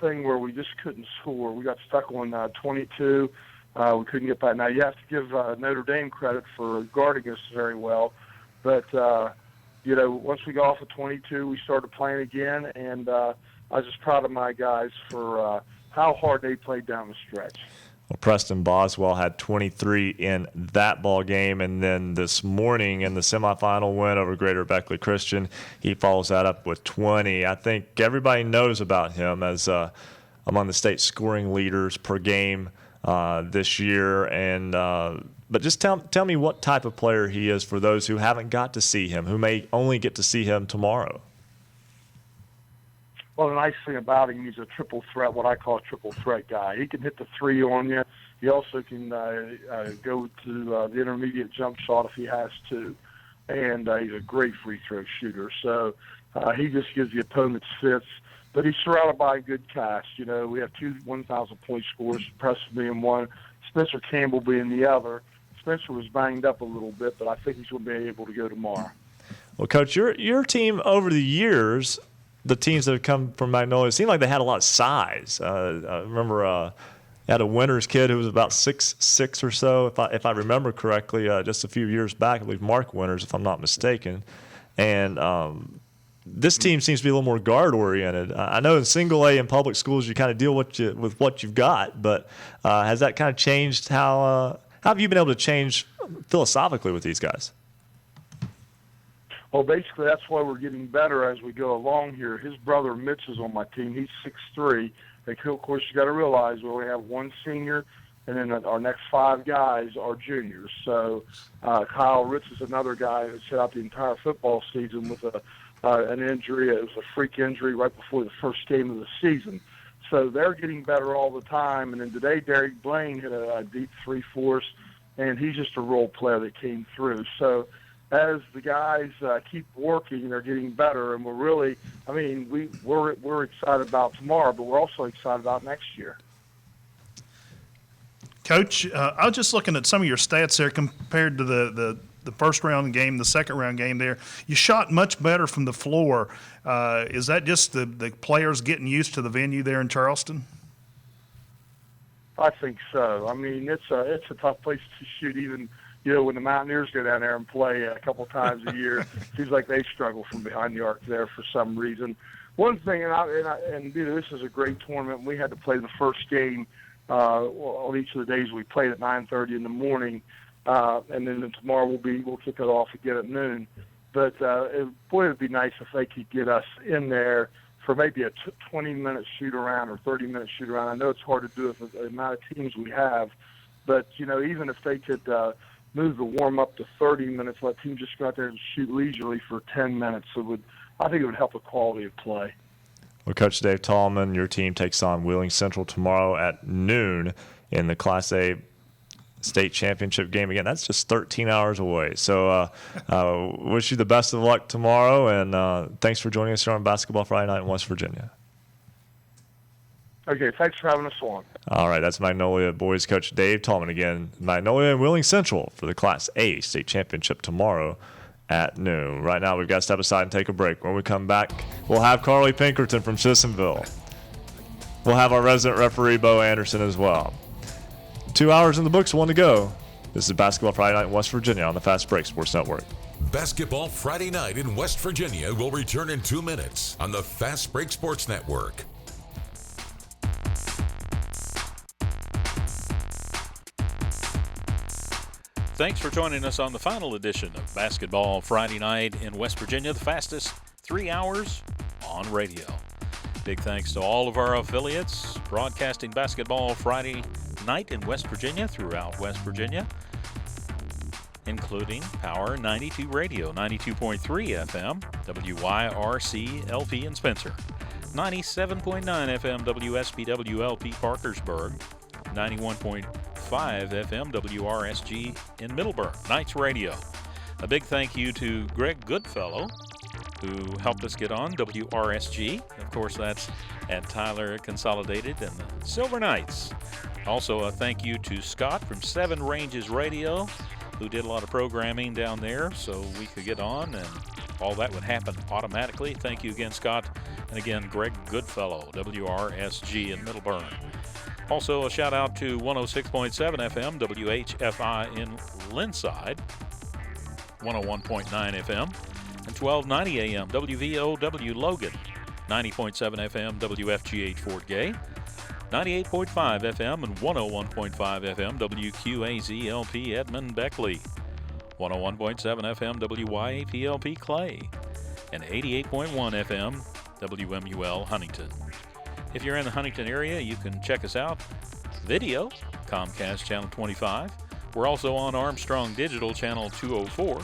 thing where we just couldn't score. We got stuck on 22. We couldn't get back. Now, you have to give Notre Dame credit for guarding us very well, but, once we got off of 22, we started playing again, and I was just proud of my guys for how hard they played down the stretch. Well, Preston Boswell had 23 in that ball game, and then this morning in the semifinal win over Greater Beckley Christian, he follows that up with 20. I think everybody knows about him as among the state scoring leaders per game this year. And but just tell me what type of player he is for those who haven't got to see him, who may only get to see him tomorrow. Well, the nice thing about him, he's a triple threat, what I call a triple threat guy. He can hit the three on you. He also can go to the intermediate jump shot if he has to. And he's a great free throw shooter. So he just gives the opponents fits. But he's surrounded by a good cast. We have 2 1,000-point scorers, Preston being one, Spencer Campbell being the other. Spencer was banged up a little bit, but I think he's going to be able to go tomorrow. Well, Coach, your team over the years, the teams that have come from Magnolia seemed like they had a lot of size. I remember had a Winters kid who was about 6'6" or so, if I remember correctly, just a few years back. I believe Mark Winters, if I'm not mistaken. And this team seems to be a little more guard oriented. I know in single A in public schools you kind of deal with what you've got, but has that kind of changed how have you been able to change philosophically with these guys? Well, basically, that's why we're getting better as we go along here. His brother, Mitch, is on my team. He's 6'3". Of course, you got to realize we only have one senior and then our next 5 guys are juniors. So Kyle Ritz is another guy who set out the entire football season with an injury. It was a freak injury right before the first game of the season. So they're getting better all the time. And then today, Derek Blaine hit a deep 3 for us, and he's just a role player that came through. So as the guys keep working, they're getting better, and we're really, we're excited about tomorrow, but we're also excited about next year. Coach, I was just looking at some of your stats there compared to the first round game, the second round game there. You shot much better from the floor. Is that just the players getting used to the venue there in Charleston? I think so. I mean, it's a tough place to shoot. Even when the Mountaineers go down there and play a couple times a year, it seems like they struggle from behind the arc there for some reason. One thing, and this is a great tournament. We had to play the first game on each of the days we played at 9:30 in the morning, and then tomorrow we'll kick it off again at noon. But it'd be nice if they could get us in there for maybe a 20-minute shoot-around or 30-minute shoot-around. I know it's hard to do with the amount of teams we have, but, even if they could move the warm-up to 30 minutes, let teams just go out there and shoot leisurely for 10 minutes, I think it would help the quality of play. Well, Coach Dave Tallman, your team takes on Wheeling Central tomorrow at noon in the Class A state championship game. Again, that's just 13 hours away. So wish you the best of luck tomorrow, and thanks for joining us here on Basketball Friday Night in West Virginia. Okay, thanks for having us on. All right, that's Magnolia boys coach Dave Tallman again. Magnolia and Wheeling Central for the Class A state championship tomorrow at noon. Right now, we've got to step aside and take a break. When we come back, we'll have Carly Pinkerton from Sissonville. We'll have our resident referee, Bo Anderson, as well. 2 hours in the books, 1 to go. This is Basketball Friday Night in West Virginia on the Fast Break Sports Network. Basketball Friday Night in West Virginia will return in 2 minutes on the Fast Break Sports Network. Thanks for joining us on the final edition of Basketball Friday Night in West Virginia, the fastest 3 hours on radio. Big thanks to all of our affiliates broadcasting Basketball Friday Night in West Virginia throughout West Virginia, including Power 92 Radio, 92.3 FM, WYRC LP in Spencer, 97.9 FM WSPW LP Parkersburg, 91.5 FM WRSG in Middleburg, Knights Radio. A big thank you to Greg Goodfellow, who helped us get on WRSG. Of course, that's at Tyler Consolidated and the Silver Knights. Also, a thank you to Scott from Seven Ranges Radio, who did a lot of programming down there so we could get on and all that would happen automatically. Thank you again, Scott. And again, Greg Goodfellow, WRSG in Middleburg. Also, a shout out to 106.7 FM WHFI in Linside, 101.9 FM, and 1290 AM WVOW Logan, 90.7 FM WFGH Fort Gay, 98.5 FM and 101.5 FM WQAZ LP Edmond Beckley, 101.7 FM WYAP LP Clay, and 88.1 FM WMUL Huntington. If you're in the Huntington area, you can check us out. Video, Comcast Channel 25. We're also on Armstrong Digital Channel 204.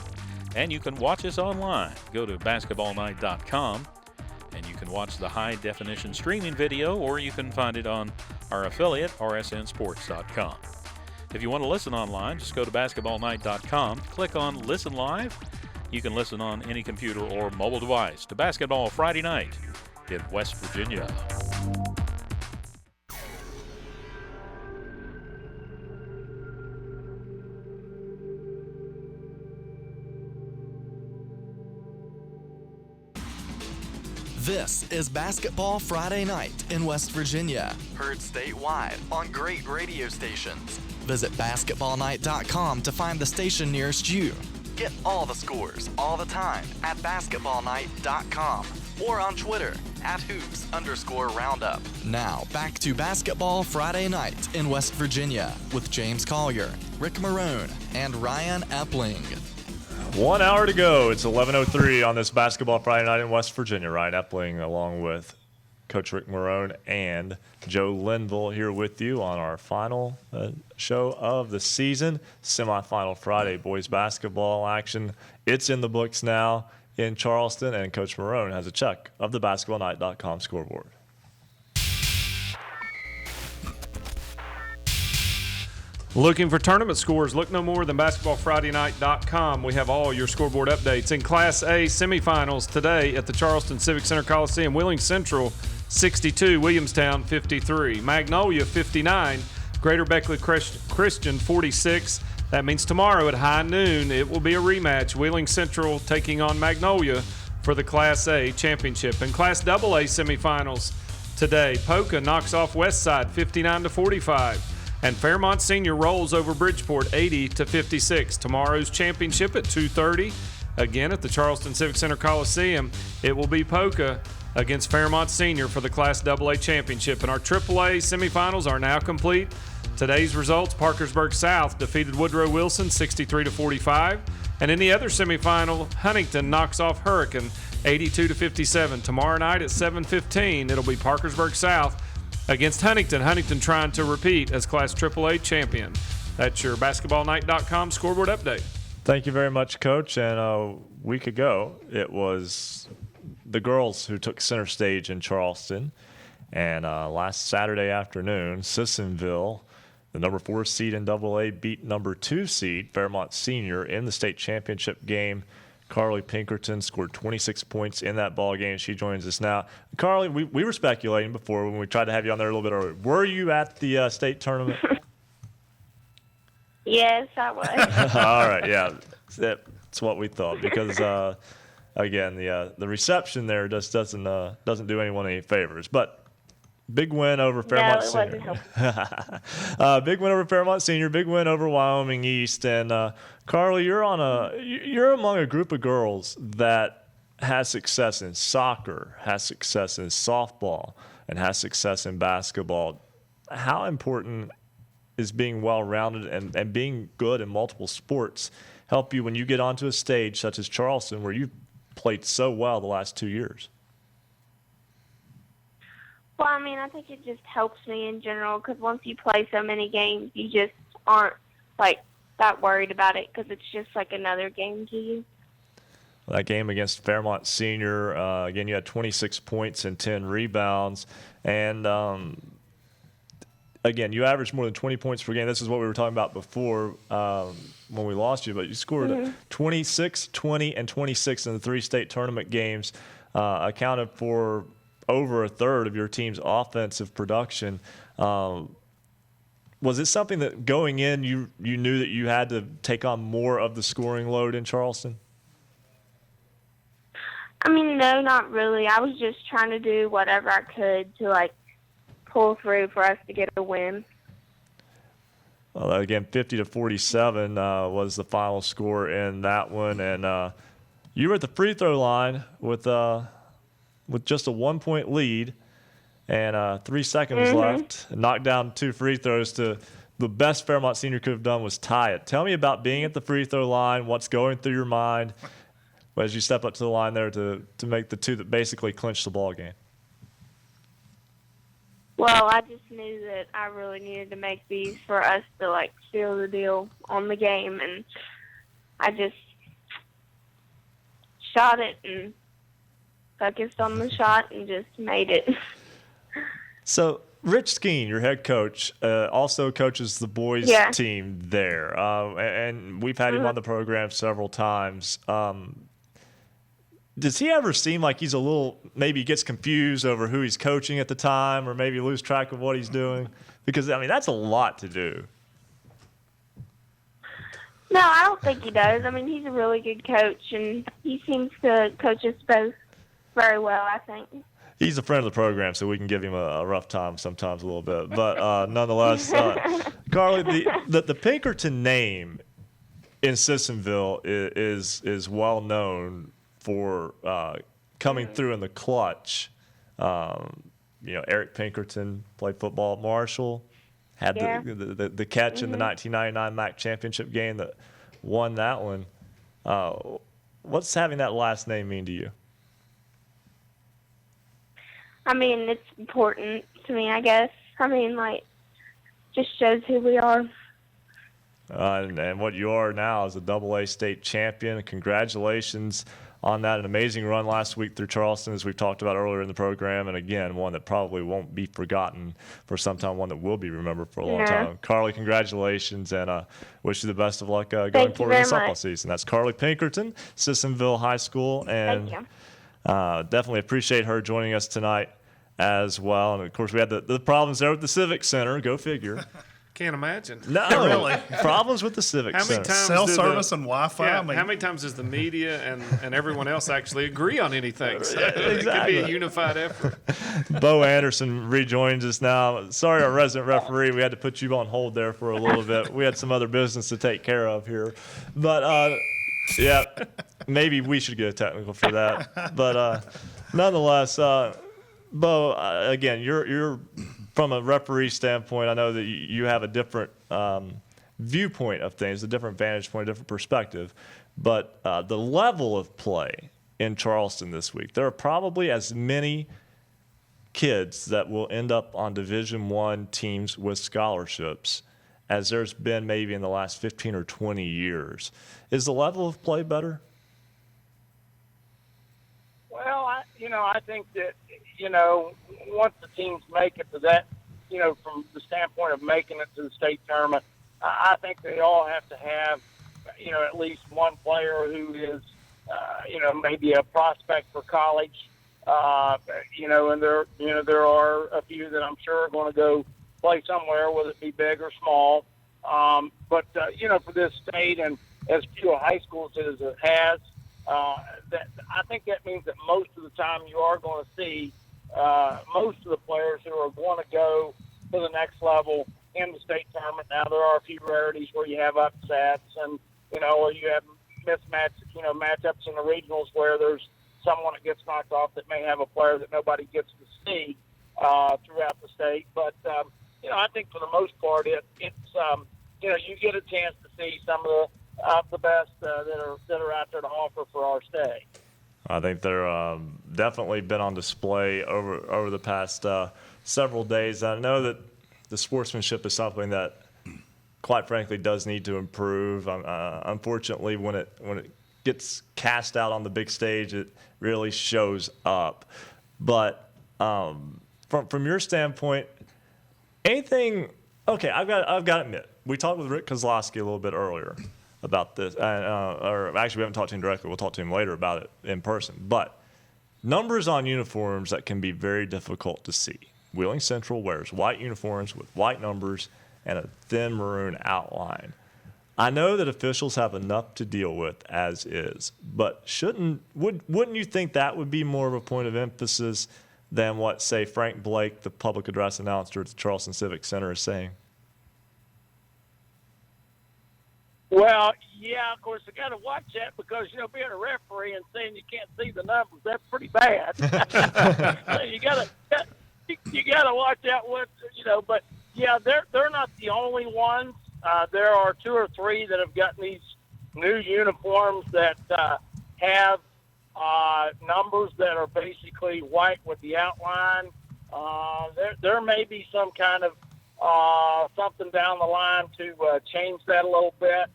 And you can watch us online. Go to basketballnight.com and you can watch the high-definition streaming video, or you can find it on our affiliate, rsnsports.com. If you want to listen online, just go to basketballnight.com, click on Listen Live. You can listen on any computer or mobile device to Basketball Friday Night in West Virginia. This is Basketball Friday Night in West Virginia. Heard statewide on great radio stations. Visit basketballnight.com to find the station nearest you. Get all the scores all the time at basketballnight.com or on Twitter at @hoops_roundup. Now back to Basketball Friday Night in West Virginia with James Collier, Rick Marone, and Ryan Epling. 1 hour to go. It's 11:03 on this Basketball Friday Night in West Virginia. Ryan Epling along with Coach Rick Marone and Joe Linville here with you on our final show of the season. Semifinal Friday boys basketball action. It's in the books now in Charleston, and Coach Marone has a check of the basketballnight.com scoreboard. Looking for tournament scores? Look no more than basketballfridaynight.com. We have all your scoreboard updates. In Class A semifinals today at the Charleston Civic Center Coliseum, Wheeling Central 62, Williamstown 53, Magnolia 59, Greater Beckley Christian 46. That means tomorrow at high noon it will be a rematch. Wheeling Central taking on Magnolia for the Class A championship. In Class AA semifinals today, Polka knocks off Westside 59-45. And Fairmont Senior rolls over Bridgeport 80-56. Tomorrow's championship at 2:30. Again at the Charleston Civic Center Coliseum. It will be Polka against Fairmont Senior for the Class AA championship. And our AAA semifinals are now complete. Today's results: Parkersburg South defeated Woodrow Wilson 63-45. And in the other semifinal, Huntington knocks off Hurricane 82-57. Tomorrow night at 7:15, it'll be Parkersburg South against Huntington. Huntington trying to repeat as Class AAA champion. That's your basketballnight.com scoreboard update. Thank you very much, Coach. And a week ago, it was the girls who took center stage in Charleston. And last Saturday afternoon, Sissonville, the number 4 seed in AA, beat number 2 seed Fairmont Senior in the state championship game. Carly Pinkerton scored 26 points in that ball game. She joins us now. Carly, we were speculating before when we tried to have you on there a little bit earlier. Were you at the state tournament? Yes, I was. All right, yeah. That's what we thought because, again, the reception there just doesn't do anyone any favors. But big win over Fairmont Senior. Big win over Fairmont Senior. Big win over Wyoming East. And Carly, you're among a group of girls that has success in soccer, has success in softball, and has success in basketball. How important is being well-rounded and being good in multiple sports help you when you get onto a stage such as Charleston, where you've played so well the last 2 years? Well, I mean, I think it just helps me in general because once you play so many games, you just aren't, that worried about it because it's just like another game to you. That game against Fairmont Senior, again, you had 26 points and 10 rebounds. And, again, you averaged more than 20 points per game. This is what we were talking about before when we lost you, but you scored 26, 20, and 26 in the 3 state tournament games, accounted for over a third of your team's offensive production. Was it something that going in you knew that you had to take on more of the scoring load in Charleston? I mean, no, not really. I was just trying to do whatever I could to, pull through for us to get a win. Well, again, 50-47 was the final score in that one. And you were at the free throw line with just a 1-point lead and 3 seconds left, knocked down 2 free throws to the best Fairmont Senior could have done was tie it. Tell me about being at the free throw line, what's going through your mind as you step up to the line there to make the 2 that basically clinched the ball game. Well, I just knew that I really needed to make these for us to, seal the deal on the game, and I just shot it and focused on the shot and just made it. So Rich Skeen, your head coach, also coaches the boys team there, and we've had him on the program several times. Does he ever seem like he's maybe gets confused over who he's coaching at the time or maybe lose track of what he's doing? Because, that's a lot to do. No, I don't think he does. I mean, he's a really good coach, and he seems to coach us both very well, I think. He's a friend of the program, so we can give him a rough time sometimes a little bit. But nonetheless, Carly, the Pinkerton name in Sissonville is well known for coming through in the clutch. Eric Pinkerton played football at Marshall, had the catch in the 1999 MAC championship game that won that one. What's having that last name mean to you? I mean, it's important to me, I guess. I mean, like, just shows who we are. And what you are now is a AA state champion. Congratulations on that. An amazing run last week through Charleston, as we've talked about earlier in the program. And again, one that probably won't be forgotten for some time, one that will be remembered for a long time. Carly, congratulations, and wish you the best of luck going forward in the softball season. That's Carly Pinkerton, Sissonville High School. And Thank you. Definitely appreciate her joining us tonight as well. And, of course, we had the problems there with the Civic Center. Go figure. Can't imagine. No, really. Problems with the Civic Center. Cell service and Wi-Fi. Yeah, I mean, how many times does the media and everyone else actually agree on anything? So Exactly. It could be a unified effort. Bo Anderson rejoins us now. Sorry, our resident referee, we had to put you on hold there for a little bit. We had some other business to take care of here. But, yeah, maybe we should get a technical for that. But nonetheless, Bo, again, you're from a referee standpoint, I know that you have a different viewpoint of things, a different vantage point, a different perspective. But the level of play in Charleston this week, there are probably as many kids that will end up on Division I teams with scholarships as there's been maybe in the last 15 or 20 years. Is the level of play better? Well, I think that, once the teams make it to that, from the standpoint of making it to the state tournament, I think they all have to have, at least one player who is, maybe a prospect for college. And there are a few that I'm sure are going to go play somewhere, whether it be big or small. But for this state and as few high schools as it has, I think that means that most of the time you are going to see most of the players who are going to go to the next level in the state tournament. Now, there are a few rarities where you have upsets and, or you have matchups in the regionals where there's someone that gets knocked off that may have a player that nobody gets to see throughout the state. But, I think for the most part, it's you get a chance to see some of the best that are out there to offer for our state. I think they're definitely been on display over the past several days. I know that the sportsmanship is something that, quite frankly, does need to improve. Unfortunately, when it gets cast out on the big stage, it really shows up. But from your standpoint, anything? Okay, I've got to admit, we talked with Rick Kozlowski a little bit earlier about this, or actually we haven't talked to him directly. We'll talk to him later about it in person. But numbers on uniforms that can be very difficult to see. Wheeling Central wears white uniforms with white numbers and a thin maroon outline. I know that officials have enough to deal with as is, but wouldn't you think that would be more of a point of emphasis than what, say, Frank Blake, the public address announcer at the Charleston Civic Center, is saying? Well, yeah, of course, I got to watch that because, being a referee and saying you can't see the numbers, that's pretty bad. So you got to watch out what, but yeah, they're not the only ones. There are two or three that have gotten these new uniforms that have numbers that are basically white with the outline. There may be some kind of something down the line to change that a little bit.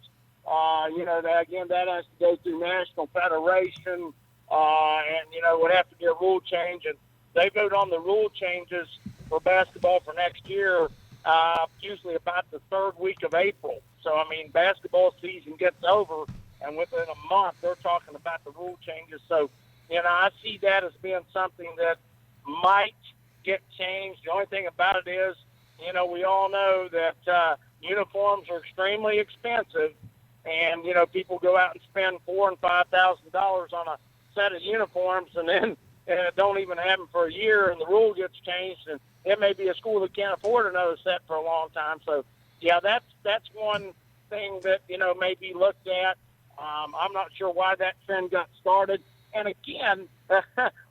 That has to go through National Federation, and, would have to be a rule change. And they vote on the rule changes for basketball for next year, usually about the third week of April. So, basketball season gets over, and within a month, they're talking about the rule changes. So, I see that as being something that might get changed. The only thing about it is, we all know that uniforms are extremely expensive, and people go out and spend $4,000 and $5,000 on a set of uniforms, and then don't even have them for a year, and the rule gets changed, and it may be a school that can't afford another set for a long time. So, yeah, that's one thing that may be looked at. I'm not sure why that trend got started. And again,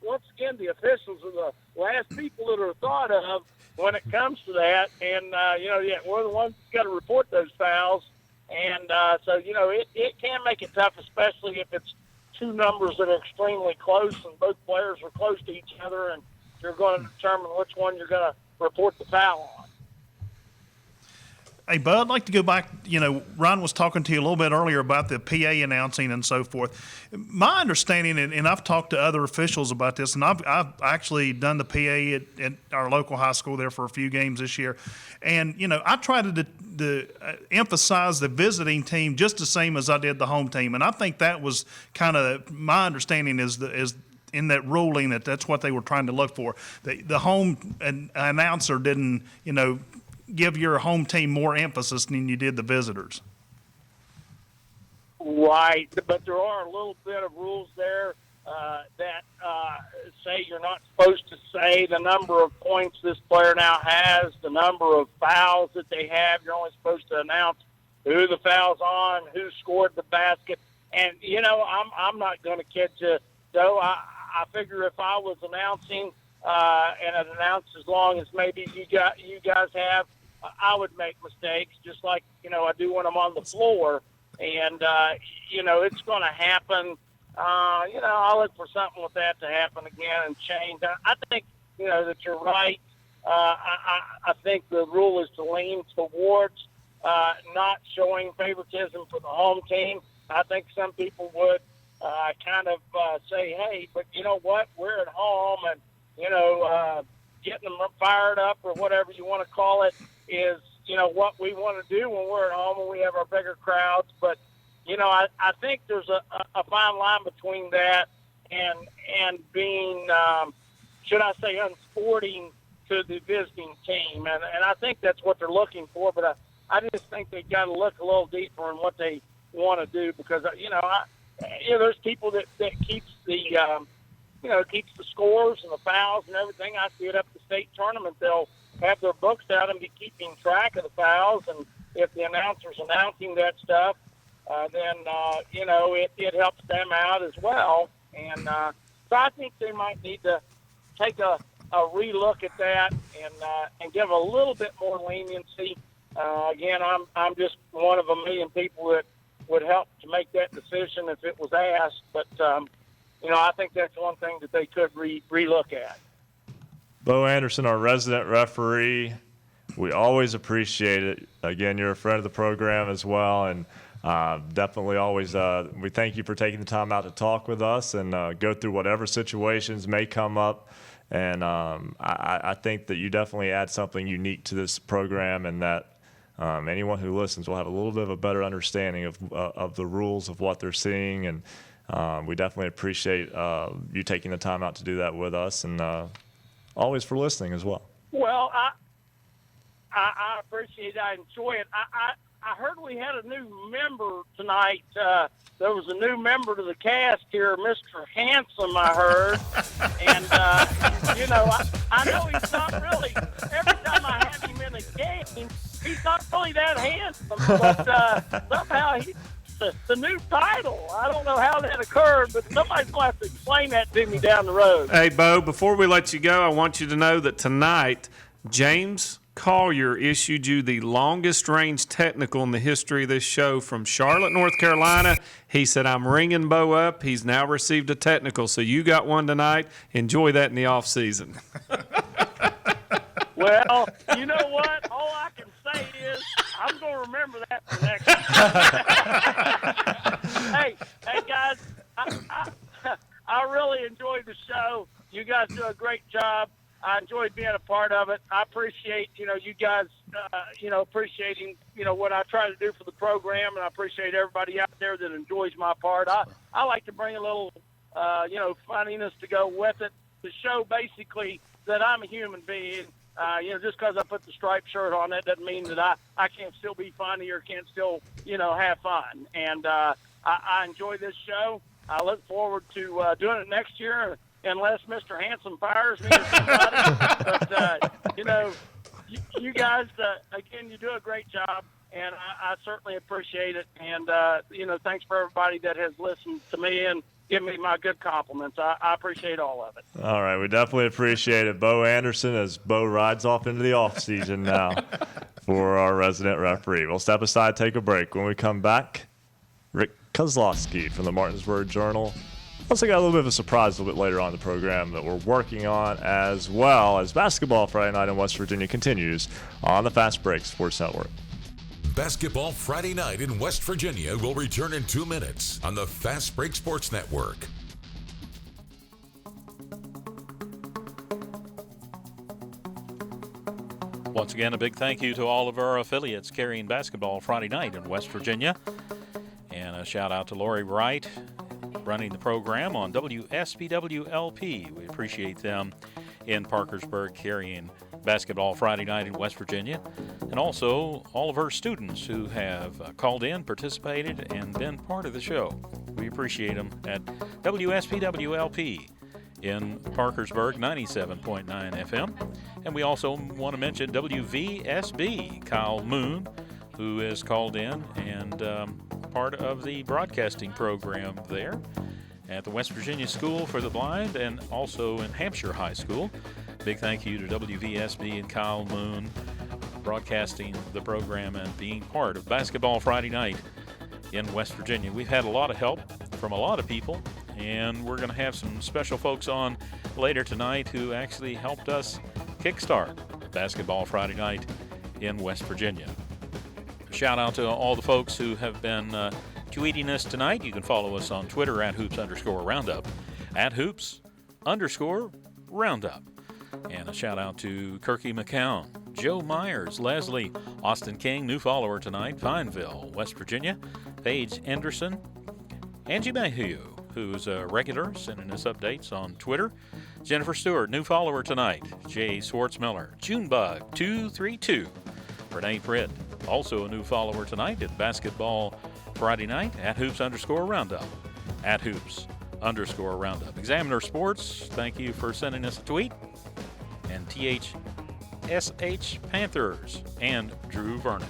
once again, the officials are the last people that are thought of when it comes to that. And, we're the ones that's got to report those fouls. And so, it can make it tough, especially if it's two numbers that are extremely close and both players are close to each other. And you're going to determine which one you're going to report the foul on. Hey, Bud, I'd like to go back. Ryan was talking to you a little bit earlier about the PA announcing and so forth. My understanding, and I've talked to other officials about this, and I've actually done the PA at our local high school there for a few games this year. And, I try to emphasize the visiting team just the same as I did the home team. And I think that was kind of my understanding is in that ruling that's what they were trying to look for. The home announcer didn't, give your home team more emphasis than you did the visitors. Right, but there are a little bit of rules there that say you're not supposed to say the number of points this player now has, the number of fouls that they have. You're only supposed to announce who the foul's on, who scored the basket. And, I'm not going to kid you, though. I figure if I was announcing and it announced as long as maybe you guys have, I would make mistakes just like, I do when I'm on the floor. And, it's going to happen. I'll look for something with that to happen again and change. I think, that you're right. I think the rule is to lean towards not showing favoritism for the home team. I think some people would kind of say, hey, but you know what? We're at home and, getting them fired up or whatever you want to call it is, what we want to do when we're at home and we have our bigger crowds. But, I think there's a fine line between that and being, should I say, unsporting to the visiting team. And I think that's what they're looking for. But I just think they've got to look a little deeper in what they want to do because, there's people that keeps the, keeps the scores and the fouls and everything. I see it up at the state tournament. They'll have their books out and be keeping track of the fouls. And if the announcer's announcing that stuff, then, it helps them out as well. And so I think they might need to take a relook at that and give a little bit more leniency. Again, I'm just one of a million people that would help to make that decision if it was asked. But, I think that's one thing that they could relook at. Bo Anderson, our resident referee, we always appreciate it. Again, you're a friend of the program as well, and definitely always we thank you for taking the time out to talk with us and go through whatever situations may come up. And I think that you definitely add something unique to this program and that anyone who listens will have a little bit of a better understanding of the rules of what they're seeing. And we definitely appreciate you taking the time out to do that with us and always for listening as well. Well, I appreciate it. I enjoy it. I heard we had a new member tonight. There was a new member to the cast here, Mr. Handsome, I heard. And, I know he's not really, every time I have him in a game, he's not really that handsome. But somehow he's the new title. I don't know how that occurred, but somebody's going to have to explain that to me down the road. Hey, Bo, before we let you go, I want you to know that tonight, James Collier issued you the longest range technical in the history of this show from Charlotte, North Carolina. He said, I'm ringing Bo up. He's now received a technical, so you got one tonight. Enjoy that in the off season. Well, you know what? All I can say is I'm going to remember that for next year. Hey, guys, I really enjoyed the show. You guys do a great job. I enjoyed being a part of it. I appreciate, you guys, appreciating, what I try to do for the program, and I appreciate everybody out there that enjoys my part. I like to bring a little, funniness to go with it to show basically that I'm a human being. Just because I put the striped shirt on, that doesn't mean that I can't still be funny or can't still, have fun. And I enjoy this show. I look forward to doing it next year, unless Mr. Handsome fires me or somebody. But, you guys, again, you do a great job, and I certainly appreciate it. And, thanks for everybody that has listened to me and give me my good compliments. I appreciate all of it. All right, we definitely appreciate it. Bo Anderson, as Bo rides off into the offseason now for our resident referee. We'll step aside, take a break. When we come back, Rick Kozlowski from the Martinsburg Journal Also got a little bit of a surprise a little bit later on in the program that we're working on, as well as Basketball Friday Night in West Virginia continues on the Fast Break Sports Network. Basketball Friday Night in West Virginia will return in 2 minutes on the Fast Break Sports Network. Once again, a big thank you to all of our affiliates carrying Basketball Friday Night in West Virginia. And a shout out to Lori Wright running the program on WSPWLP. We appreciate them in Parkersburg carrying Basketball Friday Night in West Virginia. And also all of our students who have called in, participated, and been part of the show. We appreciate them at WSPWLP in Parkersburg, 97.9 FM. And we also want to mention WVSB, Kyle Moon, who is called in and part of the broadcasting program there at the West Virginia School for the Blind and also in Hampshire High School. Big thank you to WVSB and Kyle Moon broadcasting the program and being part of Basketball Friday Night in West Virginia. We've had a lot of help from a lot of people, and we're going to have some special folks on later tonight who actually helped us kickstart Basketball Friday Night in West Virginia. Shout out to all the folks who have been tweeting us tonight. You can follow us on Twitter at @hoops_roundup, @hoops_roundup. And a shout out to Kirky McCown, Joe Myers, Leslie, Austin King, new follower tonight, Pineville, West Virginia, Paige Anderson, Angie Mayhew, who's a regular, sending us updates on Twitter, Jennifer Stewart, new follower tonight, Jay Swartzmiller, Junebug232, Renee Pritt, also a new follower tonight at Basketball Friday Night, @hoops_roundup, @hoops_roundup. Examiner Sports, thank you for sending us a tweet. And THSH Panthers and Drew Vernon.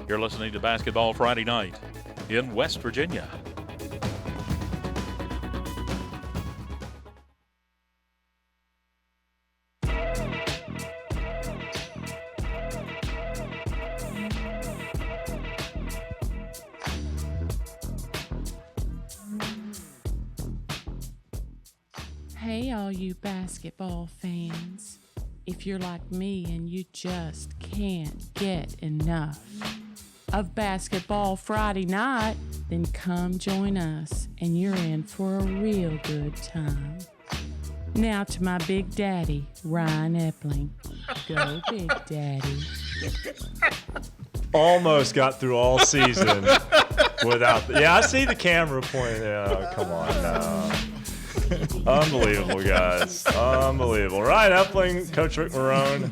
You're listening to Basketball Friday Night in West Virginia. Hey, all you basketball fans. If you're like me and you just can't get enough of Basketball Friday Night, then come join us and you're in for a real good time. Now to my big daddy, Ryan Epling. Go, Big Daddy. Almost got through all season without. Yeah, I see the camera pointing. Yeah, come on now. Unbelievable, guys. Unbelievable. Ryan Epling, Coach Rick Marone,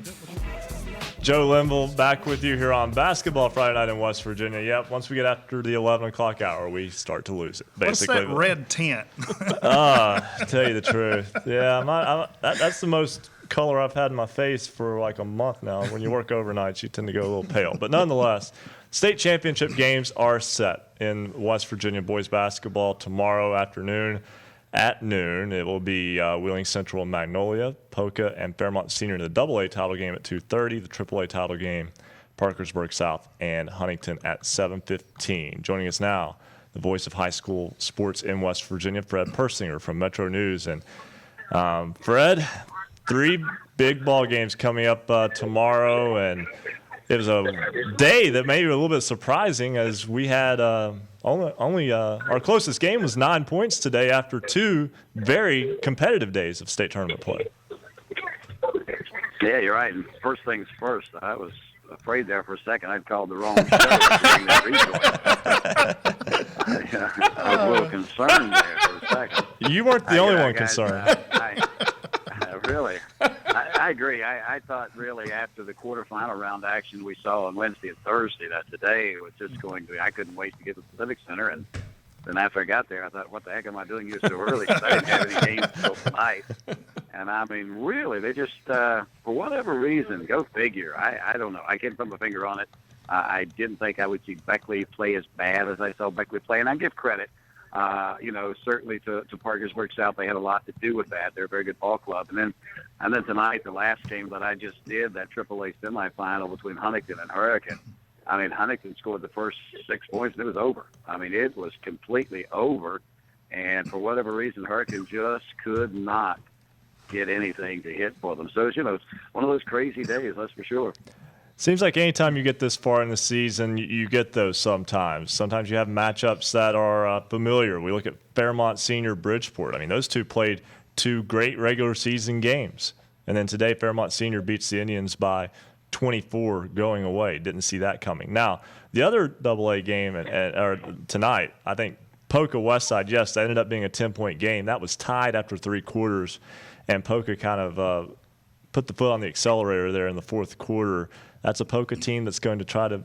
Joe Linville back with you here on Basketball Friday Night in West Virginia. Yep, once we get after the 11 o'clock hour, we start to lose it. Basically. What's that red tint? Tell you the truth. Yeah, that's the most color I've had in my face for like a month now. When you work overnight, you tend to go a little pale. But nonetheless, state championship games are set in West Virginia boys basketball tomorrow afternoon. At noon, it will be Wheeling Central and Magnolia, Polka, and Fairmont Senior in the AA title game at 2:30, the AAA title game, Parkersburg South and Huntington at 7:15. Joining us now, the voice of high school sports in West Virginia, Fred Persinger from Metro News. And Fred, 3 big ball games coming up tomorrow, and it was a day that may be a little bit surprising as we had only our closest game was 9 points today after 2 very competitive days of state tournament play. Yeah, you're right. And first things first, I was afraid there for a second I'd called the wrong show during that rejoin. I was a little concerned there for a second. You weren't the only one concerned. Really. I agree. I thought really after the quarterfinal round action we saw on Wednesday and Thursday that today it was just going to be, I couldn't wait to get to the Civic Center. And then after I got there, I thought, what the heck am I doing here so early? Because I didn't have any games until tonight. And I mean, really, they just, for whatever reason, go figure. I don't know. I can't put my finger on it. I didn't think I would see Beckley play as bad as I saw Beckley play. And I give credit. Certainly to Parkersburg South, they had a lot to do with that. They're a very good ball club. And then tonight, the last game that I just did, that AAA semifinal between Huntington and Hurricane. I mean, Huntington scored the first 6 points and it was over. I mean, it was completely over. And for whatever reason, Hurricane just could not get anything to hit for them. So, it's one of those crazy days, that's for sure. Seems like anytime you get this far in the season, you get those sometimes. Sometimes you have matchups that are familiar. We look at Fairmont Senior Bridgeport. I mean, those two played 2 great regular season games. And then today, Fairmont Senior beats the Indians by 24 going away. Didn't see that coming. Now, the other AA game tonight, I think Polka Westside, yes, that ended up being a 10-point game. That was tied after 3 quarters, and Polka kind of put the foot on the accelerator there in the 4th quarter. That's a Polka team that's going to try to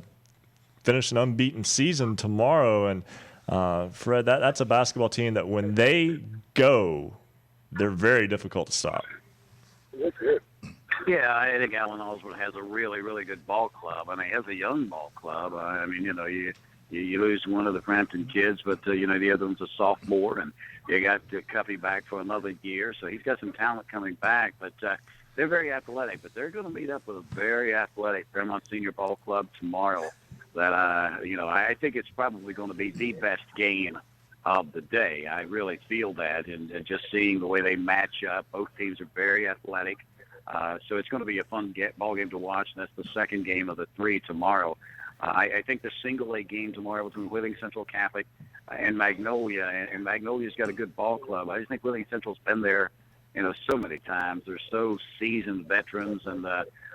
finish an unbeaten season tomorrow. And, Fred, that's a basketball team that when they go, they're very difficult to stop. Yeah, I think Allen Osborne has a really, really good ball club. I mean, he has a young ball club. I mean, you lose one of the Frampton kids, but, the other one's a sophomore, and you got Cuffy back for another year. So he's got some talent coming back, but they're very athletic. But they're going to meet up with a very athletic Fairmont Senior Ball Club tomorrow that, I think it's probably going to be the best game of the day. I really feel that, and just seeing the way they match up. Both teams are very athletic. So it's going to be a fun ball game to watch, and that's the second game of the 3 tomorrow. I think the single-A game tomorrow between Wheeling Central Catholic and Magnolia, and Magnolia's got a good ball club. I just think Wheeling Central's been there, so many times. They're so seasoned veterans, and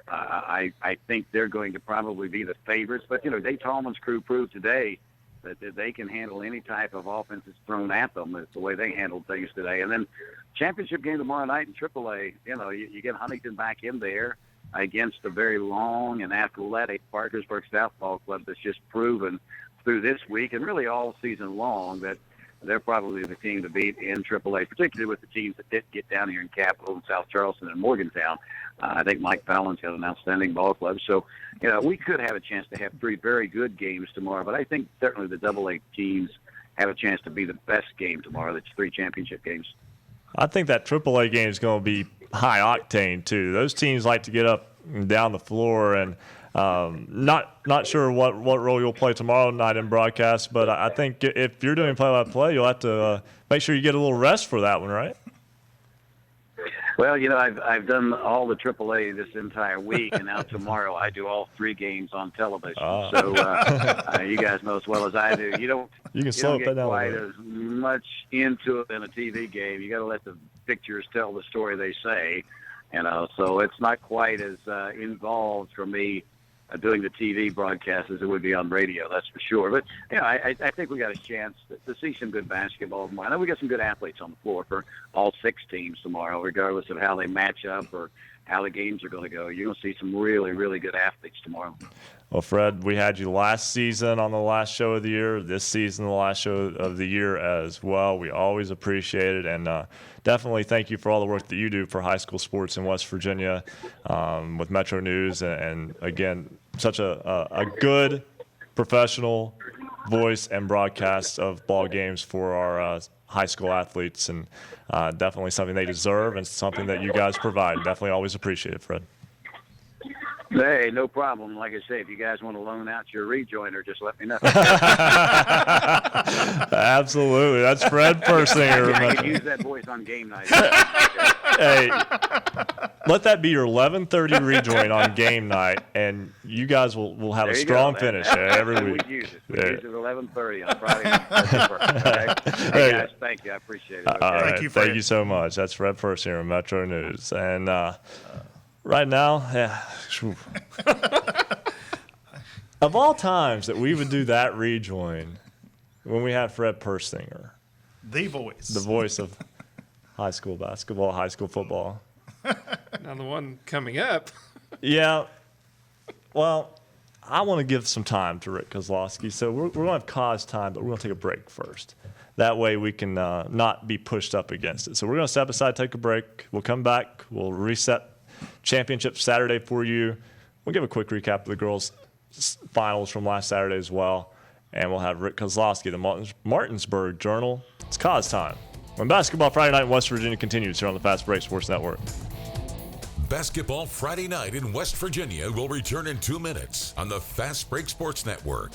I think they're going to probably be the favorites. But, Dave Tallman's crew proved today that they can handle any type of offense that's thrown at them. It's the way they handled things today. And then championship game tomorrow night in AAA, you get Huntington back in there against a very long and athletic Parkersburg South Ball Club that's just proven through this week and really all season long that they're probably the team to beat in AAA, particularly with the teams that did get down here in Capital and South Charleston and Morgantown. I think Mike Fallon's got an outstanding ball club. So, we could have a chance to have 3 very good games tomorrow, but I think certainly the AA teams have a chance to be the best game tomorrow. That's 3 championship games. I think that AAA game is going to be high octane too. Those teams like to get up and down the floor, and not sure what role you'll play tomorrow night in broadcast, but I think if you're doing play-by-play, you'll have to make sure you get a little rest for that one, right? Well, I've done all the AAA this entire week, and now tomorrow I do all 3 games on television. So you guys know as well as I do. You can slow it get down quite as much into it in a TV game. You got to let the pictures tell the story they say, So it's not quite as involved for me doing the TV broadcast as it would be on radio, that's for sure. But, I think we got a chance to see some good basketball tomorrow. I know we got some good athletes on the floor for all 6 teams tomorrow, regardless of how they match up or how the games are going to go. You're going to see some really, really good athletes tomorrow. Well, Fred, we had you last season on the last show of the year, this season the last show of the year as well. We always appreciate it, and definitely thank you for all the work that you do for high school sports in West Virginia with Metro News, and again, such a good professional voice and broadcast of ball games for our high school athletes, and definitely something they deserve and something that you guys provide. Definitely always appreciate it, Fred. Hey, no problem. Like I say, if you guys want to loan out your rejoiner, just let me know. Absolutely. That's Fred Persinger. I can use that voice on game night. Hey, let that be your 11:30 rejoin on game night, and you guys will have a strong finish every week. We use it. We use it at 11:30 on Friday night. Okay? Hey, guys, thank you. I appreciate it. Okay? All right, thank you so much. That's Fred Persinger, Metro News. And right now, of all times that we would do that rejoin when we had Fred Persinger. The voice. The voice of high school basketball, high school football. Now the one coming up. Yeah. Well, I want to give some time to Rick Kozlowski. So we're going to have cause time, but we're going to take a break first. That way we can not be pushed up against it. So we're going to step aside, take a break. We'll come back. We'll reset championship Saturday for you. We'll give a quick recap of the girls' finals from last Saturday as well. And we'll have Rick Kozlowski, the Martinsburg Journal. It's cause time. When Basketball Friday Night in West Virginia continues here on the Fast Break Sports Network. Basketball Friday Night in West Virginia will return in 2 minutes on the Fast Break Sports Network.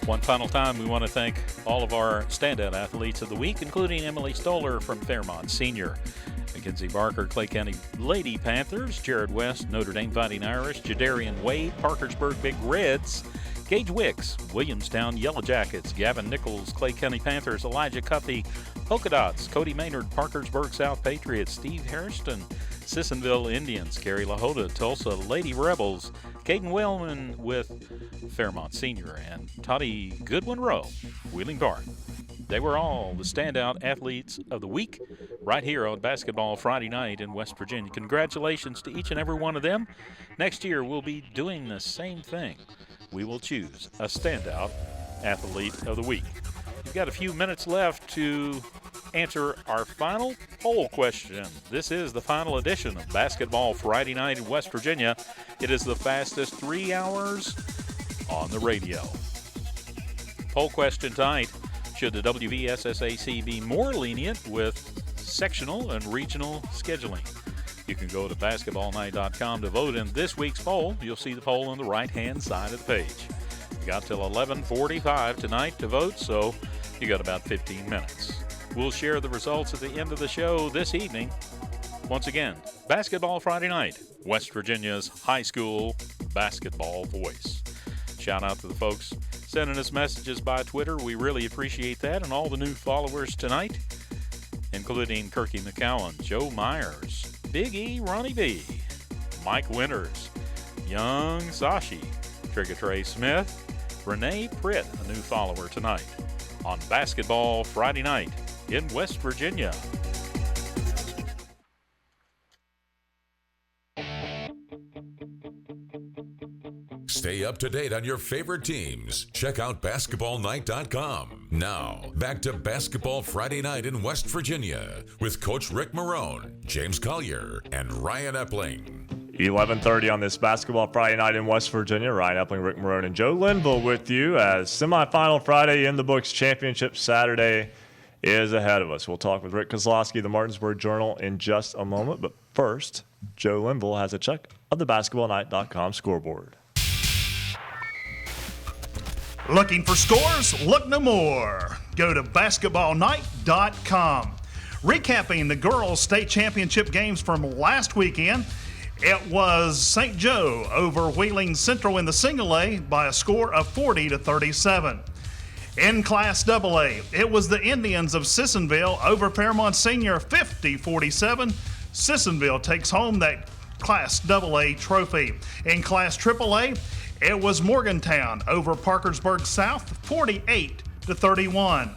One final time, we want to thank all of our standout athletes of the week, including Emily Stoller from Fairmont Senior, Mackenzie Barker, Clay County Lady Panthers, Jared West, Notre Dame Fighting Irish, Jadarian Wade, Parkersburg Big Reds, Gage Wicks, Williamstown Yellow Jackets, Gavin Nichols, Clay County Panthers, Elijah Cuffey, Polka Dots, Cody Maynard, Parkersburg South Patriots, Steve Hairston, Sissonville Indians, Gary LaHoda, Tulsa Lady Rebels, Caden Wellman with Fairmont Senior, and Toddy Goodwin Rowe, Wheeling Park. They were all the standout athletes of the week right here on Basketball Friday Night in West Virginia. Congratulations to each and every one of them. Next year, we'll be doing the same thing. We will choose a standout athlete of the week. We've got a few minutes left to answer our final poll question. This is the final edition of Basketball Friday Night in West Virginia. It is the fastest 3 hours on the radio. Poll question tonight: should the WVSSAC be more lenient with sectional and regional scheduling? You can go to basketballnight.com to vote in this week's poll. You'll see the poll on the right-hand side of the page. You got till 11:45 tonight to vote, so you got about 15 minutes. We'll share the results at the end of the show this evening. Once again, Basketball Friday Night, West Virginia's high school basketball voice. Shout out to the folks sending us messages by Twitter. We really appreciate that, and all the new followers tonight, including Kirky McCowan, Joe Myers, Big E, Ronnie B, Mike Winters, Young Sashi, Trigger Trey Smith, Renee Pritt, a new follower tonight on Basketball Friday Night in West Virginia. Stay up to date on your favorite teams. Check out basketballnight.com. Now, back to Basketball Friday Night in West Virginia with Coach Rick Marone, James Collier, and Ryan Epling. 11:30 on this Basketball Friday Night in West Virginia. Ryan Epling, Rick Marone, and Joe Linville with you as semifinal Friday in the books. Championship Saturday is ahead of us. We'll talk with Rick Kozlowski, the Martinsburg Journal, in just a moment. But first, Joe Linville has a check of the basketballnight.com scoreboard. Looking for scores? Look no more. Go to basketballnight.com. Recapping the girls' state championship games from last weekend, it was St. Joe over Wheeling Central in the single A by a score of 40-37. In Class AA, it was the Indians of Sissonville over Fairmont Senior 50-47. Sissonville takes home that Class AA trophy. In Class AAA, it was Morgantown over Parkersburg South 48-31.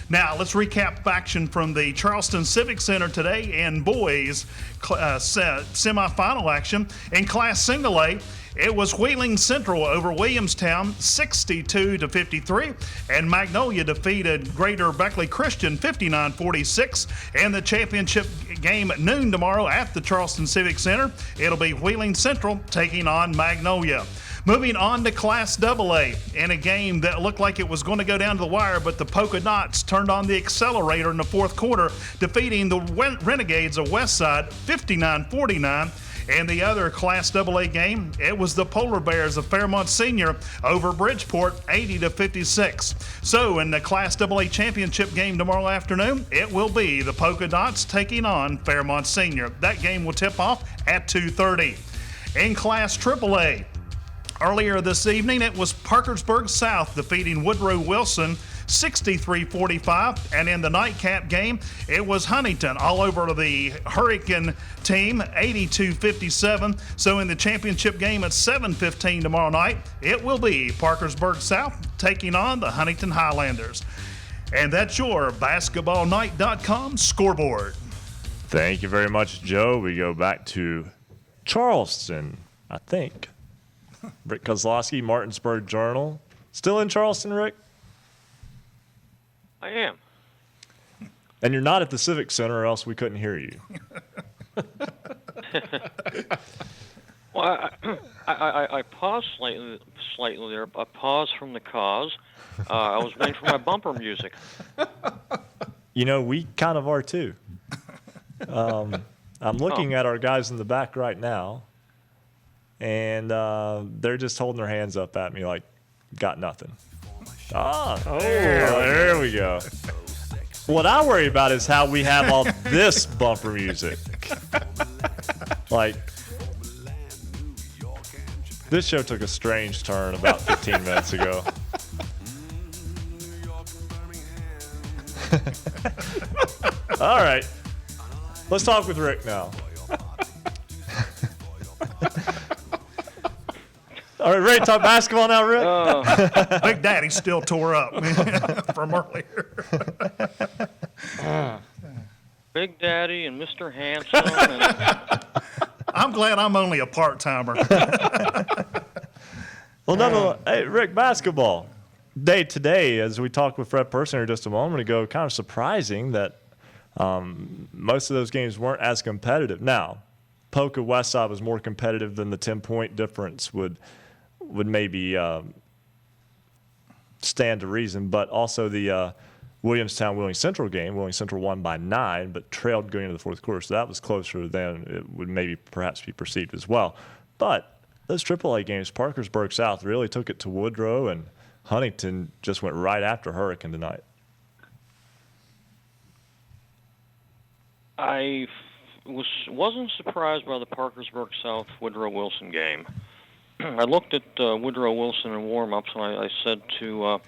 Now let's recap action from the Charleston Civic Center today in boys semifinal action. In Class Single A, it was Wheeling Central over Williamstown 62-53, and Magnolia defeated Greater Beckley Christian 59-46. And the championship game at noon tomorrow at the Charleston Civic Center, it'll be Wheeling Central taking on Magnolia. Moving on to Class AA, in a game that looked like it was going to go down to the wire, but the Polka Dots turned on the accelerator in the fourth quarter, defeating the Renegades of Westside 59-49. And the other Class AA game, it was the Polar Bears of Fairmont Senior over Bridgeport 80-56. So in the Class AA championship game tomorrow afternoon, it will be the Polka Dots taking on Fairmont Senior. That game will tip off at 2:30. In Class AAA, earlier this evening, it was Parkersburg South defeating Woodrow Wilson 63-45, and in the nightcap game, it was Huntington all over the Hurricane team 82-57. So in the championship game at 7:15 tomorrow night, it will be Parkersburg South taking on the Huntington Highlanders. And that's your basketballnight.com scoreboard. Thank you very much, Joe. We go back to Charleston, I think. Rick Kozlowski, Martinsburg Journal. Still in Charleston, Rick? I am. And you're not at the Civic Center, or else we couldn't hear you. Well, I paused slightly there. I paused from the cause. I was waiting for my bumper music. You know, we kind of are too. I'm looking at our guys in the back right now, and they're just holding their hands up at me like, got nothing. There we go. What I worry about is how we have all this bumper music. Like, this show took a strange turn about 15 minutes ago. All right. Let's talk with Rick now. All right, ready to talk basketball now, Rick? Big Daddy still tore up from earlier. Big Daddy and Mr. Handsome. And I'm glad I'm only a part-timer. Well, nonetheless, hey, Rick, basketball. Day to day, as we talked with Fred Person just a moment ago, kind of surprising that most of those games weren't as competitive. Now, Polka Westside was more competitive than the 10-point difference would maybe stand to reason, but also the Williamstown-Wheeling Central game. Wheeling Central won by 9, but trailed going into the fourth quarter, so that was closer than it would maybe perhaps be perceived as well. But those AAA games, Parkersburg South really took it to Woodrow, and Huntington just went right after Hurricane tonight. I wasn't surprised by the Parkersburg South Woodrow Wilson game. I looked at Woodrow Wilson in warm-ups, and I said to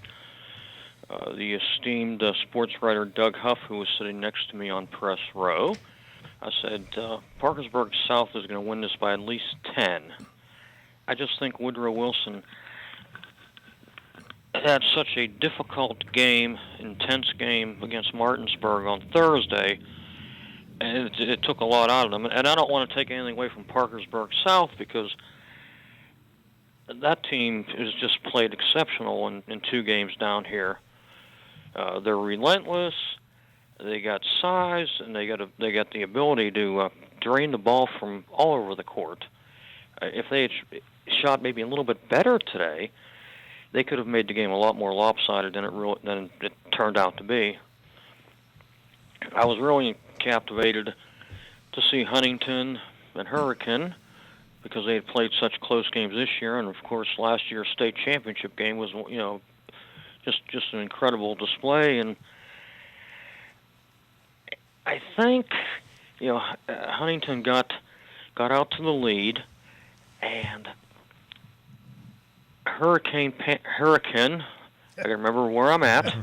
the esteemed sports writer Doug Huff, who was sitting next to me on press row, I said, Parkersburg South is going to win this by at least 10. I just think Woodrow Wilson had such a difficult game, intense game against Martinsburg on Thursday, and it took a lot out of them. And I don't want to take anything away from Parkersburg South, because that team has just played exceptional in 2 games down here. They're relentless. They got size, and they got the ability to drain the ball from all over the court. If they had shot maybe a little bit better today, they could have made the game a lot more lopsided than it turned out to be. I was really captivated to see Huntington and Hurricane, because they had played such close games this year, and of course last year's state championship game was, just an incredible display. And I think, Huntington got out to the lead, and Hurricane, I can remember where I'm at,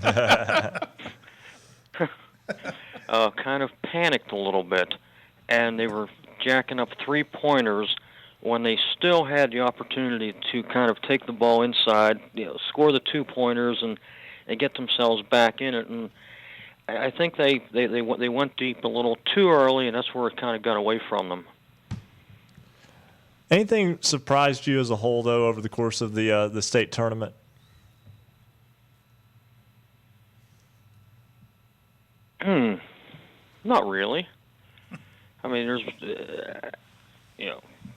kind of panicked a little bit, and they were jacking up 3-pointers when they still had the opportunity to kind of take the ball inside, score the 2-pointers and get themselves back in it. And I think they went deep a little too early, and that's where it kind of got away from them. Anything surprised you as a whole, though, over the course of the state tournament? Not really. I mean, there's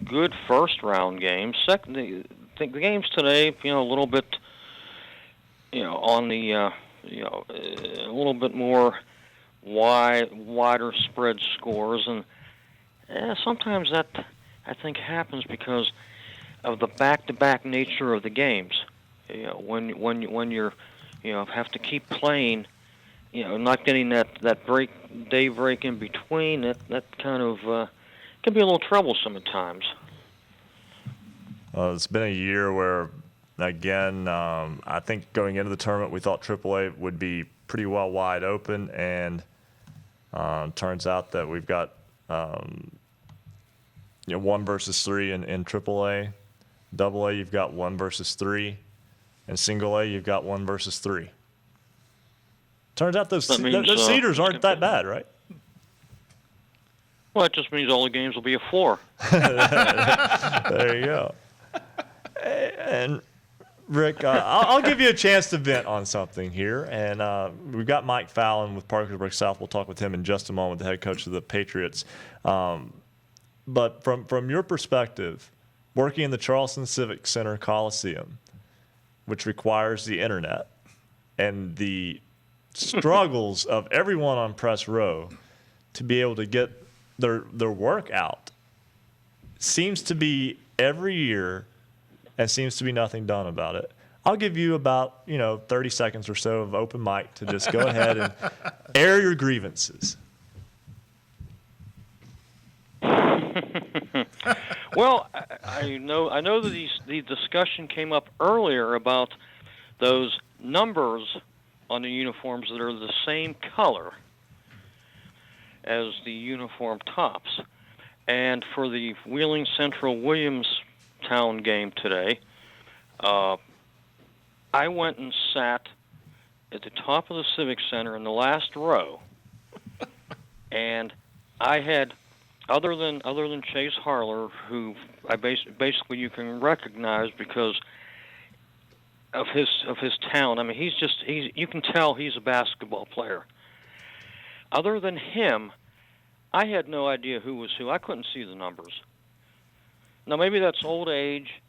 good first round games. Second, I think the games today, a little bit, on the, a little bit more wider spread scores, and sometimes that I think happens because of the back-to-back nature of the games. When you're, have to keep playing, not getting that day break in between, that kind of can be a little troublesome at times. It's been a year where, again, I think going into the tournament we thought AAA would be pretty well wide open, and turns out that we've got 1 versus 3 in AAA. AA, you've got 1 versus 3, and single A, you've got 1 versus 3. Turns out those Cedars aren't that bad, right? Well, it just means all the games will be a 4. There you go. And Rick, I'll give you a chance to vent on something here. And we've got Mike Fallon with Parkersburg South. We'll talk with him in just a moment, the head coach of the Patriots. But from your perspective, working in the Charleston Civic Center Coliseum, which requires the internet, and the struggles of everyone on press row to be able to get their work out, seems to be every year, and seems to be nothing done about it. I'll give you about 30 seconds or so of open mic to just go ahead and air your grievances. Well, I know that the discussion came up earlier about those numbers on the uniforms that are the same color as the uniform tops. And for the Wheeling Central Williamstown game today, I went and sat at the top of the Civic Center in the last row, and I had, other than Chase Harler, who I basically you can recognize because of his talent. I mean, you can tell he's a basketball player. Other than him, I had no idea who was who. I couldn't see the numbers. Now, maybe that's old age.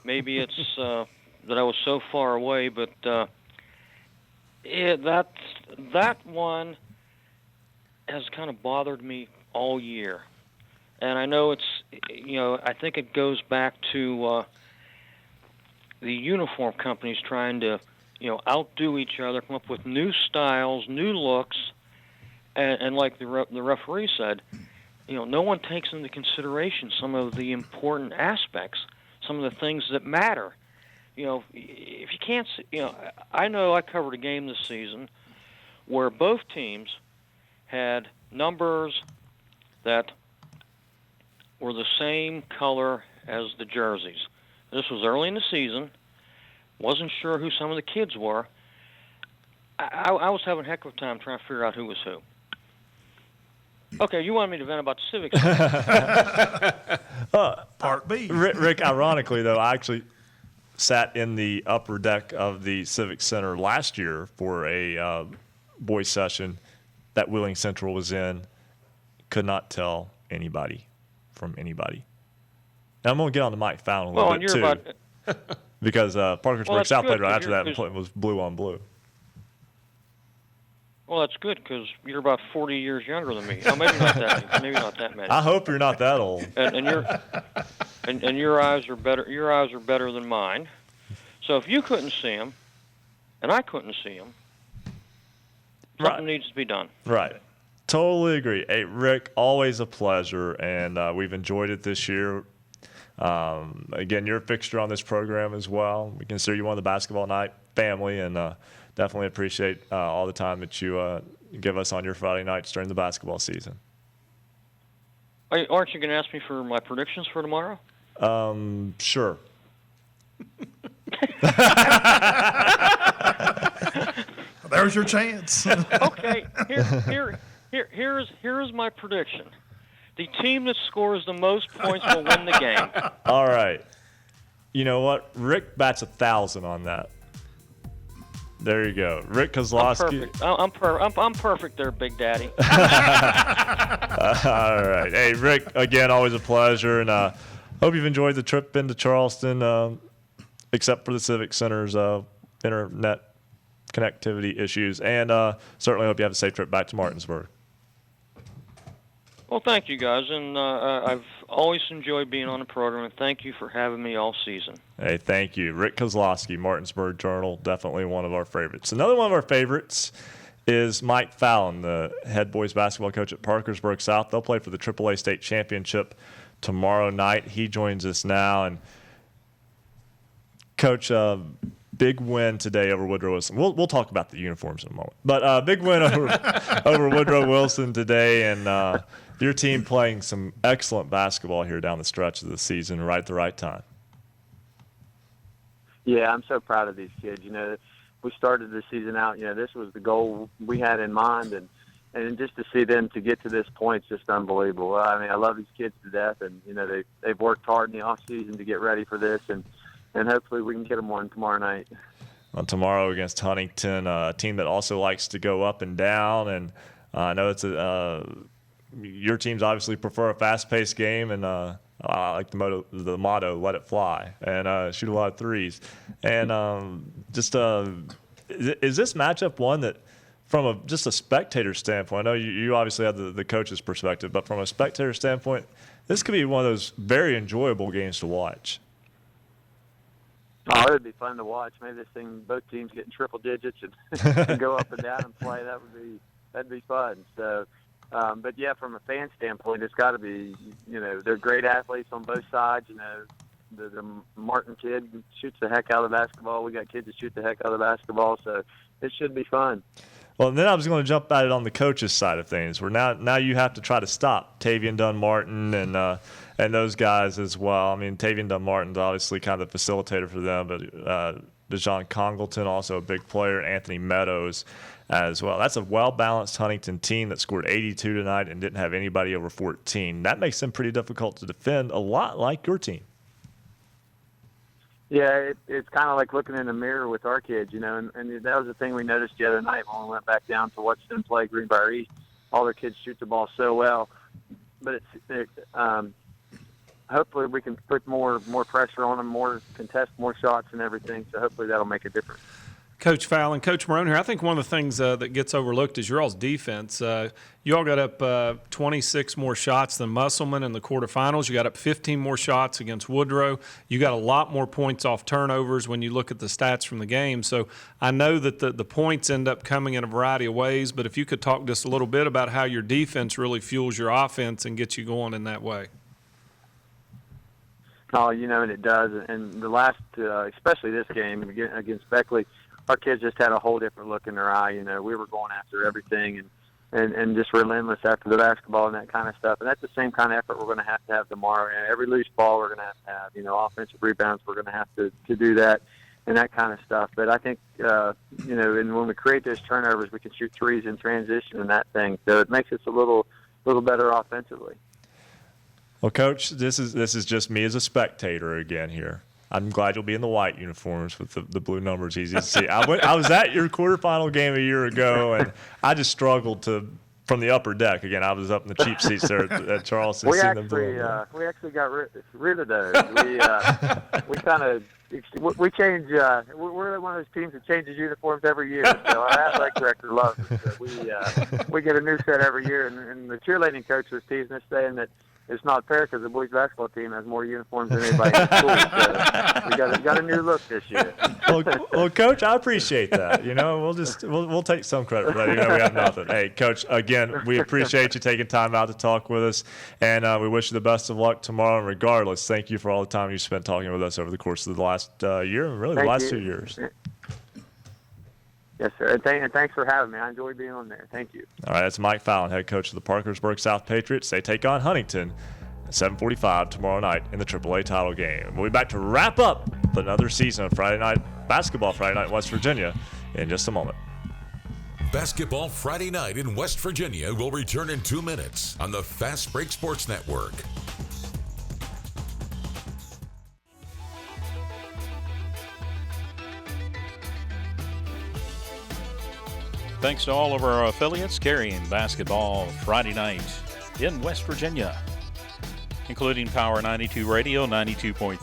Maybe it's that I was so far away, but that one has kind of bothered me all year. And I know I think it goes back to the uniform companies trying to, outdo each other, come up with new styles, new looks, and like the referee said, no one takes into consideration some of the important aspects, some of the things that matter. If you can't see, I know I covered a game this season where both teams had numbers that were the same color as the jerseys. This was early in the season. Wasn't sure who some of the kids were. I was having a heck of a time trying to figure out who was who. Okay, you wanted me to vent about the Civic Center. Part B. Rick, ironically, though, I actually sat in the upper deck of the Civic Center last year for a boys session that Wheeling Central was in. Could not tell anybody from anybody. Now, I'm going to get on the Mike Fallon a little bit, too. Because Parkersburg South played right after that and it was blue on blue. Well, that's good because you're about 40 years younger than me. Oh, maybe not that many. I hope you're not that old. And your eyes are better. Your eyes are better than mine. So if you couldn't see them, and I couldn't see them, something needs to be done. Right. Totally agree. Hey, Rick, always a pleasure, and we've enjoyed it this year. Again, you're a fixture on this program as well. We consider you one of the basketball night family, and definitely appreciate all the time that you give us on your Friday nights during the basketball season. Aren't you going to ask me for my predictions for tomorrow? Sure. There's your chance. Okay, here's my prediction. The team that scores the most points will win the game. All right. You know what? Rick bats 1,000 on that. There you go. Rick Kozlowski. I'm perfect there, Big Daddy. All right. Hey, Rick, again, always a pleasure. And hope you've enjoyed the trip into Charleston, except for the Civic Center's internet connectivity issues. And certainly hope you have a safe trip back to Martinsburg. Well, thank you, guys. And I've always enjoyed being on the program, and thank you for having me all season. Hey, thank you. Rick Kozlowski, Martinsburg Journal, definitely one of our favorites. Another one of our favorites is Mike Fallon, the head boys basketball coach at Parkersburg South. They'll play for the AAA State Championship tomorrow night. He joins us now. And, Coach, big win today over Woodrow Wilson. We'll talk about the uniforms in a moment. But big win over Woodrow Wilson today, and your team playing some excellent basketball here down the stretch of the season right at the right time. Yeah, I'm so proud of these kids. We started the season out, this was the goal we had in mind, and just to see them to get to this point is just unbelievable. I mean, I love these kids to death, and, they've worked hard in the off season to get ready for this, and hopefully we can get them one tomorrow night. Well, tomorrow against Huntington, a team that also likes to go up and down, and I know it's your teams obviously prefer a fast-paced game, and I like the motto, let it fly, and shoot a lot of threes. And is this matchup one that, from just a spectator standpoint, I know you obviously have the coach's perspective, but from a spectator standpoint, this could be one of those very enjoyable games to watch. Oh, it would be fun to watch. Maybe this thing, both teams getting triple digits and go up and down and play. That'd be fun. So, but yeah, from a fan standpoint, it's got to be, they're great athletes on both sides. The Martin kid shoots the heck out of the basketball. We got kids that shoot the heck out of the basketball. So it should be fun. Well, and then I was going to jump at it on the coaches' side of things, where now you have to try to stop Tavian Dunn-Martin and those guys as well. I mean, Tavian Dunn-Martin's obviously kind of the facilitator for them, but DeJon Congleton, also a big player, Anthony Meadows as well. That's a well-balanced Huntington team that scored 82 tonight and didn't have anybody over 14. That makes them pretty difficult to defend, a lot like your team. Yeah, it's kind of like looking in the mirror with our kids, and that was the thing we noticed the other night when we went back down to watch them play Greenbrier East. All their kids shoot the ball so well, but hopefully we can put more pressure on them, contest more shots and everything. So hopefully that'll make a difference. Coach Fallon, Coach Marone here. I think one of the things that gets overlooked is your all's defense. You all got up 26 more shots than Musselman in the quarterfinals. You got up 15 more shots against Woodrow. You got a lot more points off turnovers when you look at the stats from the game. So I know that the points end up coming in a variety of ways, but if you could talk just a little bit about how your defense really fuels your offense and gets you going in that way. Oh, and it does. And the last, especially this game against Beckley, our kids just had a whole different look in their eye. We were going after everything and just relentless after the basketball and that kind of stuff. And that's the same kind of effort we're going to have tomorrow. And every loose ball we're going to have. Offensive rebounds, we're going to have to do that and that kind of stuff. But I think, and when we create those turnovers, we can shoot threes in transition and that thing. So it makes us a little better offensively. Well, Coach, this is just me as a spectator again here. I'm glad you'll be in the white uniforms with the blue numbers, easy to see. I was at your quarterfinal game a year ago, and I just struggled from the upper deck. Again, I was up in the cheap seats there at Charleston. We actually got rid of those. We change. We're one of those teams that changes uniforms every year. So our athletic director loves it. We get a new set every year, and the cheerleading coach was teasing us, saying that it's not fair because the boys basketball team has more uniforms than anybody in the school. So we got a new look this year. Well, Coach, I appreciate that. We'll take some credit for that. We have nothing. Hey, Coach, again, we appreciate you taking time out to talk with us, and we wish you the best of luck tomorrow. And regardless, thank you for all the time you spent talking with us over the course of the last year, and really the last 2 years. Yes, sir. And thanks for having me. I enjoy being on there. Thank you. All right, that's Mike Fallon, head coach of the Parkersburg South Patriots. They take on Huntington at 7:45 tomorrow night in the AAA title game. We'll be back to wrap up another season of Friday Night Basketball, Friday Night in West Virginia, in just a moment. Basketball Friday Night in West Virginia will return in 2 minutes on the Fast Break Sports Network. Thanks to all of our affiliates carrying basketball Friday night in West Virginia, including Power 92 Radio, 92.3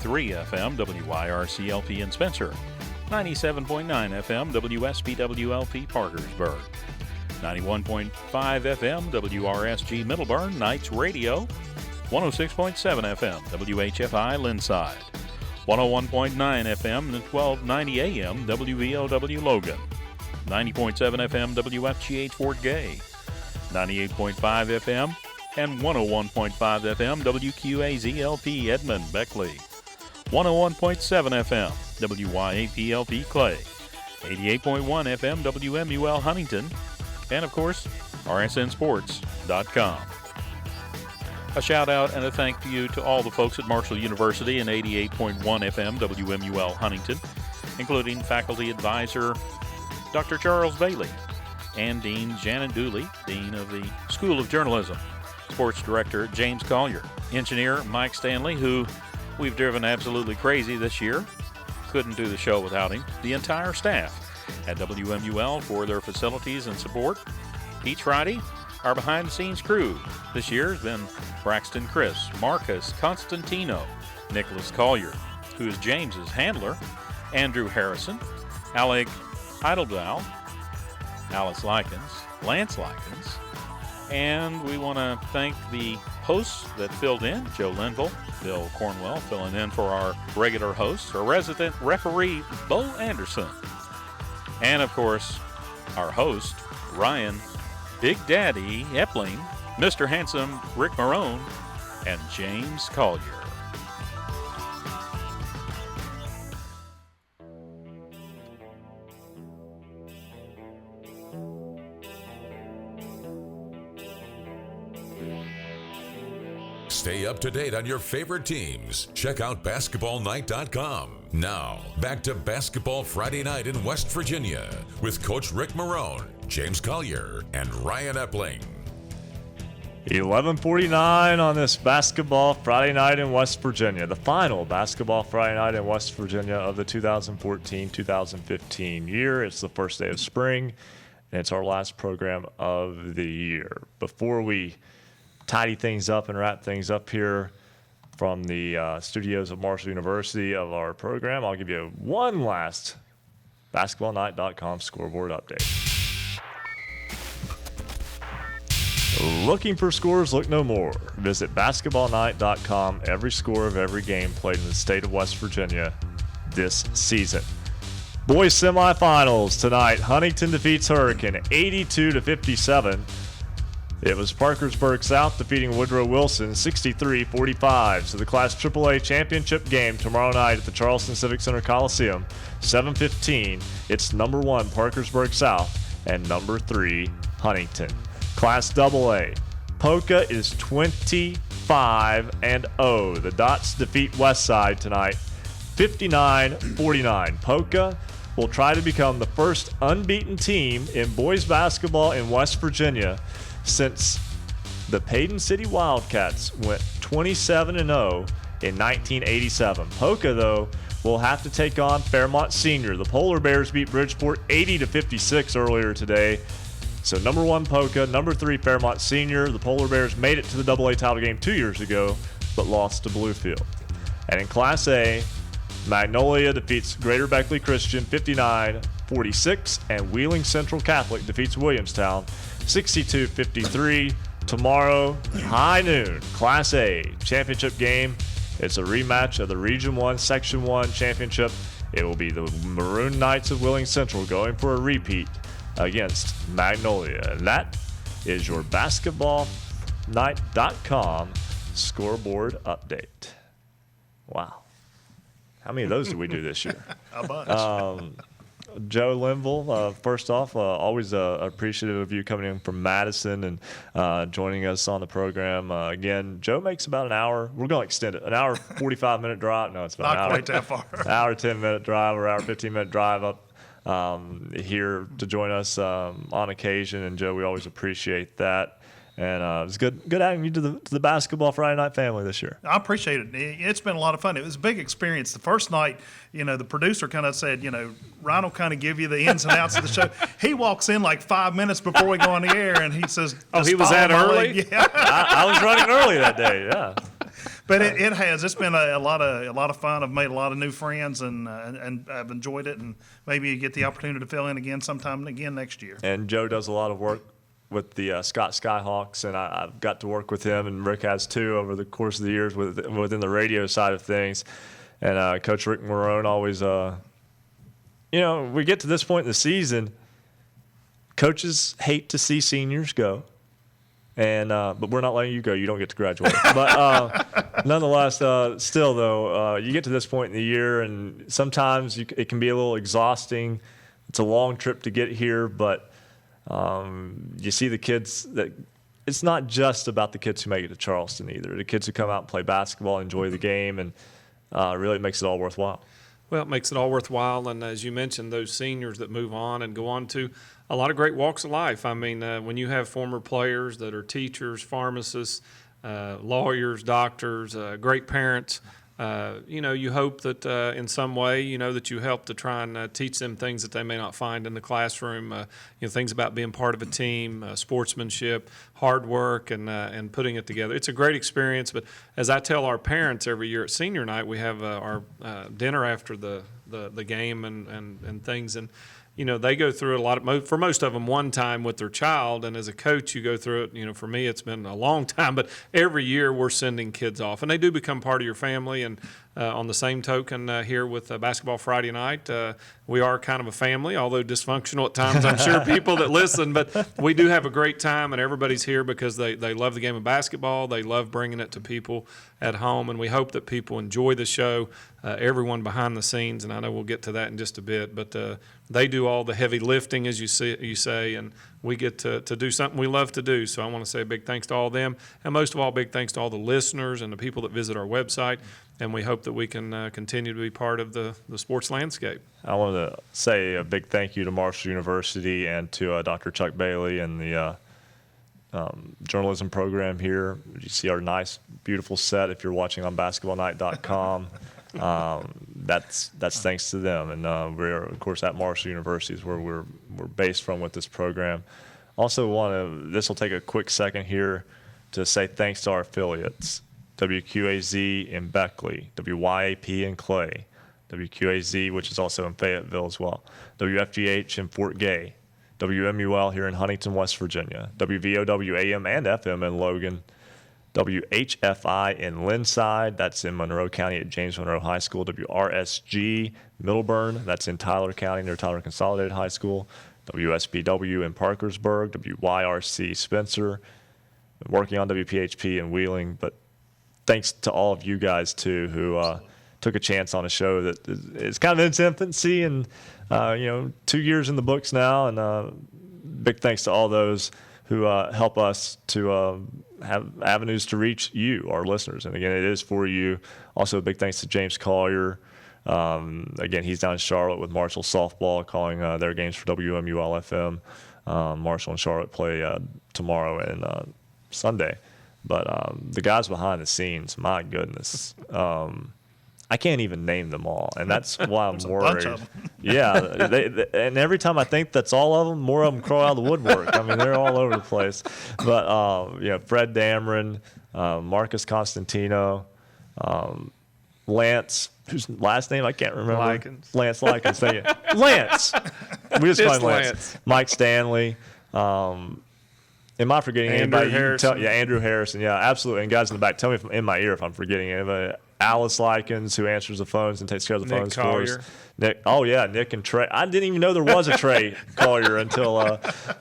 FM, WYRCLP in Spencer, 97.9 FM, WSBWLP Parkersburg, 91.5 FM, WRSG Middleburn, Knights Radio, 106.7 FM, WHFI Linside, 101.9 FM and 1290 AM, WVOW Logan, 90.7 FM WFGH Fort Gay, 98.5 FM and 101.5 FM WQAZLP Edmond Beckley, 101.7 FM WYAPLP Clay, 88.1 FM WMUL Huntington, and of course, rsnsports.com. A shout out and a thank you to all the folks at Marshall University and 88.1 FM WMUL Huntington, including faculty advisor Dr. Charles Bailey, and Dean Janet Dooley, Dean of the School of Journalism, Sports Director James Collier, Engineer Mike Stanley, who we've driven absolutely crazy this year. Couldn't do the show without him. The entire staff at WMUL for their facilities and support. Each Friday, our behind-the-scenes crew this year has been Braxton Chris, Marcus Constantino, Nicholas Collier, who is James's handler, Andrew Harrison, Alec Heidelblau, Alice Likens, Lance Likens, and we want to thank the hosts that filled in, Joe Linville, Bill Cornwell filling in for our regular host, our resident referee, Bo Anderson. And, of course, our host, Ryan Big Daddy Epling, Mr. Handsome Rick Marone, and James Collier. Stay up to date on your favorite teams. Check out basketballnight.com. Now, back to Basketball Friday Night in West Virginia with Coach Rick Marone, James Collier, and Ryan Epling. 11:49 on this Basketball Friday Night in West Virginia, the final Basketball Friday Night in West Virginia of the 2014-2015 year. It's the first day of spring, and it's our last program of the year. Before we tidy things up and wrap things up here from the studios of Marshall University of our program, I'll give you one last basketballnight.com scoreboard update. Looking for scores? Look no more. Visit basketballnight.com. Every score of every game played in the state of West Virginia this season. Boys semifinals tonight. Huntington defeats Hurricane 82-57. It was Parkersburg South defeating Woodrow Wilson 63-45. So the Class AAA championship game tomorrow night at the Charleston Civic Center Coliseum, 7:15. It's number 1 Parkersburg South and number 3 Huntington. Class AA, Polka is 25-0. The Dots defeat Westside tonight, 59-49. Polka will try to become the first unbeaten team in boys basketball in West Virginia since the Payton City Wildcats went 27-0 in 1987. Polka, though, will have to take on Fairmont Senior. The Polar Bears beat Bridgeport 80-56 earlier today. So number 1 Polka, number 3 Fairmont Senior. The Polar Bears made it to the AA title game 2 years ago, but lost to Bluefield. And in Class A, Magnolia defeats Greater Beckley Christian 59-46, and Wheeling Central Catholic defeats Williamstown 62-53. Tomorrow, high noon, Class A championship game. It's a rematch of the Region 1, Section 1 championship. It will be the Maroon Knights of Wheeling Central going for a repeat against Magnolia. And that is your basketballnight.com scoreboard update. Wow. How many of those did we do this year? A bunch. Joe Linville, first off, always appreciative of you coming in from Madison and joining us on the program. Again, Joe makes about an hour. We're going to extend it. An hour, 45-minute drive. No, it's about Not quite that far. An hour, 10-minute drive or hour, 15-minute drive up here to join us on occasion. And, Joe, we always appreciate that. And it was good adding you to the Basketball Friday Night family this year. I appreciate it. It's been a lot of fun. It was a big experience. The first night, the producer kind of said, Ryan will kind of give you the ins and outs of the show. He walks in like 5 minutes before we go on the air, and he says, "Oh, he was that early?" Yeah, I was running early that day. Yeah. But it has. It's been a lot of fun. I've made a lot of new friends, and I've enjoyed it. And maybe you get the opportunity to fill in again sometime again next year. And Joe does a lot of work with the Scott Skyhawks, and I've got to work with him, and Rick has too, over the course of the years within the radio side of things. And Coach Rick Marone always, we get to this point in the season, coaches hate to see seniors go, and but we're not letting you go. You don't get to graduate. But nonetheless, still though, you get to this point in the year, and sometimes it can be a little exhausting. It's a long trip to get here, but you see the kids that it's not just about the kids who make it to Charleston either. The kids who come out and play basketball, enjoy the game, and really it makes it all worthwhile. Well, it makes it all worthwhile. And as you mentioned, those seniors that move on and go on to a lot of great walks of life. I mean, when you have former players that are teachers, pharmacists, lawyers, doctors, great parents, you hope that in some way, that you help to try and teach them things that they may not find in the classroom, things about being part of a team, sportsmanship, hard work, and putting it together. It's a great experience, but as I tell our parents every year at senior night, we have our dinner after the game and things, and they go through it a lot for most of them one time with their child. And as a coach, you go through it, for me, it's been a long time, but every year we're sending kids off and they do become part of your family. And on the same token, here with Basketball Friday Night, we are kind of a family, although dysfunctional at times, I'm sure, people that listen. But we do have a great time, and everybody's here because they love the game of basketball. They love bringing it to people at home, and we hope that people enjoy the show, everyone behind the scenes, and I know we'll get to that in just a bit. But they do all the heavy lifting, as you say, and we get to do something we love to do. So I want to say a big thanks to all of them, and most of all, big thanks to all the listeners and the people that visit our website. And we hope that we can continue to be part of the sports landscape. I want to say a big thank you to Marshall University and to Dr. Chuck Bailey and the journalism program here. You see our nice, beautiful set if you're watching on basketballnight.com. That's thanks to them. And we're, of course, at Marshall University is where we're based from with this program. Also this will take a quick second here to say thanks to our affiliates. WQAZ in Beckley, WYAP in Clay, WQAZ, which is also in Fayetteville as well, WFGH in Fort Gay, WMUL here in Huntington, West Virginia, WVOW AM and FM in Logan, WHFI in Linside, that's in Monroe County at James Monroe High School, WRSG Middleburn, that's in Tyler County near Tyler Consolidated High School, WSPW in Parkersburg, WYRC Spencer, working on WPHP in Wheeling, but thanks to all of you guys, too, who took a chance on a show that is kind of in its infancy and, 2 years in the books now. And big thanks to all those who help us to have avenues to reach you, our listeners. And, again, it is for you. Also, a big thanks to James Collier. Again, he's down in Charlotte with Marshall softball, calling their games for WMUL FM. Marshall and Charlotte play tomorrow and Sunday. But the guys behind the scenes, my goodness, I can't even name them all, and that's why I'm worried. Bunch of them. Yeah, and every time I think that's all of them, more of them crawl out of the woodwork. I mean, they're all over the place. But Fred Dameron, Marcus Constantino, Lance, whose last name I can't remember. Likens. Lance Likens. Thank you. Lance. We just call him Lance. Lance. Mike Stanley. Am I forgetting Andrew anybody? Harrison. Andrew Harrison. Yeah, absolutely. And guys in the back, tell me in my ear if I'm forgetting anybody. Alice Likens, who answers the phones and takes care of the phones for us. Nick. Oh yeah, Nick and Trey. I didn't even know there was a Trey Collier until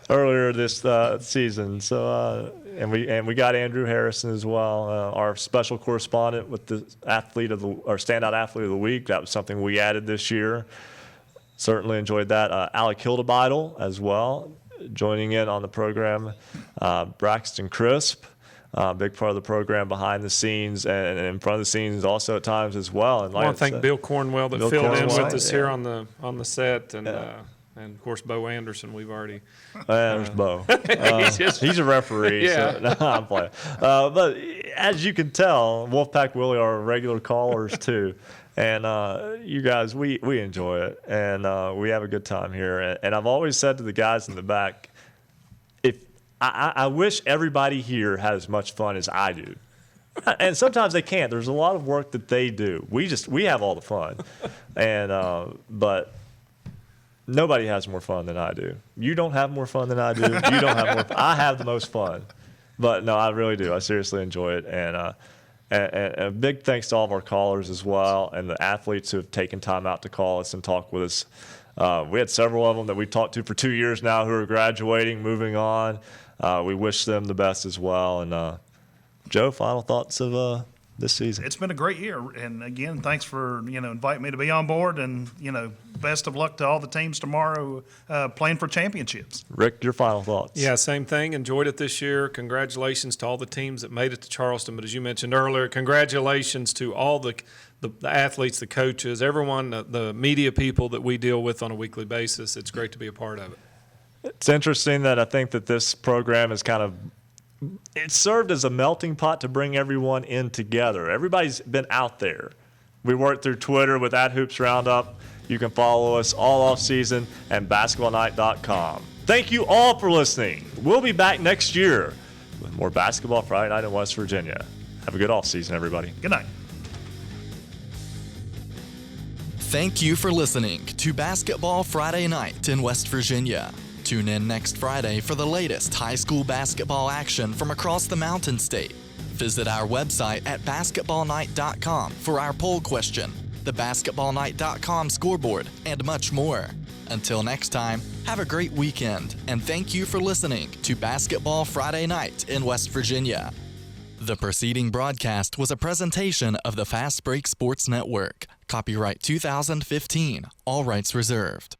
earlier this season. So and we got Andrew Harrison as well, our special correspondent with the standout athlete of the week. That was something we added this year. Certainly enjoyed that. Alec Hildebeitel as well, joining in on the program. Braxton Crisp, big part of the program behind the scenes and in front of the scenes also at times as well. And I want to thank Bill Cornwell that filled in with us here on the set, and of course Bo Anderson. We've already. There's Bo. He's a referee. Yeah. So, no, I'm playing. But as you can tell, Wolfpack Willie are regular callers too. And you guys, we enjoy it, and we have a good time here. And I've always said to the guys in the back, I wish everybody here had as much fun as I do. And sometimes they can't. There's a lot of work that they do. We have all the fun, and but nobody has more fun than I do. You don't have more fun than I do. You don't have more. I have the most fun, but no, I really do. I seriously enjoy it, and a big thanks to all of our callers as well, and the athletes who have taken time out to call us and talk with us. We had several of them that we've talked to for 2 years now who are graduating, moving on. We wish them the best as well. And Joe, final thoughts of this season? It's been a great year, and again, thanks for inviting me to be on board, and best of luck to all the teams tomorrow playing for championships. Rick, your final thoughts? Yeah, same thing. Enjoyed it this year. Congratulations to all the teams that made it to Charleston. But as you mentioned earlier, congratulations to all the athletes, the coaches, everyone, the media people that we deal with on a weekly basis. It's great to be a part of it. It's interesting that I think that this program is it served as a melting pot to bring everyone in together. Everybody's been out there. We worked through Twitter with @HoopsRoundup. You can follow us all off season and basketballnight.com. Thank you all for listening. We'll be back next year with more Basketball Friday Night in West Virginia. Have a good off season, everybody. Good night. Thank you for listening to Basketball Friday Night in West Virginia. Tune in next Friday for the latest high school basketball action from across the Mountain State. Visit our website at basketballnight.com for our poll question, the basketballnight.com scoreboard, and much more. Until next time, have a great weekend, and thank you for listening to Basketball Friday Night in West Virginia. The preceding broadcast was a presentation of the Fast Break Sports Network. Copyright 2015. All rights reserved.